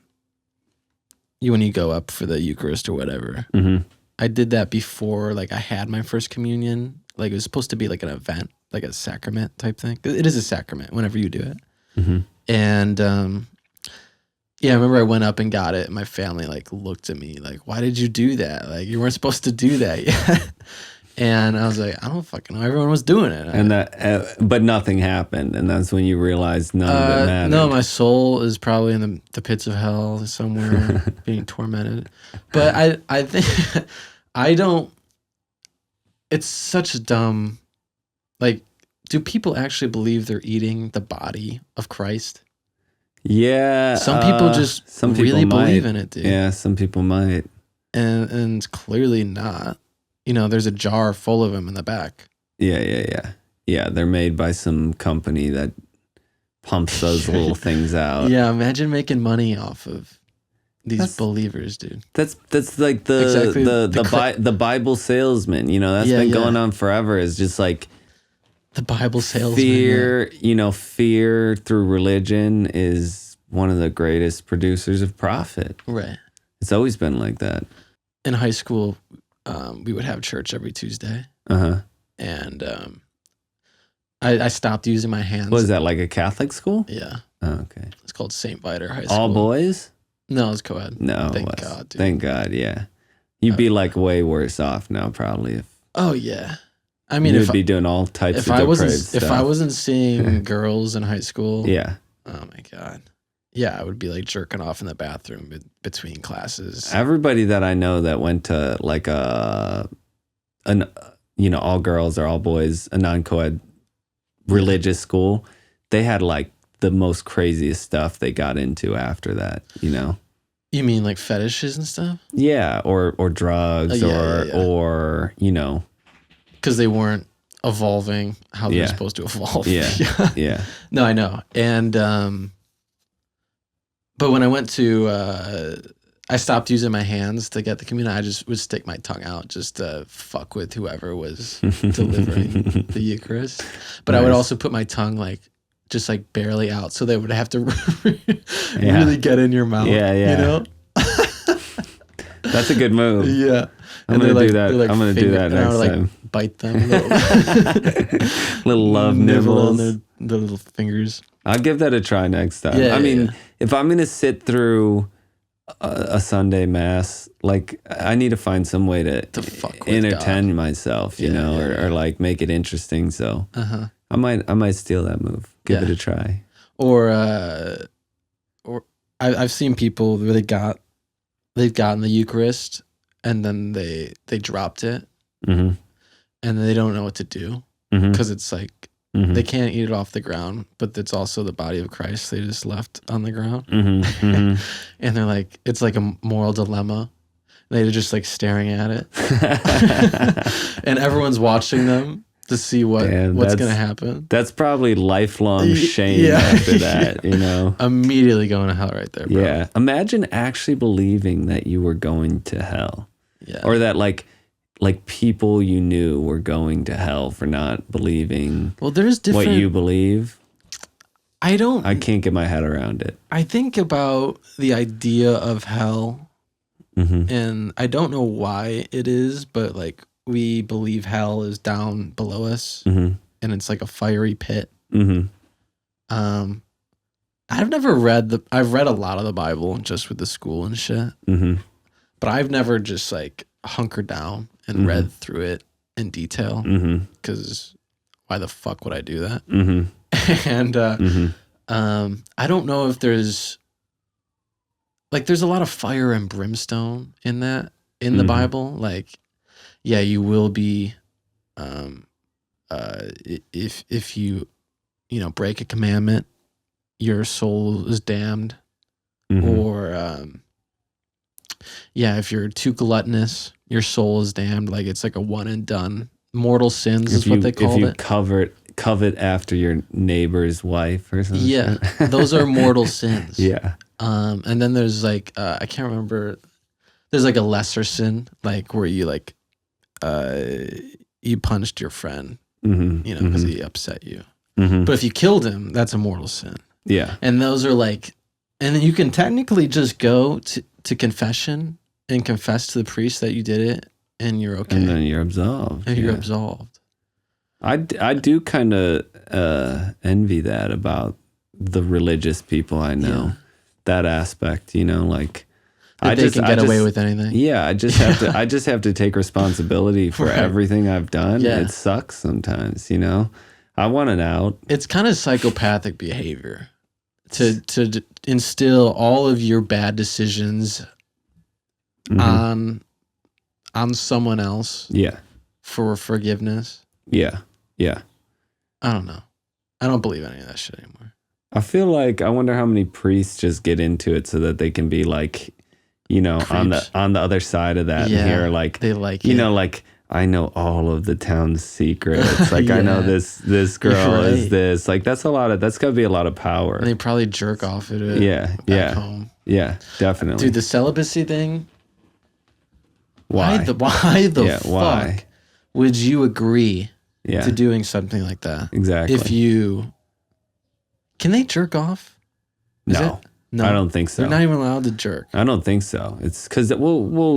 when you go up for the Eucharist or whatever. Mm-hmm. I did that before like I had my first communion. Like it was supposed to be like an event, like a sacrament type thing. It is a sacrament whenever you do it. Mm-hmm. And yeah, I remember I went up and got it, and my family like looked at me like, "Why did you do that? Like you weren't supposed to do that yet." And I was like, "I don't fucking know. Everyone was doing it." And but nothing happened, and that's when you realized none of it mattered. No, my soul is probably in the pits of hell somewhere, being tormented. But I think I don't. It's such a dumb. Like, do people actually believe they're eating the body of Christ? Yeah, some people just really believe in it, dude. Yeah, some people might, and clearly not. There's a jar full of them in the back. Yeah. They're made by some company that pumps those little things out. Yeah, imagine making money off of these believers, dude. That's like the Bible salesman. That's been going on forever. It's just like. The Bible salesman. Fear through religion is one of the greatest producers of profit. Right. It's always been like that. In high school, we would have church every Tuesday. Uh-huh. And I stopped using my hands. Was that like a Catholic school? Yeah. Oh, okay. It's called St. Viator High School. All boys? No, it's co-ed. No. Thank God, dude. Thank God, yeah. You'd be like way worse off now, probably. If oh, yeah. I mean, you'd be doing all types of depraved stuff. If I wasn't seeing girls in high school, yeah. Oh my God, yeah, I would be like jerking off in the bathroom between classes. Everybody that I know that went to like all girls or all boys, a non-co-ed religious school, they had like the most craziest stuff they got into after that. You mean like fetishes and stuff? Yeah, or drugs, or because they weren't evolving how they're supposed to evolve. Yeah. No, I know. And but when I went to I stopped using my hands to get the communion. I just would stick my tongue out just to fuck with whoever was delivering the Eucharist. But nice. I would also put my tongue just barely out, so they would have to really get in your mouth. Yeah. That's a good move. Yeah. I'm gonna do that. I'm gonna do that next time. Bite them. Little love nibbles on their little fingers. I'll give that a try next time. I mean, if I'm gonna sit through a Sunday mass, I need to find some way to fuck with entertain God. Myself, or make it interesting. So I might steal that move. Give it a try. Or I've seen people where they've gotten the Eucharist and then they dropped it, mm-hmm. and they don't know what to do because it's mm-hmm. they can't eat it off the ground, but it's also the body of Christ they just left on the ground, mm-hmm. and they're it's like a moral dilemma. They're just staring at it, and everyone's watching them to see what's gonna happen. That's probably lifelong shame after that, Immediately going to hell right there, bro. Yeah. Imagine actually believing that you were going to hell. Yeah. Or that like people you knew were going to hell for not believing there's different... what you believe. I can't get my head around it. I think about the idea of hell, and I don't know why it is, but like we believe hell is down below us, and it's like a fiery pit. I've never I've read a lot of the Bible just with the school and shit, but I've never just like hunkered down and read through it in detail, because why the fuck would I do that? And I don't know if there's a lot of fire and brimstone in the Bible. Like, yeah, you will be, if you break a commandment, your soul is damned. Or, if you're too gluttonous, your soul is damned. Like, it's like a one and done. Mortal sins is what they call it. If you covet after your neighbor's wife or something. Yeah, those are mortal sins. Yeah. And then there's like, I can't remember, there's like a lesser sin, like where you like, you punched your friend, because he upset you. But if you killed him, that's a mortal sin. Yeah. And those are like, and then you can technically just go to confession and confess to the priest that you did it, and you're okay. And then you're absolved. And you're absolved. I do kind of envy that about the religious people I know. Yeah. That aspect, like they can get away with anything. Yeah, I just have to take responsibility for everything I've done. Yeah. It sucks sometimes, I want an out. It's kind of psychopathic behavior to instill all of your bad decisions on someone else. Yeah. For forgiveness. Yeah. Yeah. I don't know. I don't believe any of that shit anymore. I feel like, I wonder how many priests just get into it so that they can be like, creeps. on the other side of that. Yeah, and hear like, they like, like, I know all of the town's secrets. Like, I know this girl is this. Like, that's gotta be a lot of power. And they probably jerk off at it. Yeah. Home. Yeah, definitely. Dude, the celibacy thing. Why? Why would you agree to doing something like that? Exactly. Can they jerk off? No, I don't think so. They're not even allowed to jerk. I don't think so. It's because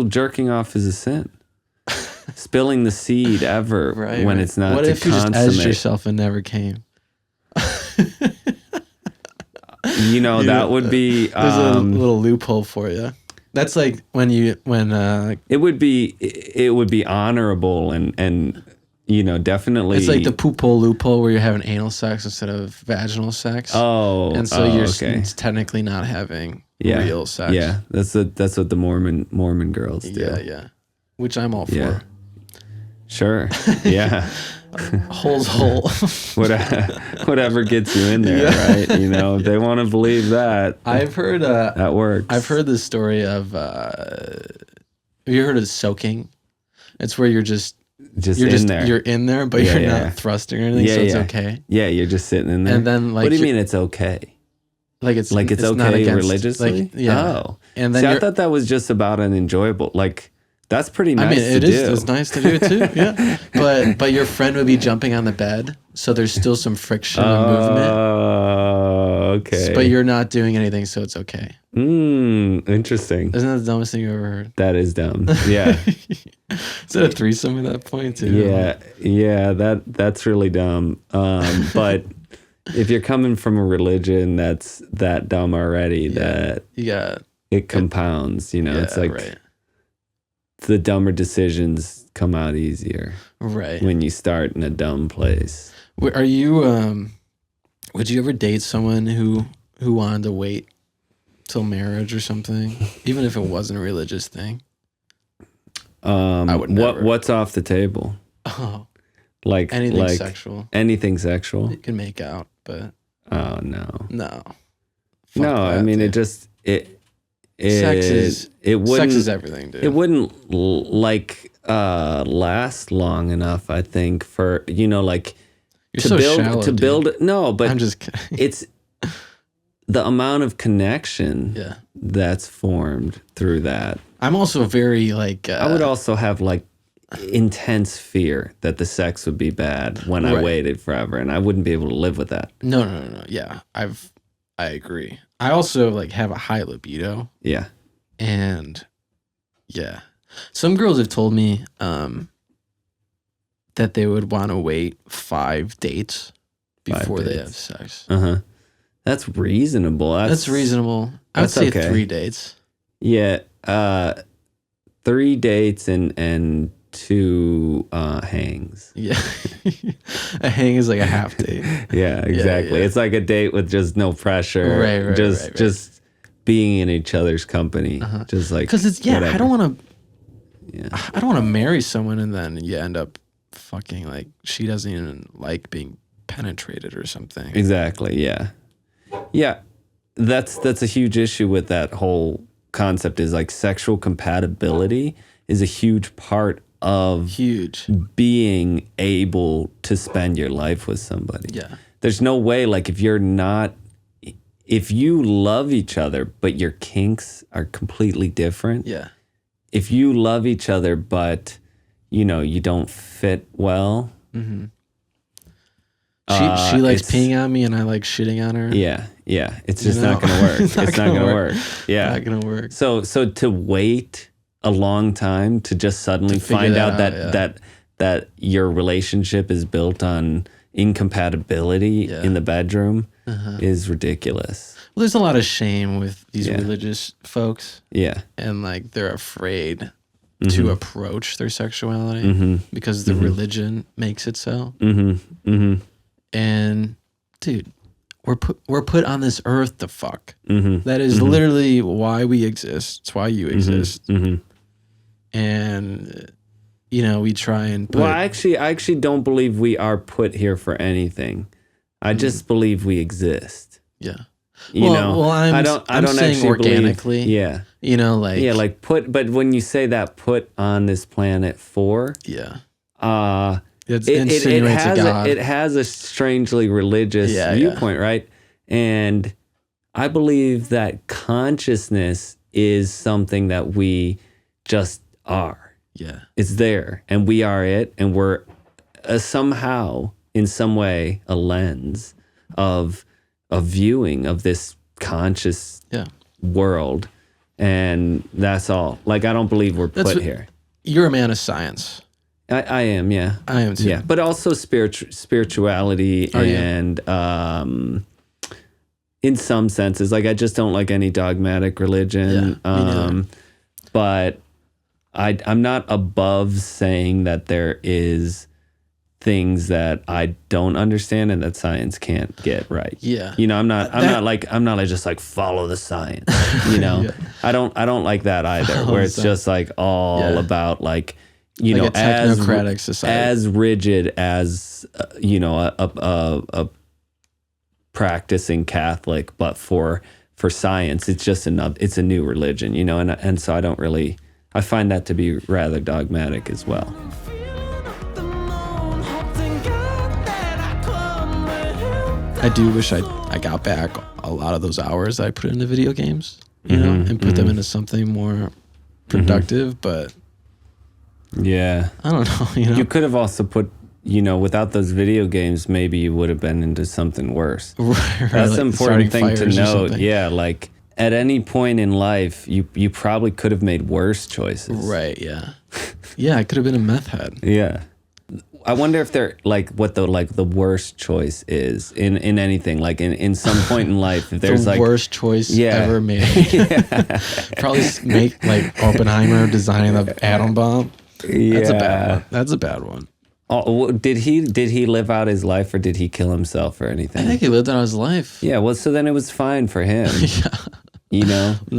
jerking off is a sin. Spilling the seed ever when it's not. What if you just edged yourself and never came? That would be. There's a little loophole for you. That's like when it would be honorable and definitely. It's like the poophole loophole where you're having anal sex instead of vaginal sex. Oh, and so you're technically not having real sex. Yeah, that's what the Mormon girls do. Yeah, which I'm all for. Yeah. Sure. Yeah. Hole's hole. Whatever gets you in there, right? If they want to believe that. I've heard that works. I've heard the story of. Have you heard of soaking? It's where you're just in there. You're in there, but you're not thrusting or anything, so it's okay. Yeah, you're just sitting in there. And then, like, what do you mean it's okay? Like it's okay not against, religiously? Like, yeah. Oh, and then I thought that was just about an enjoyable. Like, that's pretty nice. I mean, it's nice to do it too. Yeah, but your friend would be jumping on the bed, so there's still some friction and movement. Oh, okay. But you're not doing anything, so it's okay. Interesting. Isn't that the dumbest thing you ever heard? That is dumb. Yeah. Is that a threesome at that point too? Yeah. That's really dumb. But if you're coming from a religion that's that dumb already, it compounds. It's like the dumber decisions come out easier. Right. When you start in a dumb place. Are you? Would you ever date someone who wanted to wait till marriage or something, even if it wasn't a religious thing? I would never. What's off the table? Oh, like anything sexual. Anything sexual. You can make out, but oh no. Fuck I mean, dude. Sex is everything, dude. It wouldn't last long enough, I think, for like you're so shallow, to build. Dude. No, but I'm just kidding. It's the amount of connection that's formed through that. I'm also very like. I would also have like intense fear that the sex would be bad when I waited forever, and I wouldn't be able to live with that. No. Yeah, I agree. I also like have a high libido. Yeah. And yeah, some girls have told me that they would want to wait 5 dates before they have sex. That's reasonable. That's reasonable. I would say 3 dates. Yeah, 3 dates and 2 hangs. Yeah, a hang is like a half date. Yeah, exactly. Yeah. It's like a date with just no pressure. Right. Just being in each other's company. Just like, because it's whatever. I don't want to marry someone and then you end up fucking like she doesn't even like being penetrated or something. Exactly. Yeah. That's a huge issue with that whole concept. Is like sexual compatibility is a huge part of being able to spend your life with somebody. Yeah. There's no way, like, if you love each other, but your kinks are completely different. Yeah. If you love each other, but, you don't fit well. Mm-hmm. She likes peeing on me and I like shitting on her. Yeah. It's just not going to work. It's not going to work. Yeah. Not going to work. So to wait a long time to just suddenly find out that your relationship is built on incompatibility in the bedroom is ridiculous. Well, there's a lot of shame with these religious folks. Yeah. And like they're afraid to approach their sexuality because the religion makes it so. And dude, we're put on this earth to fuck. That is literally why we exist. It's why you exist. And we try and put... Well, I actually don't believe we are put here for anything. I just believe we exist. Yeah. I don't saying actually organically. Believe, like put. But when you say that put on this planet for, it has a strangely religious viewpoint, right? And I believe that consciousness is something that we just are. Yeah. It's there, and we are it, and we're somehow, in some way, a lens of a viewing of this conscious world, and that's all. Like, I don't believe we're put here. You're a man of science. I am, yeah. I am too. Yeah, but also spirituality and in some senses, like I just don't like any dogmatic religion. But I'm not above saying that there is things that I don't understand and that science can't get right. Yeah. I'm not just like follow the science. I don't like that either. Where it's just like all about like, like a technocratic society, as rigid as a practicing Catholic, but for science, it's just it's a new religion, and so I find that to be rather dogmatic as well. I do wish I got back a lot of those hours I put into video games, and put them into something more productive, but yeah, I don't know. You could have also put, without those video games, maybe you would have been into something worse. Right, that's like an important thing to note. Yeah, like at any point in life, you probably could have made worse choices. Right. Yeah. Yeah, I could have been a meth head. Yeah. I wonder if they're like what the worst choice is in anything, like in some point in life. If there's the worst choice ever made. Probably make like Oppenheimer designing the atom bomb. Yeah, that's a bad one. Oh, did he live out his life, or did he kill himself or anything? I think he lived out his life. Yeah, well, so then it was fine for him. Not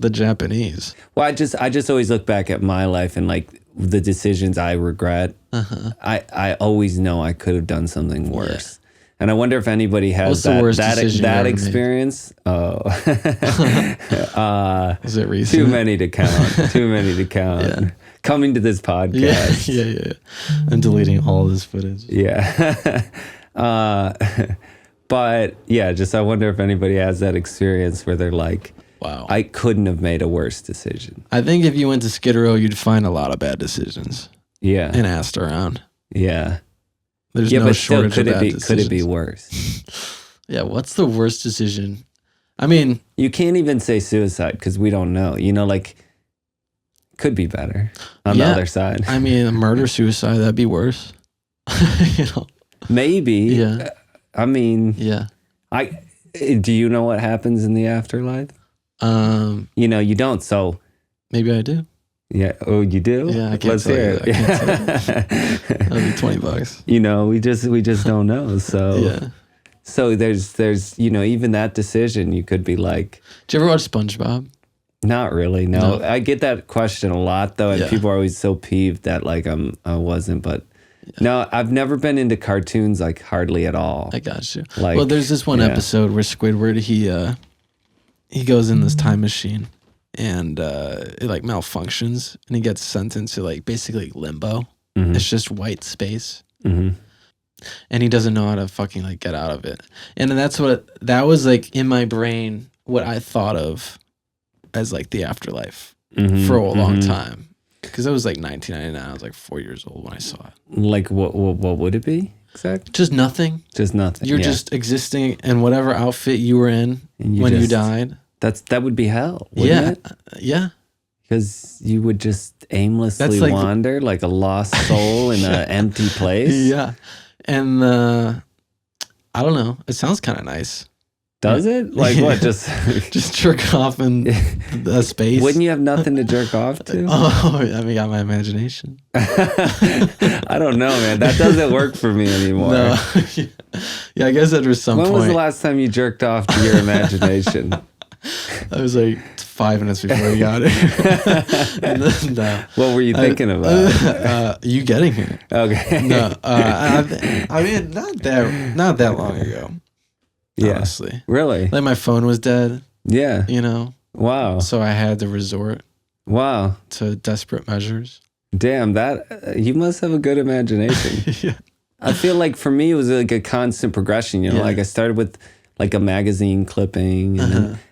the Japanese. Well, I just always look back at my life and like the decisions I regret. I always know I could have done something worse. And I wonder if anybody has that experience. Made? Oh, is it recent? Too many to count. Yeah. Coming to this podcast. Yeah. I'm deleting all this footage. Yeah. But yeah, just I wonder if anybody has that experience where they're like, wow, I couldn't have made a worse decision. I think if you went to Skid Row, you'd find a lot of bad decisions. Yeah. And asked around. Yeah. There's no shortage still, of bad decisions. could it be worse? Yeah, what's the worst decision? I mean, you can't even say suicide because we don't know. You know, like, could be better on the other side. I mean, a murder-suicide, that'd be worse. You know? Maybe. Yeah. I mean, yeah. Do you know what happens in the afterlife? You know, you don't, so. Maybe I do. Yeah. Oh, you do? Yeah, I can't tell you. I can't tell you. That'll be $20. You know, we just don't know. So yeah. So there's you know, even that decision you could be like. Did you ever watch SpongeBob? Not really. No. I get that question a lot though, and people are always so peeved that like I wasn't, but no, I've never been into cartoons like hardly at all. I got you. Like, well, there's this one episode where Squidward he goes in this time machine. And it like malfunctions, and he gets sent into like basically limbo. Mm-hmm. It's just white space, and he doesn't know how to fucking like get out of it. And that was like in my brain what I thought of as like the afterlife for a long time, because it was like 1999. I was like 4 years old when I saw it. Like what would it be exactly? Just nothing. Just nothing. You're just existing in whatever outfit you were in when you died. That would be hell, wouldn't it? Yeah. Because you would just aimlessly wander like a lost soul in an empty place. Yeah. And I don't know. It sounds kind of nice. Does it? Like what? Just jerk off in a space? Wouldn't you have nothing to jerk off to? Oh, I mean, got my imagination. I don't know, man. That doesn't work for me anymore. No. Yeah, I guess there was some point. When was the last time you jerked off to your imagination? I was like 5 minutes before you got here. No. What were you thinking about? You getting here? Okay. No, I mean not that long ago. Yeah. Honestly. Really? Like my phone was dead. Yeah. You know. Wow. So I had to resort. Wow. To desperate measures. Damn, that you must have a good imagination. Yeah. I feel like for me it was like a constant progression. You know, like I started with like a magazine clipping,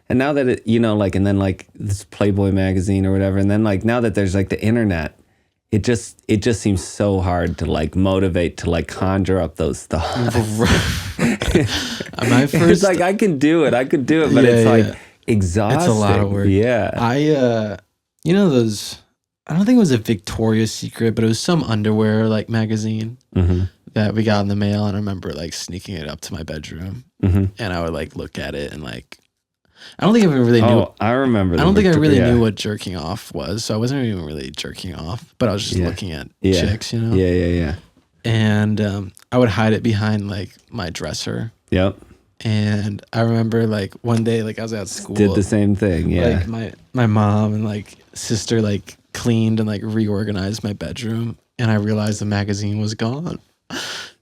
and now that it, you know, like, and then like this Playboy magazine or whatever, and then like now that there's like the internet, it just seems so hard to like motivate to like conjure up those thoughts. It's like I could do it, but it's like exhausting. It's a lot of work. Yeah, you know those. I don't think it was a Victoria's Secret, but it was some underwear like magazine that we got in the mail, and I remember like sneaking it up to my bedroom, and I would like look at it and like. I don't think I really knew. Oh, I remember. I don't think I really knew what jerking off was, so I wasn't even really jerking off, but I was just looking at chicks, you know. Yeah. And I would hide it behind like my dresser. Yep. And I remember like one day, like I was at school. Did the same thing, yeah. Like my mom and like sister like cleaned and like reorganized my bedroom, and I realized the magazine was gone.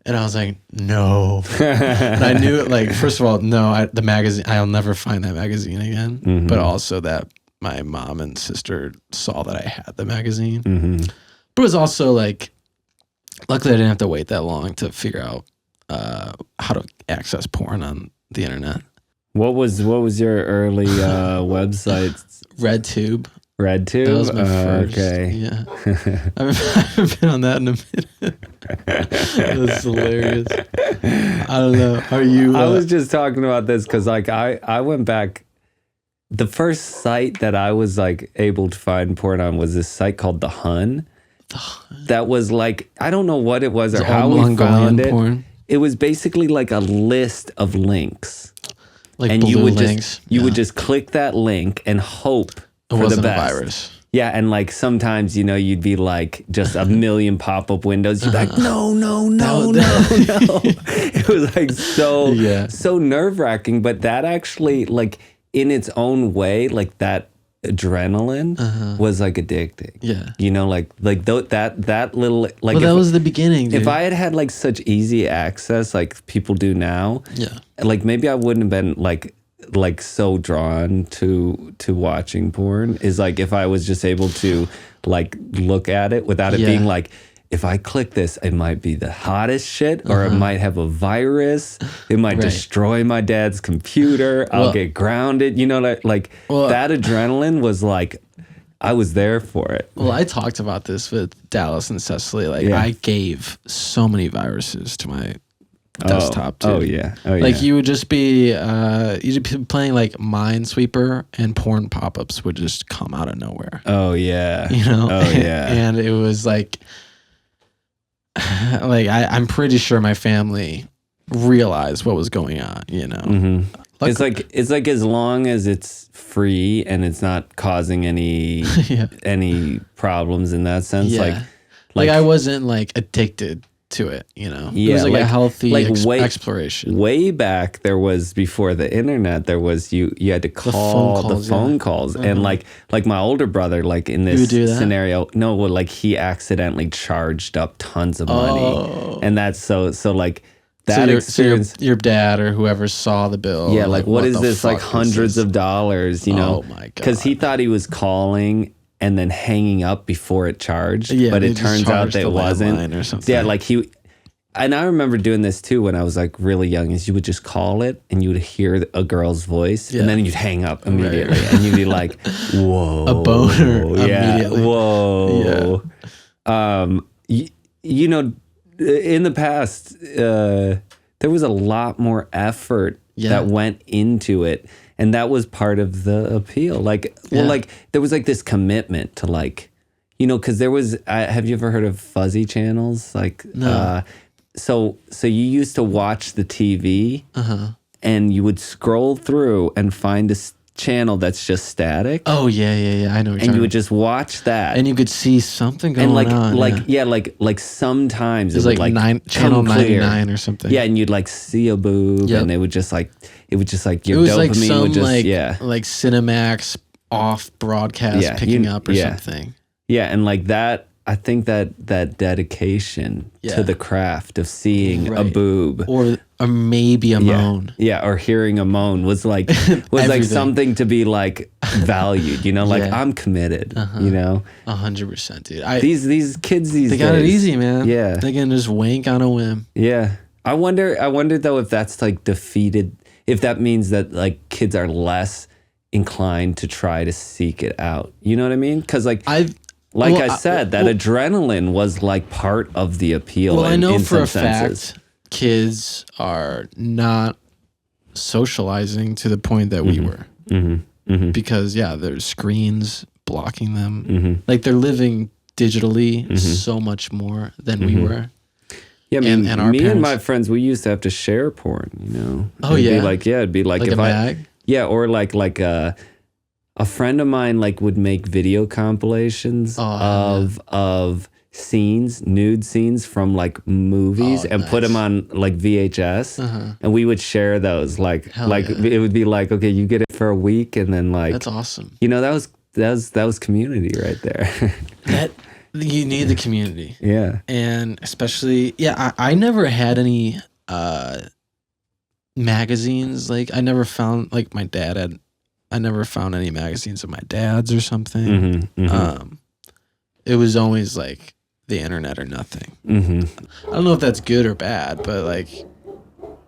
And I was like, no. And I knew it, like, first of all, no, the magazine, I'll never find that magazine again. But also that my mom and sister saw that I had the magazine. But it was also like, luckily I didn't have to wait that long to figure out how to access porn on the internet. What was your early website? RedTube. RedTube? That was my first. Okay. Yeah. I haven't been on that in a minute. That's hilarious. I don't know. Are you? I was just talking about this because like I went back. The first site that I was like able to find porn on was this site called The Hun. That was like, I don't know what it was or how we found it. Porn. It was basically like a list of links. Like and blue you would links. You would just click that link and hope it for wasn't the best. A virus. Yeah, and like sometimes, you know, you'd be like just a million pop-up windows. You'd be like, no. It was like so nerve-wracking, but that actually, like in its own way, like that adrenaline was like addicting. Yeah. You know, like that little, like, well, that was the beginning, dude. If I had like such easy access like people do now, like maybe I wouldn't have been like so drawn to watching porn. Is like if I was just able to like look at it without it being like, if I click this, it might be the hottest shit, or it might have a virus. It might destroy my dad's computer. I'll get grounded. You know, like that adrenaline was like, I was there for it. Well, I talked about this with Dallas and Cecily. Like, I gave so many viruses to my desktop, dude. Oh, yeah. Like, you would just be, you'd be playing, like, Minesweeper, and porn pop-ups would just come out of nowhere. Oh, yeah. You know? Oh, yeah. And it was, like I'm pretty sure my family realized what was going on, you know? Mm-hmm. It's like as long as it's free and it's not causing any any problems in that sense. Yeah. Like I wasn't like addicted to it, you know. Yeah, it was like a healthy exploration. Way back, there was before the internet. There was you had to call the phone calls, and like my older brother, like in this scenario, like he accidentally charged up tons of money, and that's so like. That experience, so your dad or whoever saw the bill. Yeah, like what is this? Like hundreds of dollars, you know? Oh my god! Because he thought he was calling and then hanging up before it charged, but it turns out that it wasn't. Or something. Yeah, like and I remember doing this too when I was like really young. Is you would just call it and you would hear a girl's voice, and then you'd hang up immediately, and you'd be like, "Whoa, a boner!" Immediately. Whoa. Yeah. You know. In the past, there was a lot more effort that went into it, and that was part of the appeal. Like, like there was like this commitment to like, you know, because there was. Have you ever heard of fuzzy channels? Like, no. So you used to watch the TV, and you would scroll through and find a channel that's just static. Oh yeah, I know. And you would just watch that, and you could see something going on. Like sometimes it was like channel 99 or something. Yeah, and you'd like see a boob, and it would just like your dopamine like some, would just like Cinemax off broadcast picking up or something. Yeah, and like that. I think that dedication to the craft of seeing a boob or maybe a moan, or hearing a moan was like something to be like valued, you know, like I'm committed, you know, 100%, dude. These kids these days, got it easy, man. Yeah, they can just wank on a whim. Yeah, I wonder though if that's like defeated, if that means that like kids are less inclined to try to seek it out. You know what I mean? Because like I said, that adrenaline was like part of the appeal. Well, I know for a fact kids are not socializing to the point that we were. Because, there's screens blocking them. Like they're living digitally so much more than we were. Yeah, and our parents, and my friends, we used to have to share porn, you know? It'd be like if a mag? Or like a friend of mine like would make video compilations of scenes, nude scenes from like movies, and put them on like VHS, and we would share those. It would be like, okay, you get it for a week, and then like that's awesome. You know, that was community right there. That you need the community, and especially I never had any magazines. Like I never found like my dad had. I never found any magazines of my dad's or something. It was always like the internet or nothing. I don't know if that's good or bad, but like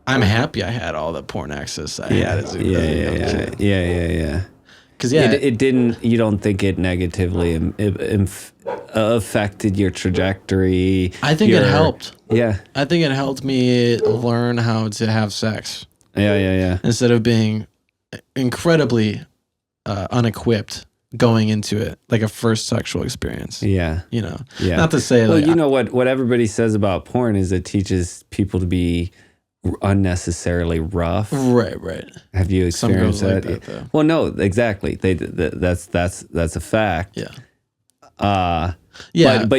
I'm happy I had all the porn access I had as a young kid. Yeah. Because it didn't. You don't think it negatively affected your trajectory? I think it helped. Yeah, I think it helped me learn how to have sex. Yeah. Instead of being incredibly unequipped going into it, like a first sexual experience. Yeah. You know, not to say like, you know what everybody says about porn is it teaches people to be unnecessarily rough. Right. Have you experienced that? Like that though. Well, no, exactly. That's a fact. But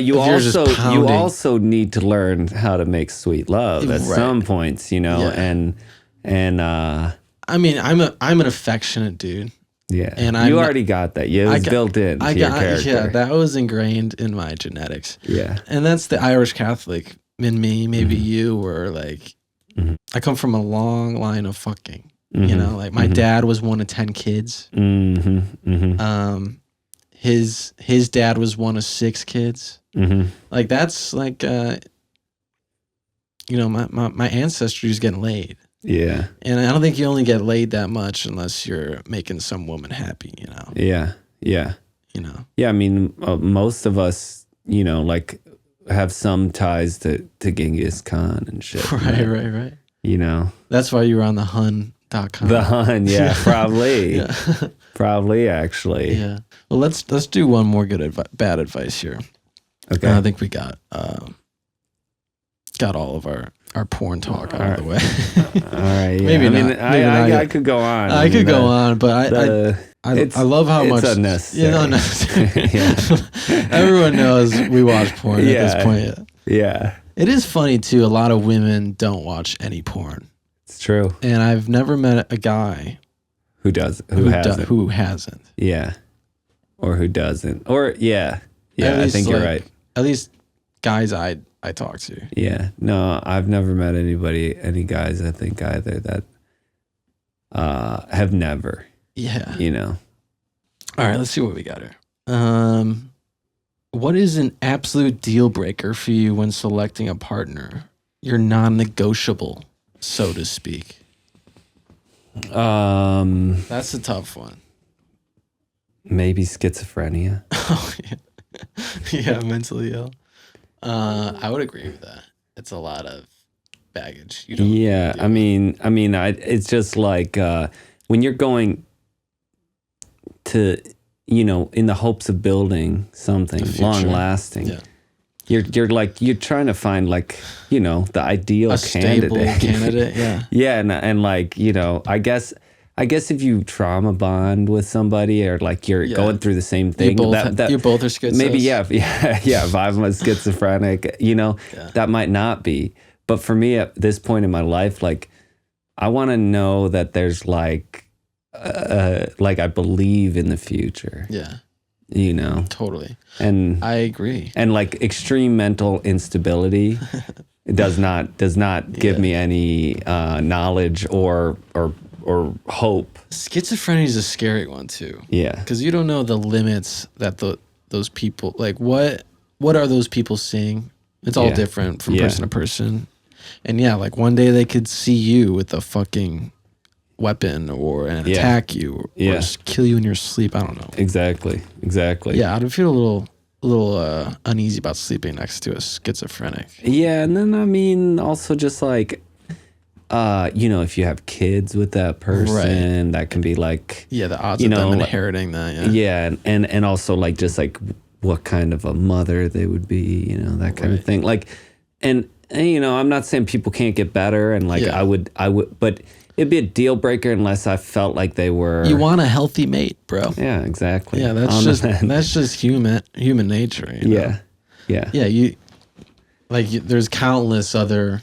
you also need to learn how to make sweet love at some points, you know, and I mean, I'm an affectionate dude. Yeah, and you already got that. Yeah, it was built in to your character. Yeah, that was ingrained in my genetics. Yeah, and that's the Irish Catholic in me. Maybe you were like, I come from a long line of fucking. You know, like my dad was one of 10 kids. His dad was one of 6 kids. Like that's like, you know, my ancestry's getting laid. Yeah. And I don't think you only get laid that much unless you're making some woman happy, you know? Yeah. you know. Yeah, I mean, most of us, you know, like have some ties to Genghis Khan and shit. Right. You know, that's why you were on the Hun.com. The Hun, yeah, probably, probably actually. Yeah. Well, let's do one more good bad advice here. Okay. I think we got all of our porn talk out of the way. All right. Yeah. Maybe not. I could go on. I could go on, but I love how much it's unnecessary. Yeah, unnecessary. Yeah. Everyone knows we watch porn at this point. Yeah. It is funny too. A lot of women don't watch any porn. It's true. And I've never met a guy who hasn't. Yeah. Or who doesn't. Or yeah. Yeah, I think you're right. At least guys I talk to. Yeah. No, I've never met any guys I think either that have never. Yeah. You know. All right, let's see what we got here. What is an absolute deal breaker for you when selecting a partner? Your non-negotiable, so to speak. That's a tough one. Maybe schizophrenia. Oh yeah. Yeah, mentally ill. I would agree with that. It's a lot of baggage. Yeah, I mean, it's just like when you're going to, you know, in the hopes of building something long lasting. Yeah. You're trying to find, like, you know, the ideal candidate. Yeah. Yeah, and like, you know, I guess if you trauma bond with somebody, or like you're going through the same thing, you both are schizophrenic. Maybe if I'm a schizophrenic, you know, that might not be. But for me at this point in my life, like, I want to know that there's like I believe in the future. Yeah. You know, totally. And I agree. And like extreme mental instability does not give me any knowledge or hope. Schizophrenia is a scary one too. Yeah, because you don't know the limits that those people, like, what are those people seeing? It's all different from person to person. And yeah, like one day they could see you with a fucking weapon and attack you or just kill you in your sleep. I don't know. Exactly. Yeah, I'd feel a little uneasy about sleeping next to a schizophrenic. Yeah, and then I mean also just like you know, if you have kids with that person, that can be like the odds of them inheriting that. Yeah, and also like just like what kind of a mother they would be, you know, that kind of thing. Like and you know, I'm not saying people can't get better, and like I would, but it'd be a deal breaker unless I felt like they were. You want a healthy mate, bro. Yeah, exactly. Yeah, that's just human nature. You know? Yeah. There's countless other,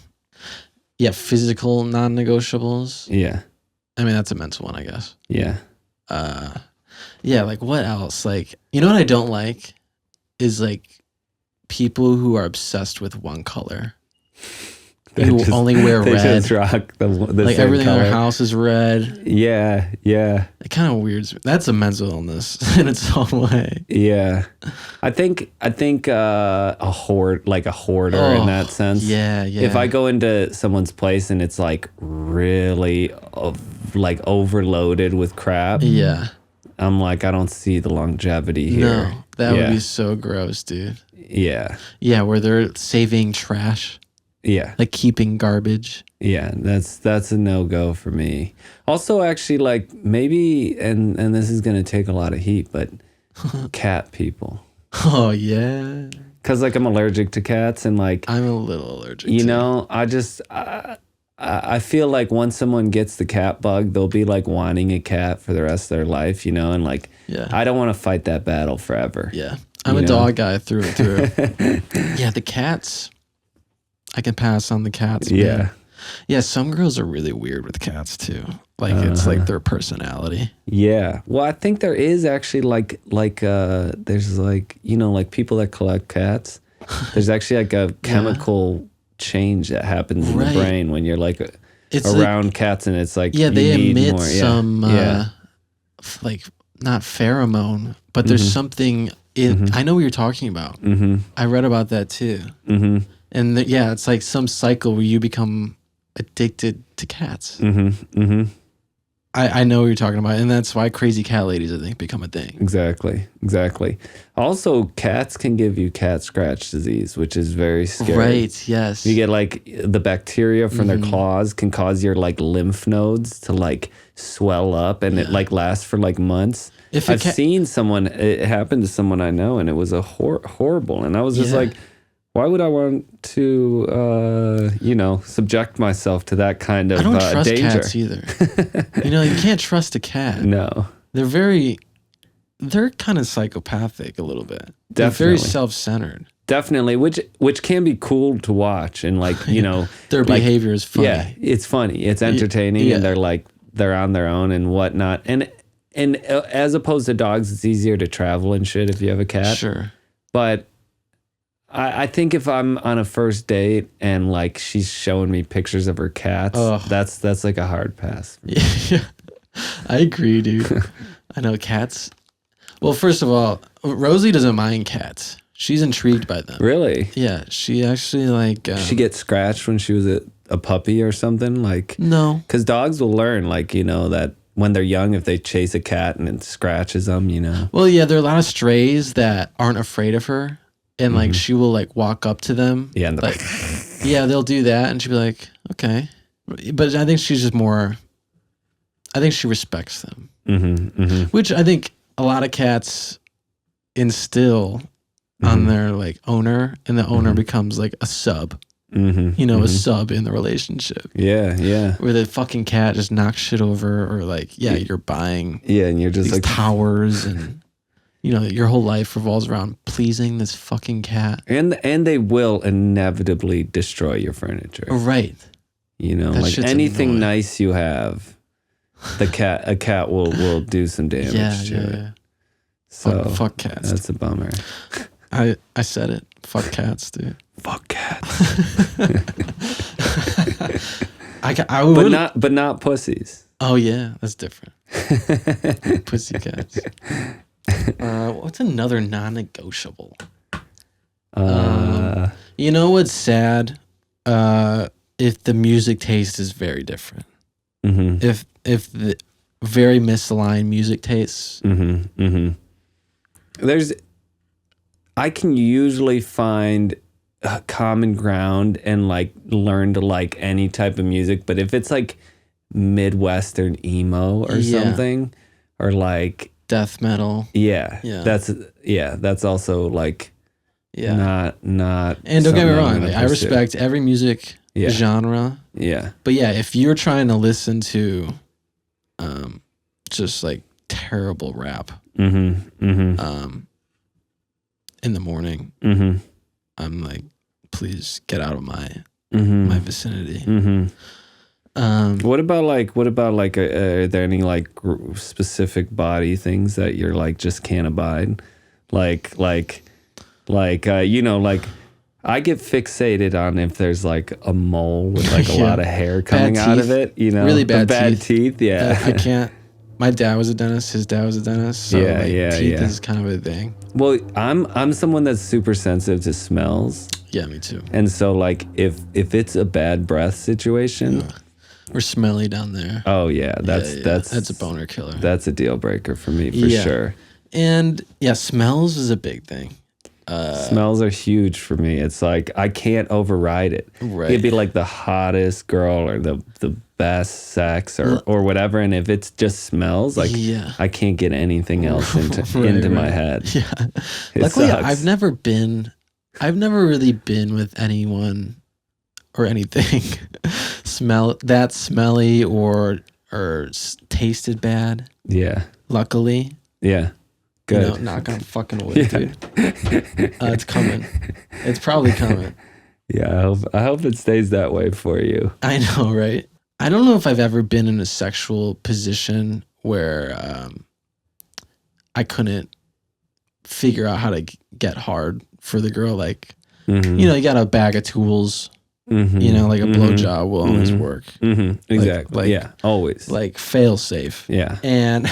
physical non-negotiables. Yeah. I mean, that's a mental one, I guess. Yeah. Like what else? Like, you know what I don't like is like people who are obsessed with one color. Who only wear red. They just rock the like same everything color. in their house is red. Yeah. It kind of weirds me. That's a mental illness in its own way. Yeah. I think a hoarder in that sense. Yeah. If I go into someone's place and it's like really like overloaded with crap. Yeah. I'm like, I don't see the longevity here. No, that would be so gross, dude. Yeah. Yeah, where they're saving trash. Yeah. Like keeping garbage. Yeah, that's a no-go for me. Also, actually, like maybe, and this is going to take a lot of heat, but cat people. Oh, yeah. Because like I'm allergic to cats, and like... I'm a little allergic You know, I feel like once someone gets the cat bug, they'll be like wanting a cat for the rest of their life, you know? And like, I don't want to fight that battle forever. Yeah. I'm a dog guy through and through. Yeah, the cats... I can pass on the cats. Man. Yeah. Some girls are really weird with cats too. Like it's like their personality. Yeah. Well, I think there is actually like there's like, you know, like people that collect cats. There's actually like a chemical change that happens in the brain when you're like around like, cats, and it's like they emit some like not pheromone, but there's something in. I know what you're talking about. I read about that too. And it's like some cycle where you become addicted to cats. I know what you're talking about, and that's why crazy cat ladies, I think, become a thing. Exactly. Also, cats can give you cat scratch disease, which is very scary. Right, yes. You get like the bacteria from their claws can cause your like lymph nodes to like swell up, and it like lasts for like months. I've seen someone, it happened to someone I know, and it was a horrible. And I was just like, why would I want to, subject myself to that kind of danger? I don't trust cats either. You can't trust a cat. No. They're kind of psychopathic a little bit. Definitely. They're very self-centered. Definitely, which can be cool to watch, and like, their behavior is funny. Yeah, it's funny. It's entertaining, and they're on their own and whatnot. And as opposed to dogs, it's easier to travel and shit if you have a cat. Sure. But I think if I'm on a first date and like she's showing me pictures of her cats, that's like a hard pass. Yeah, I agree, dude. I know cats. Well, first of all, Rosie doesn't mind cats. She's intrigued by them. Really? Yeah, she actually like. She gets scratched when she was a puppy or something, like. No. Because dogs will learn, like, that when they're young, if they chase a cat and it scratches them, Well, yeah, there are a lot of strays that aren't afraid of her. And like she will like walk up to them. Yeah, and like, yeah, they'll do that, and she'll be like, okay, but I think she's just more. I think she respects them, which I think a lot of cats instill on their like owner, and the owner becomes like a sub. A sub in the relationship. Yeah. Where the fucking cat just knocks shit over, or like, you're buying. Yeah, and you're just these like towers and. Your whole life revolves around pleasing this fucking cat. And they will inevitably destroy your furniture. Right. Like anything annoying. Nice you have, a cat will do some damage to it. So fuck cats. That's a bummer. I said it. Fuck cats, dude. Fuck cats. I would, but not pussies. Oh yeah, that's different. Pussy cats. What's another non-negotiable? What's sad? If the music taste is very different. If the very misaligned music tastes. I can usually find common ground and like learn to like any type of music, but if it's like Midwestern emo or something, or like death metal. That's also like not. And don't get me wrong, I respect every music genre. Yeah. But if you're trying to listen to, just like terrible rap, in the morning, I'm like, please get out of my vicinity. What about like are there any like specific body things that you're like just can't abide, like I get fixated on if there's like a mole with like a lot of hair coming out of it, really bad teeth. I can't. My dad was a dentist, his dad was a dentist, so teeth is kind of a thing. Well, I'm someone that's super sensitive to smells. Yeah, me too. And so like if it's a bad breath situation, we're smelly down there. Oh yeah, that's a boner killer. That's a deal breaker for me for sure. And smells is a big thing. Smells are huge for me. It's like I can't override it. Right. It'd be like the hottest girl or the best sex or whatever, and if it just smells like I can't get anything else into my head. Yeah. Luckily, sucks. I've never really been with anyone or anything smelly or tasted bad. Yeah. Luckily. Yeah. Good. Knock on fucking wood, dude. It's coming. It's probably coming. Yeah, I hope it stays that way for you. I know, right? I don't know if I've ever been in a sexual position where I couldn't figure out how to get hard for the girl. Like, you got a bag of tools. Like a blowjob will always work. Exactly. Like, always. Like fail safe. Yeah. And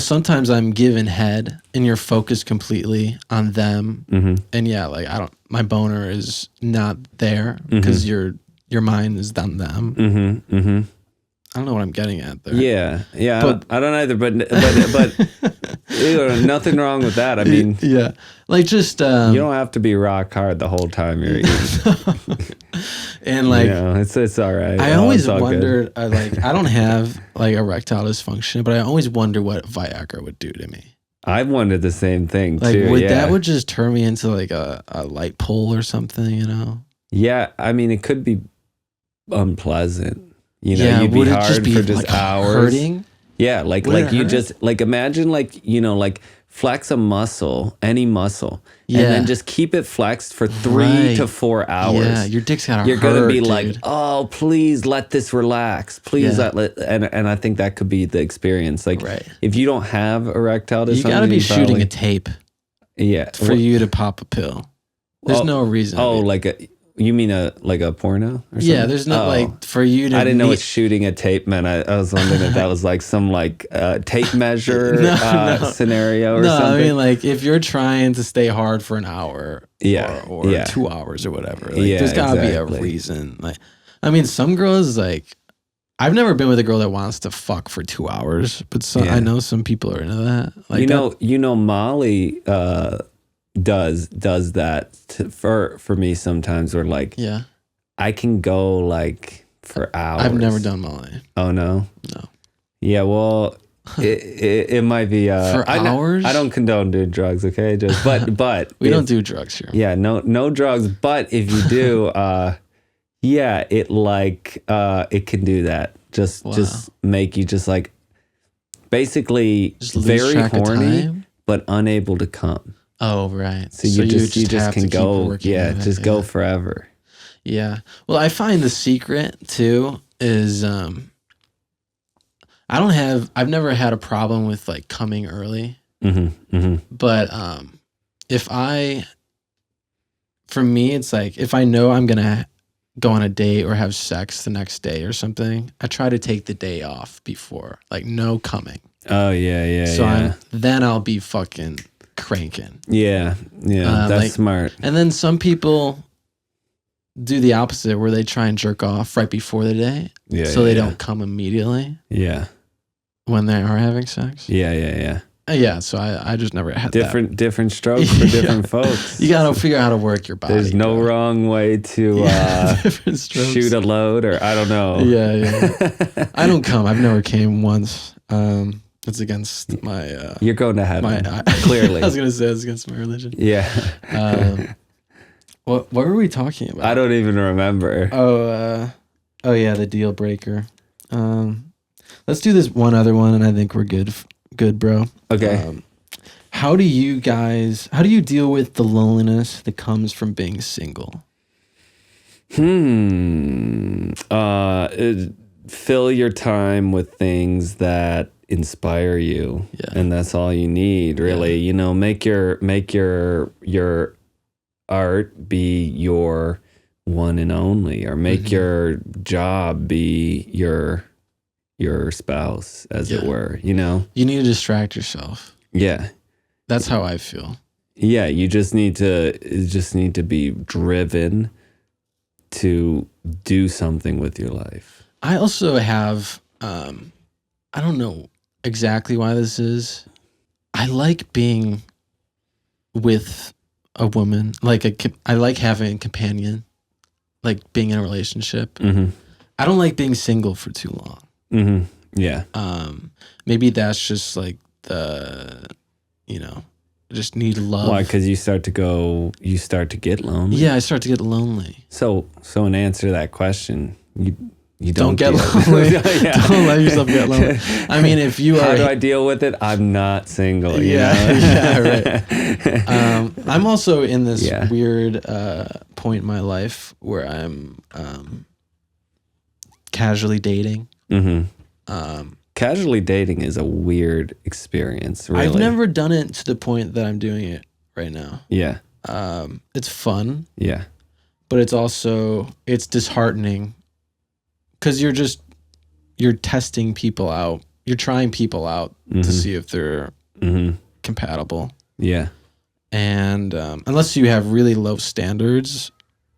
sometimes I'm given head and you're focused completely on them. And like my boner is not there because you're your mind is on them. I don't know what I'm getting at there. Yeah. I don't either. But nothing wrong with that. I mean, yeah, like just you don't have to be rock hard the whole time you're eating. And like, it's all right. I always wondered, like, I don't have like erectile dysfunction, but I always wonder what Viagra would do to me. I've wondered the same thing like, too. That would just turn me into like a light pole or something, Yeah, I mean, it could be unpleasant. You'd be hard for just like hours. Hurting? Yeah, like you just like imagine like like flex a muscle, any muscle, and then just keep it flexed for 3 to 4 hours. Yeah, your dick's gotta hurt. You're gonna be like, oh, please let this relax, please and I think that could be the experience. Like, if you don't have erectile dysfunction, you gotta be shooting a tape. Yeah, for you to pop a pill. There's no reason. Oh, you mean a porno or something? Yeah, there's no like for you to. I didn't know what shooting a tape meant. I was wondering if that was like some like tape measure scenario or something. No, I mean like if you're trying to stay hard for an hour, or 2 hours or whatever. Like, there's gotta be a reason. Like, I mean, some girls like. I've never been with a girl that wants to fuck for 2 hours, but I know some people are into that. Like Molly does that for me sometimes, where like I can go like for hours. I've never done Molly. Oh no yeah, well it might be for hours. I don't condone doing drugs, okay, just but we don't do drugs here. No drugs, but if you do it can do that, just make you just like basically just very horny but unable to come. Oh, right. So you just can go, go forever. Yeah. Well, I find the secret too is I've never had a problem with like coming early. But for me, it's like if I know I'm gonna go on a date or have sex the next day or something, I try to take the day off before, like no coming. Oh yeah. So then I'll be fucking cranking. Yeah, that's smart. And then some people do the opposite, where they try and jerk off right before the day, so they don't come immediately. Yeah, when they are having sex. Yeah. So I just never had different strokes for different folks. You gotta figure out how to work your body. There's no wrong way to shoot a load, or I don't know. Yeah. I don't come. I've never came once. It's against my. You're going to heaven. Clearly. I was gonna say it's against my religion. Yeah. What were we talking about? I don't even remember. Oh yeah, the deal breaker. Let's do this one other one, and I think we're good, bro. Okay. How do you deal with the loneliness that comes from being single? Fill your time with things that inspire you, and that's all you need, really. Make your art be your one and only, or make your job be your spouse, as it were. You need to distract yourself. That's how I feel. You just need to be driven to do something with your life. I also have I don't know exactly why this is. I like being with a woman, I like having a companion, like being in a relationship. I don't like being single for too long. Yeah. Maybe that's just like I just need love. Why? Because you start to get lonely. Yeah, I start to get lonely. So in answer to that question, you don't get lonely. Don't let yourself get lonely. I mean, if you how do I deal with it? I'm not single. Right. I'm also in this weird point in my life where I'm casually dating. Casually dating is a weird experience, really. I've never done it to the point that I'm doing it right now. Yeah. It's fun. Yeah. But it's disheartening, because you're testing people out. You're trying people out to see if they're compatible. Yeah. And unless you have really low standards,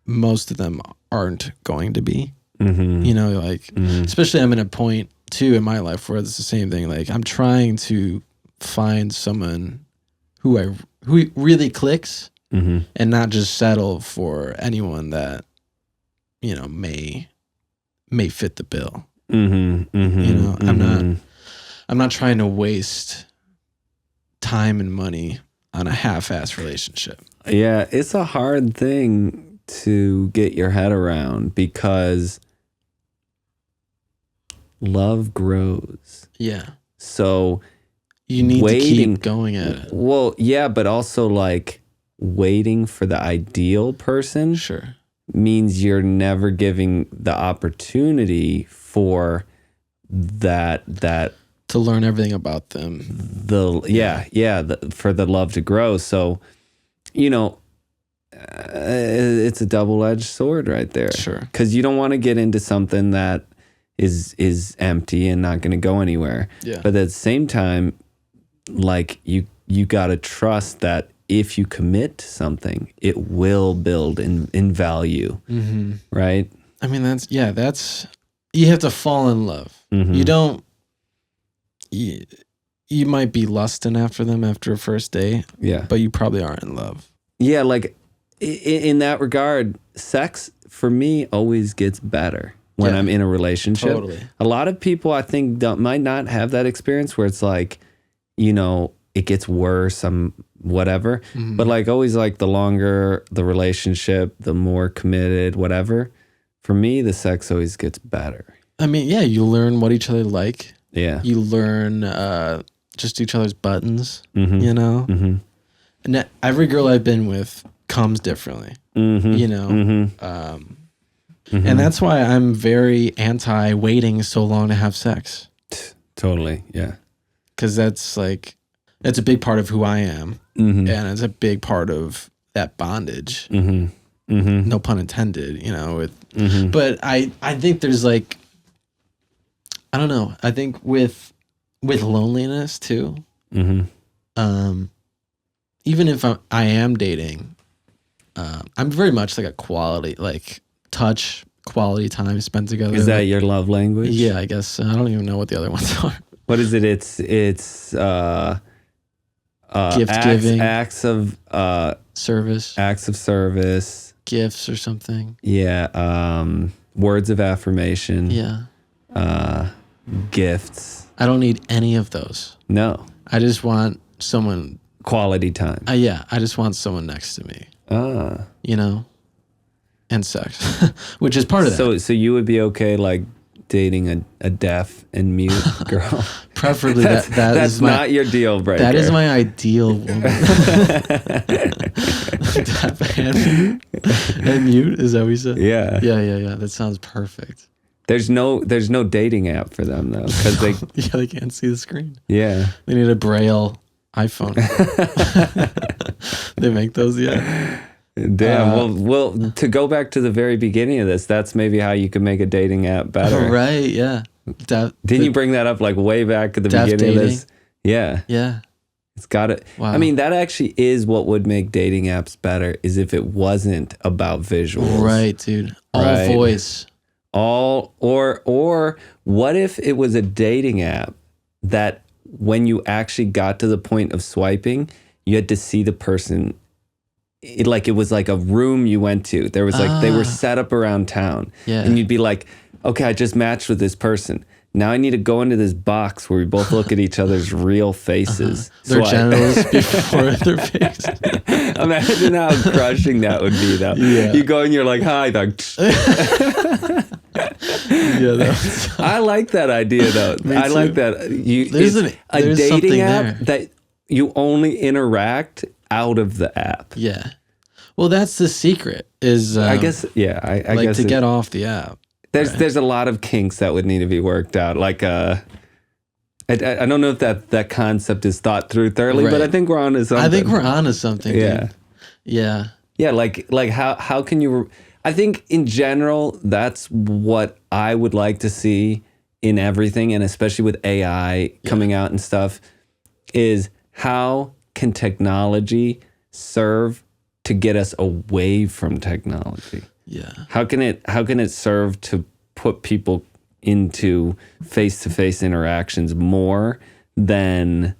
most of them aren't going to be. You know, like, especially I'm in a point too in my life where it's the same thing. Like, I'm trying to find someone who really clicks, and not just settle for anyone that, you know, may fit the bill. You know, I'm not trying to waste time and money on a half-ass relationship. Yeah, it's a hard thing to get your head around because love grows. Yeah. So you need to keep going at it. Well, yeah, but also like waiting for the ideal person means you're never giving the opportunity for that to learn everything about them. For the love to grow. So, you know, it's a double-edged sword right there. Sure. Because you don't want to get into something that is empty and not going to go anywhere. Yeah. But at the same time, like you got to trust that if you commit to something, it will build in value. Right? I mean, that's you have to fall in love. You don't, you might be lusting after them after a first date. Yeah. But you probably aren't in love. Yeah, like in that regard, sex for me always gets better when I'm in a relationship. Totally. A lot of people I think might not have that experience where it's like, you know, it gets worse, whatever. But like always, like the longer the relationship, the more committed, whatever. For me, the sex always gets better. I mean, yeah, you learn what each other like. Yeah. You learn just each other's buttons, you know? And every girl I've been with comes differently, you know? And that's why I'm very anti waiting so long to have sex. Totally, yeah. Because that's a big part of who I am. And it's a big part of that bondage. No pun intended, you know? But I think there's like, I don't know. I think with loneliness too, even if I am dating, I'm very much like a quality, like touch, quality time spent together. Is that your love language? Yeah, I guess. I don't even know what the other ones are. What is it? It's gift giving, acts of service, gifts or something. Yeah, words of affirmation. Yeah, gifts. I don't need any of those. No, I just want someone quality time. Yeah, I just want someone next to me. You know, and sex, which is part of that. So you would be okay like dating a deaf and mute girl? Preferably that's not your deal breaker. That is my ideal woman. Deaf and mute, is that what you said? Yeah. Yeah. That sounds perfect. There's no dating app for them though, because they can't see the screen. Yeah. They need a Braille iPhone. They make those, yeah. Damn. Well, to go back to the very beginning of this, that's maybe how you could make a dating app better. Right, yeah. Didn't you bring that up like way back at the beginning dating? of this? Yeah. Yeah. It's got it. Wow. I mean, that actually is what would make dating apps better, is if it wasn't about visuals. Right, dude. All voice. Or what if it was a dating app that when you actually got to the point of swiping, you had to see the person. It was like a room you went to. There was like, they were set up around town. Yeah. And you'd be like, okay, I just matched with this person. Now I need to go into this box where we both look at each other's real faces. Their genitals before their face. Imagine how crushing that would be though. Yeah. You go and you're like, hi, dog. I like that idea though. I like that. There's a dating app that you only interact out of the app. Yeah. Well, that's the secret is I guess, yeah. I guess to get off the app. There's a lot of kinks that would need to be worked out. Like, I don't know if that concept is thought through thoroughly, but I think we're onto something. I think we're onto something. Yeah. Dude. Yeah. Yeah. Like how can you, I think in general, that's what I would like to see in everything. And especially with AI coming out and stuff, is how can technology serve to get us away from technology? Yeah. How can it serve to put people into face-to-face interactions more than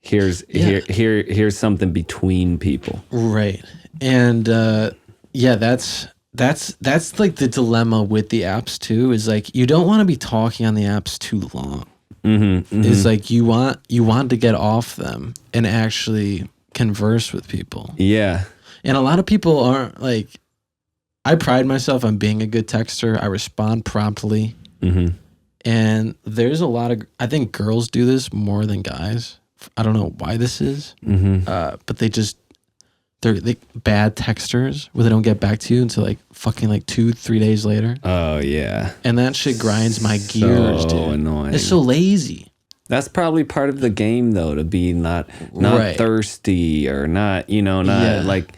here's something between people. Right. And that's like the dilemma with the apps too, is like you don't want to be talking on the apps too long. Is like you want to get off them and actually converse with people. Yeah. And a lot of people aren't like, I pride myself on being a good texter. I respond promptly. And there's a lot of, I think girls do this more than guys. I don't know why this is, but they're bad texters where they don't get back to you until like fucking like 2-3 days later. Oh yeah. And that shit grinds my gears, dude. So annoying. It's so lazy. That's probably part of the game though, to be not thirsty or not, like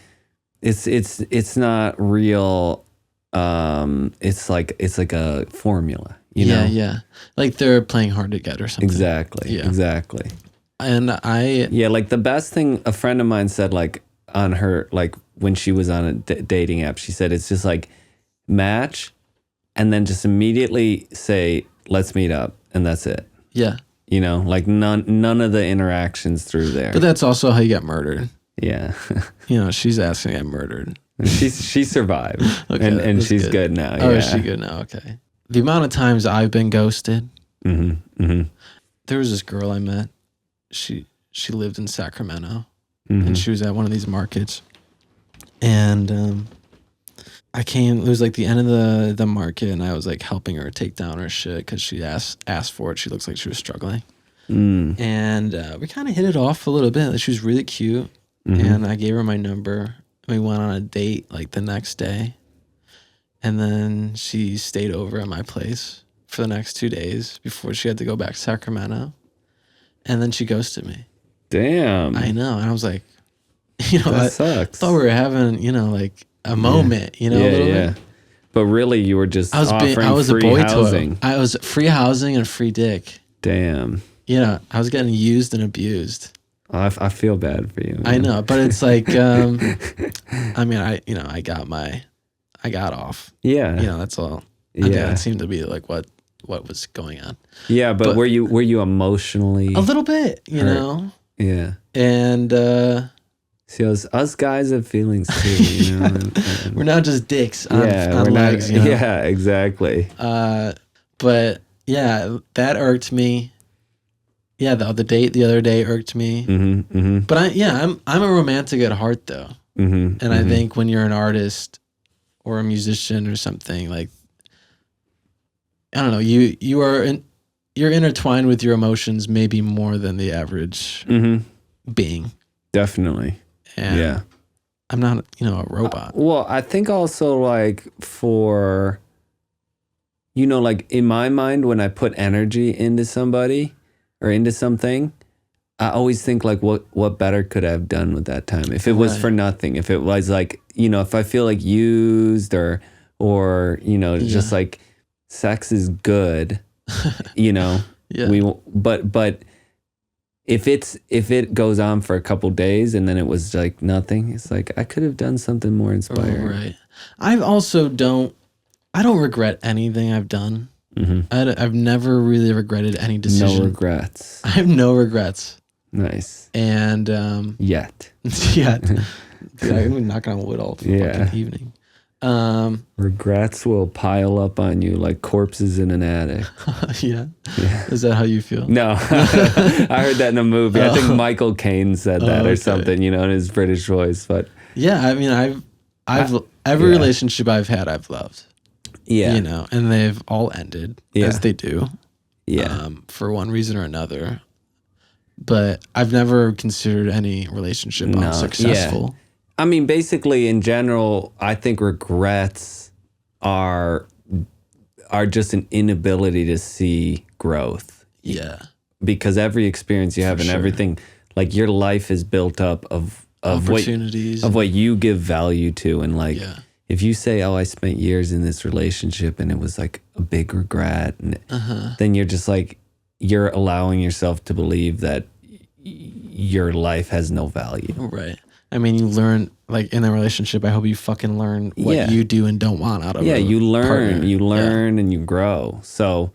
it's not real. It's like a formula, you know? Yeah. Like they're playing hard to get or something. Exactly. Yeah. Exactly. And like the best thing a friend of mine said, like on her, like when she was on a dating app, she said, it's just like match and then just immediately say, let's meet up. And that's it. Yeah. Like none of the interactions through there. But that's also how you get murdered. Yeah. She's asking to get murdered. She survived. Okay, and she's good now. Oh, is she good now? Okay. The amount of times I've been ghosted. There was this girl I met. She lived in Sacramento, and she was at one of these markets. And I came. It was like the end of the market, and I was like helping her take down her shit because she asked for it. She looks like she was struggling, and we kind of hit it off a little bit. She was really cute, and I gave her my number. We went on a date like the next day, and then she stayed over at my place for the next 2 days before she had to go back to Sacramento. And then she ghosted me. Damn. I know. And I was like, that sucks. I thought we were having, like a moment, a little bit. But really, you were just offering free a boy housing. Toy. I was free housing and free dick. Damn. I was getting used and abused. I feel bad for you. Man. I know, but it's like, I mean, I got off. Yeah. That's all. I think that seemed to be like what was going on. Yeah, but were you emotionally a little bit, hurt? Yeah. And see, us guys have feelings too, and we're not just dicks on we're legs, not, Yeah, exactly. But yeah, that irked me. Yeah, the other day irked me. But I'm a romantic at heart though. And I think when you're an artist or a musician or something, like, I don't know, you're intertwined with your emotions maybe more than the average being. Definitely. And I'm not, a robot. Well, I think also like for, like in my mind, when I put energy into somebody or into something, I always think like what better could I have done with that time? If it was for nothing, if it was like, if I feel like used or just like sex is good, but if it goes on for a couple days and then it was like nothing, it's like I could have done something more inspiring. Right. I don't regret anything I've done. I've never really regretted any decision. No regrets. I have no regrets. Nice. And yet. Dude, I've been knocking on wood all fucking evening. Regrets will pile up on you like corpses in an attic. Yeah. Is that how you feel? No. I heard that in a movie. I think Michael Caine said that or something, in his British voice. But yeah, I mean, every relationship I've had, I've loved. Yeah. And they've all ended as they do. Yeah. For one reason or another. But I've never considered any relationship unsuccessful. Yeah. I mean, basically, in general, I think regrets are just an inability to see growth. Yeah. Because every experience you have and everything, like your life is built up of opportunities, what you give value to, and like if you say, "Oh, I spent years in this relationship and it was like a big regret," and then you're just like you're allowing yourself to believe that your life has no value. Right. I mean, you learn, like, in a relationship, I hope you fucking learn what you do and don't want out of it. You learn and you grow. So,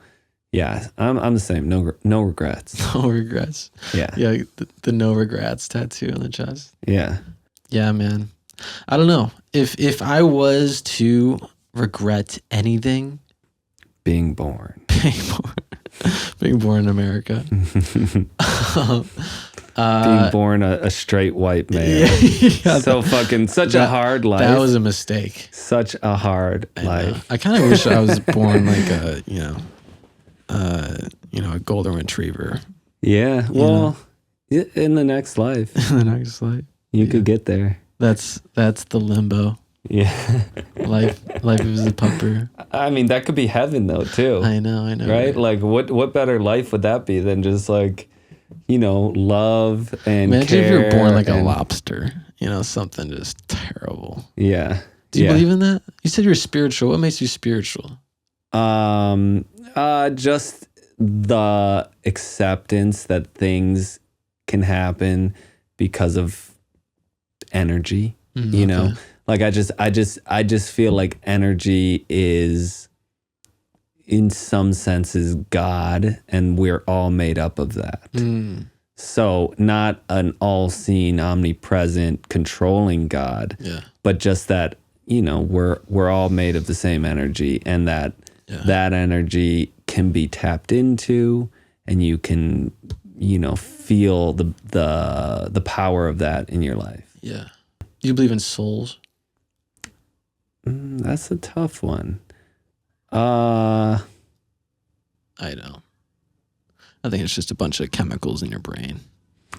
yeah, I'm the same. No regrets. No regrets. Yeah. Yeah, the no regrets tattoo on the chest. Yeah. Yeah, man. I don't know. If I was to regret anything, being born in America. Being born a straight white man. Yeah, so fucking such a hard life. That was a mistake. Such a hard life. I kind of wish I was born like a, a golden retriever. Yeah. Well, in the next life. In the next life. You could get there. That's the limbo. Yeah. life is a pupper. I mean, that could be heaven though too. I know. Right? Like what better life would that be than just like, love and imagine care. If you're born like a lobster, something just terrible. Yeah. Do you believe in that? You said you're spiritual. What makes you spiritual? Just the acceptance that things can happen because of energy, okay. Like I just feel like energy is in some senses God, and we're all made up of that. So not an all-seeing, omnipresent, controlling God, but just that, we're all made of the same energy, and that energy can be tapped into, and you can, feel the power of that in your life. Yeah. Do you believe in souls? That's a tough one. I know. I think it's just a bunch of chemicals in your brain.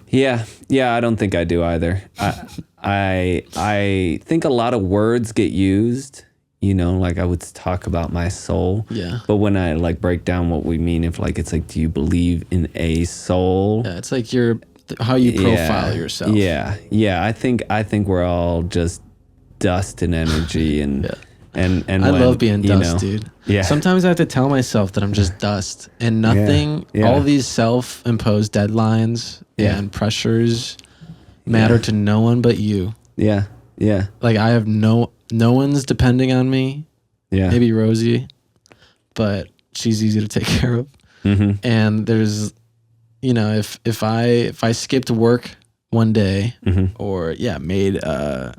Yeah, I don't think I do either. I think a lot of words get used, like I would talk about my soul. Yeah. But when I like break down what we mean, if like it's like, do you believe in a soul? Yeah, it's like how you profile yourself. Yeah. I think we're all just dust and energy and I love being dust, dude. Yeah. Sometimes I have to tell myself that I'm just dust and nothing. All these self-imposed deadlines and pressures matter to no one but you. Yeah. Like I have no one's depending on me. Yeah. Maybe Rosie, but she's easy to take care of. Mm-hmm. And there's, if I skipped work one day or made a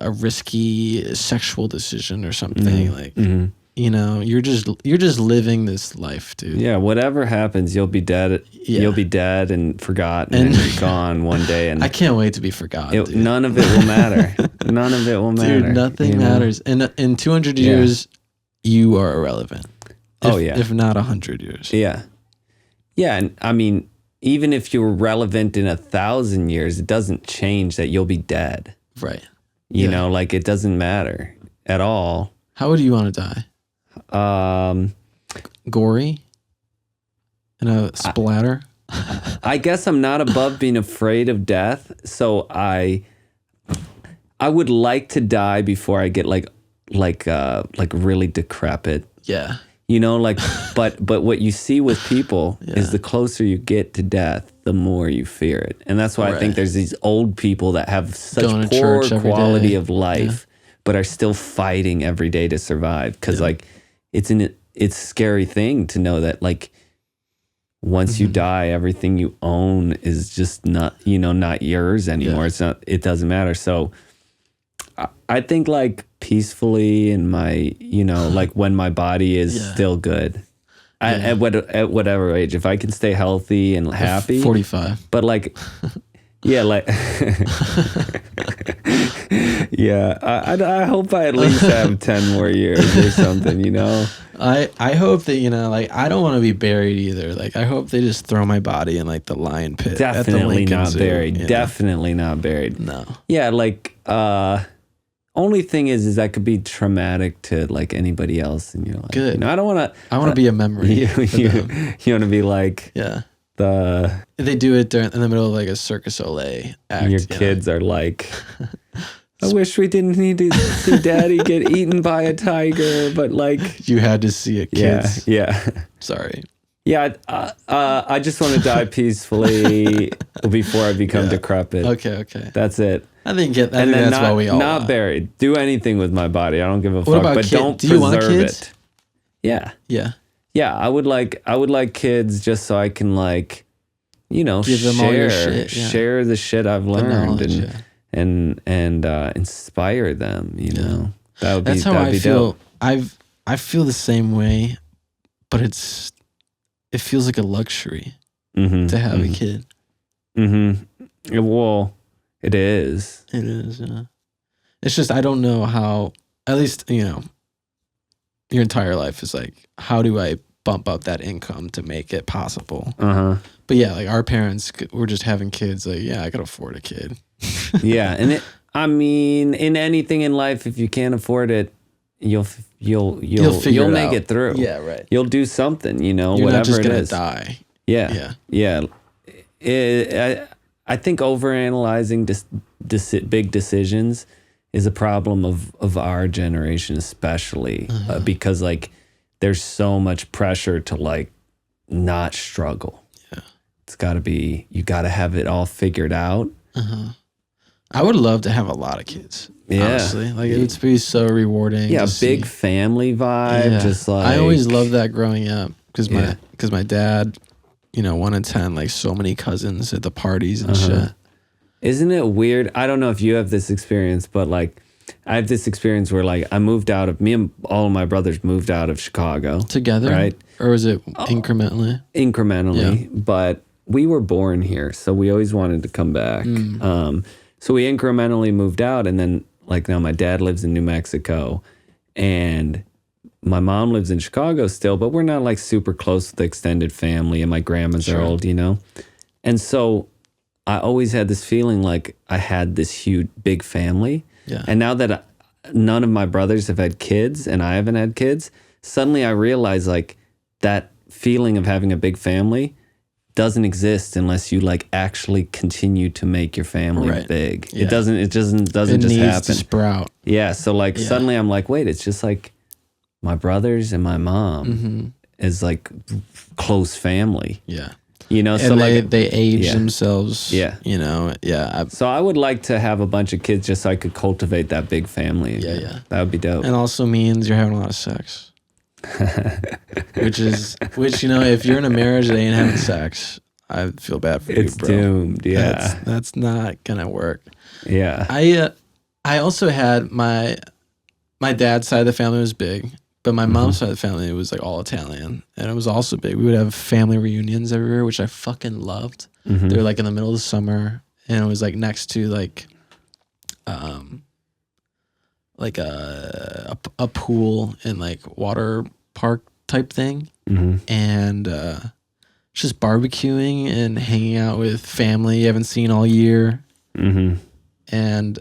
risky sexual decision or something, you're just living this life, dude. Yeah, whatever happens, you'll be dead. Yeah. You'll be dead and forgotten and you're gone one day. And I can't wait to be forgotten. None of it will matter. None of it will matter. Dude, nothing matters. And in 200 years, you are irrelevant. If not 100 years. Yeah. Yeah, and I mean, even if you were relevant in 1,000 years, it doesn't change that you'll be dead. Right. You know, like it doesn't matter at all. How would you want to die? Gory? In a splatter? I guess I'm not above being afraid of death, so I would like to die before I get like really decrepit. Yeah. But what you see with people is the closer you get to death, the more you fear it. And that's why I think there's these old people that have such poor quality of life, but are still fighting every day to survive. Because it's a scary thing to know that like once you die, everything you own is just not yours anymore. It doesn't matter. So I think like peacefully in my, like when my body is still good. At whatever age, if I can stay healthy and happy. 45. But like, I hope I at least have 10 more years or something, I hope that, I don't want to be buried either. Like, I hope they just throw my body in like the lion pit. Definitely at the not Zoo, buried. Definitely not buried. No. Yeah, like, only thing is that could be traumatic to like anybody else in your life. Good. I don't want to. I want to be a memory. You want to be like They do it in the middle of like a Circus Olay act. Your kids are like, I wish we didn't need to see Daddy get eaten by a tiger, but like you had to see it, kids. Yeah. Sorry. Yeah, I just want to die peacefully before I become decrepit. Okay. That's it. I think that's what we all not want. buried. Do anything with my body. I don't give a What fuck. about But kids? don't Do you want preserve kids? it. Yeah. Yeah. I would like kids just so I can like, you know, give them all your shit. Yeah. Share the shit I've learned and inspire them. You know, that's how I feel. Dope. I feel the same way, but it feels like a luxury to have a kid. Well, it is. It is. Yeah. It's just I don't know how. At least you know, your entire life is like, how do I bump up that income to make it possible? But yeah, like our parents were just having kids. Like, yeah, I could afford a kid. Yeah, and I mean, in anything in life, if you can't afford it, you'll make it through. Yeah, right. You'll do something, you know, You're whatever not just gonna it is. die. Yeah. I think overanalyzing big decisions is a problem of our generation, especially because like there's so much pressure to like not struggle. Yeah, it's got to be. You got to have it all figured out. I would love to have a lot of kids. Yeah. Honestly, like it would be so rewarding. Yeah, big family vibe. Yeah. Just like I always loved that growing up because my dad, you know, wanted to attend like so many cousins at the parties and shit. Isn't it weird? I don't know if you have this experience, but like I have this experience where like me and all of my brothers moved out of Chicago together, right? Or was it incrementally? Incrementally, but we were born here, so we always wanted to come back. So we incrementally moved out, and then like now my dad lives in New Mexico, and my mom lives in Chicago still, but we're not like super close with the extended family, and my grandmas are old, you know? And so I always had this feeling like I had this huge, big family. Yeah. And now that none of my brothers have had kids and I haven't had kids, suddenly I realize like that feeling of having a big family doesn't exist unless you like actually continue to make your family big. Yeah. It doesn't just happen. To sprout. Yeah. So like suddenly I'm like, wait, it's just like my brothers and my mom is like close family. Yeah. You know, and so they age themselves. Yeah. You know, so I would like to have a bunch of kids just so I could cultivate that big family. Yeah. That would be dope. And also means you're having a lot of sex. which you know, if you're in a marriage that ain't having sex, I feel bad for you, bro. It's doomed. Yeah, that's not gonna work. Yeah, I also had my dad's side of the family was big, but my mom's side of the family was like all Italian, and it was also big. We would have family reunions everywhere, which I fucking loved. They were like in the middle of the summer, and it was like next to like a pool and like water park type thing, and just barbecuing and hanging out with family you haven't seen all year, and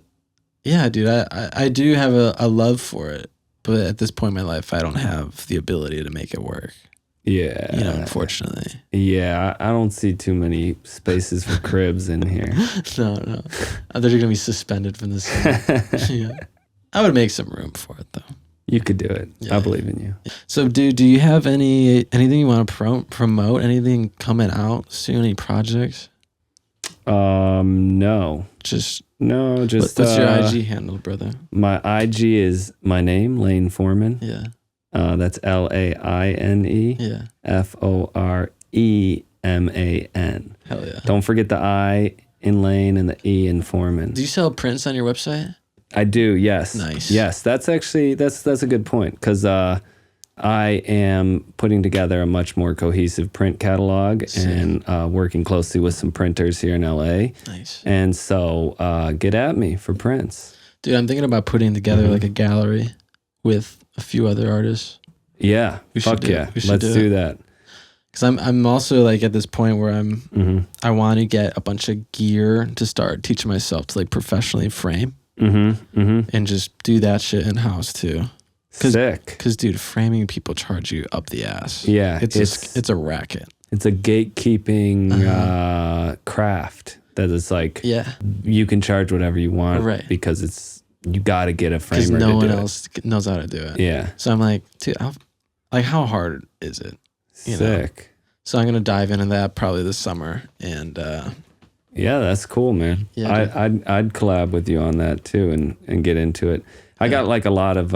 yeah, dude, I do have a love for it, but at this point in my life, I don't have the ability to make it work. Yeah, you know, unfortunately. Yeah, I don't see too many spaces for cribs in here. No, they're gonna be suspended from the ceiling. Yeah. I would make some room for it, though. You could do it. I believe in you. So, dude, do you have anything you want to promote? Anything coming out soon? Any projects? No. Just what's your IG handle, brother? My IG is my name, Laine Foreman. Yeah. That's LAINE. Yeah. FOREMAN. Hell yeah. Don't forget the I in Laine and the E in Foreman. Do you sell prints on your website? I do, yes. Nice. Yes, that's actually that's a good point because I am putting together a much more cohesive print catalog and working closely with some printers here in LA. Nice. And so get at me for prints. Dude, I'm thinking about putting together like a gallery with a few other artists. Yeah, let's do that. Because I'm also like at this point where I want to get a bunch of gear to start teaching myself to like professionally frame. And just do that shit in house too. Sick. Because dude, framing people charge you up the ass. Yeah, it's a racket. It's a gatekeeping craft that is like you can charge whatever you want, because you got to get a framer. Because no one else knows how to do it. Yeah. So I'm like, dude, like how hard is it? You Sick. know? So I'm gonna dive into that probably this summer, and yeah, that's cool, man. Yeah, I'd collab with you on that too, and get into it. I got like a lot of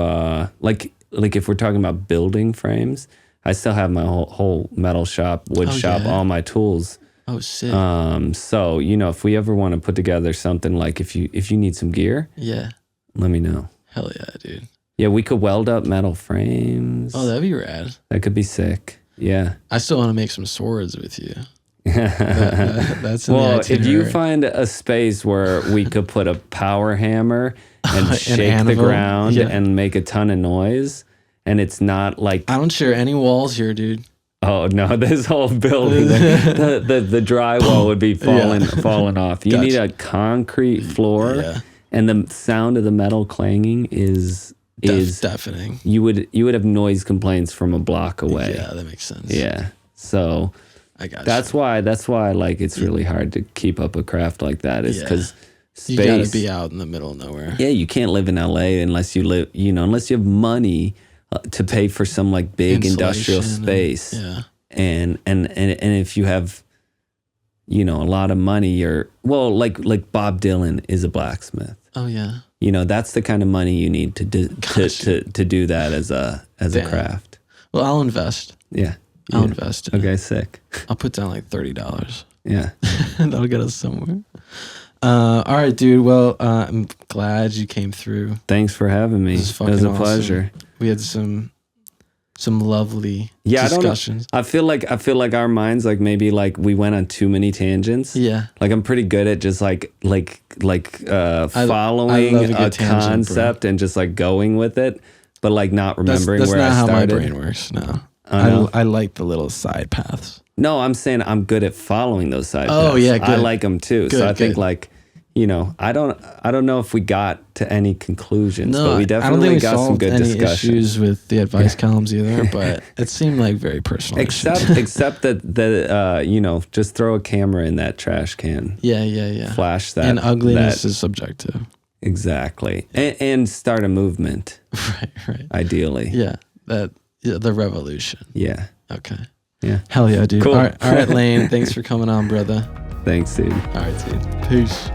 like if we're talking about building frames, I still have my whole metal shop, wood shop, all my tools. Oh, sick. So if we ever want to put together something, like if you need some gear, let me know. Hell yeah, dude. Yeah, we could weld up metal frames. Oh, that'd be rad. That could be sick. Yeah. I still want to make some swords with you. That's well, if you find a space where we could put a power hammer and shake the ground and make a ton of noise, and it's not like... I don't share any walls here, dude. Oh, no, this whole building, the drywall would be falling off. You need a concrete floor, and the sound of the metal clanging is deafening. You would have noise complaints from a block away. Yeah, that makes sense. Yeah, so I got that's why like it's really hard to keep up a craft like that, is because you gotta be out in the middle of nowhere. Yeah, you can't live in LA unless you live, unless you have money to pay for some like big industrial space. And if you have, a lot of money, you're like Bob Dylan is a blacksmith. Oh yeah. That's the kind of money you need to do to do that as a craft. Well, I'll invest. Yeah. I'll invest. Okay, sick. I'll put down like $30. Yeah. That'll get us somewhere. All right, dude. Well, I'm glad you came through. Thanks for having me. It was a pleasure. We had some lovely discussions. I feel like our minds, like maybe like we went on too many tangents. Yeah. Like I'm pretty good at just like following a concept and just like going with it, but like not remembering where I started. That's not how my brain works. No. I like the little side paths. No, I'm saying I'm good at following those side paths. Oh yeah, good. I like them too. So I think like, I don't know if we got to any conclusions, but we definitely got some good discussion. Issues with the advice columns either, but it seemed like very personal. Except that just throw a camera in that trash can. Yeah. Flash that. And ugliness is subjective. Exactly. And start a movement. Right. Ideally. Yeah. The revolution. Yeah. Okay. Yeah. Hell yeah, dude. Cool. All right, Laine. Thanks for coming on, brother. Thanks, dude. All right, dude. Peace.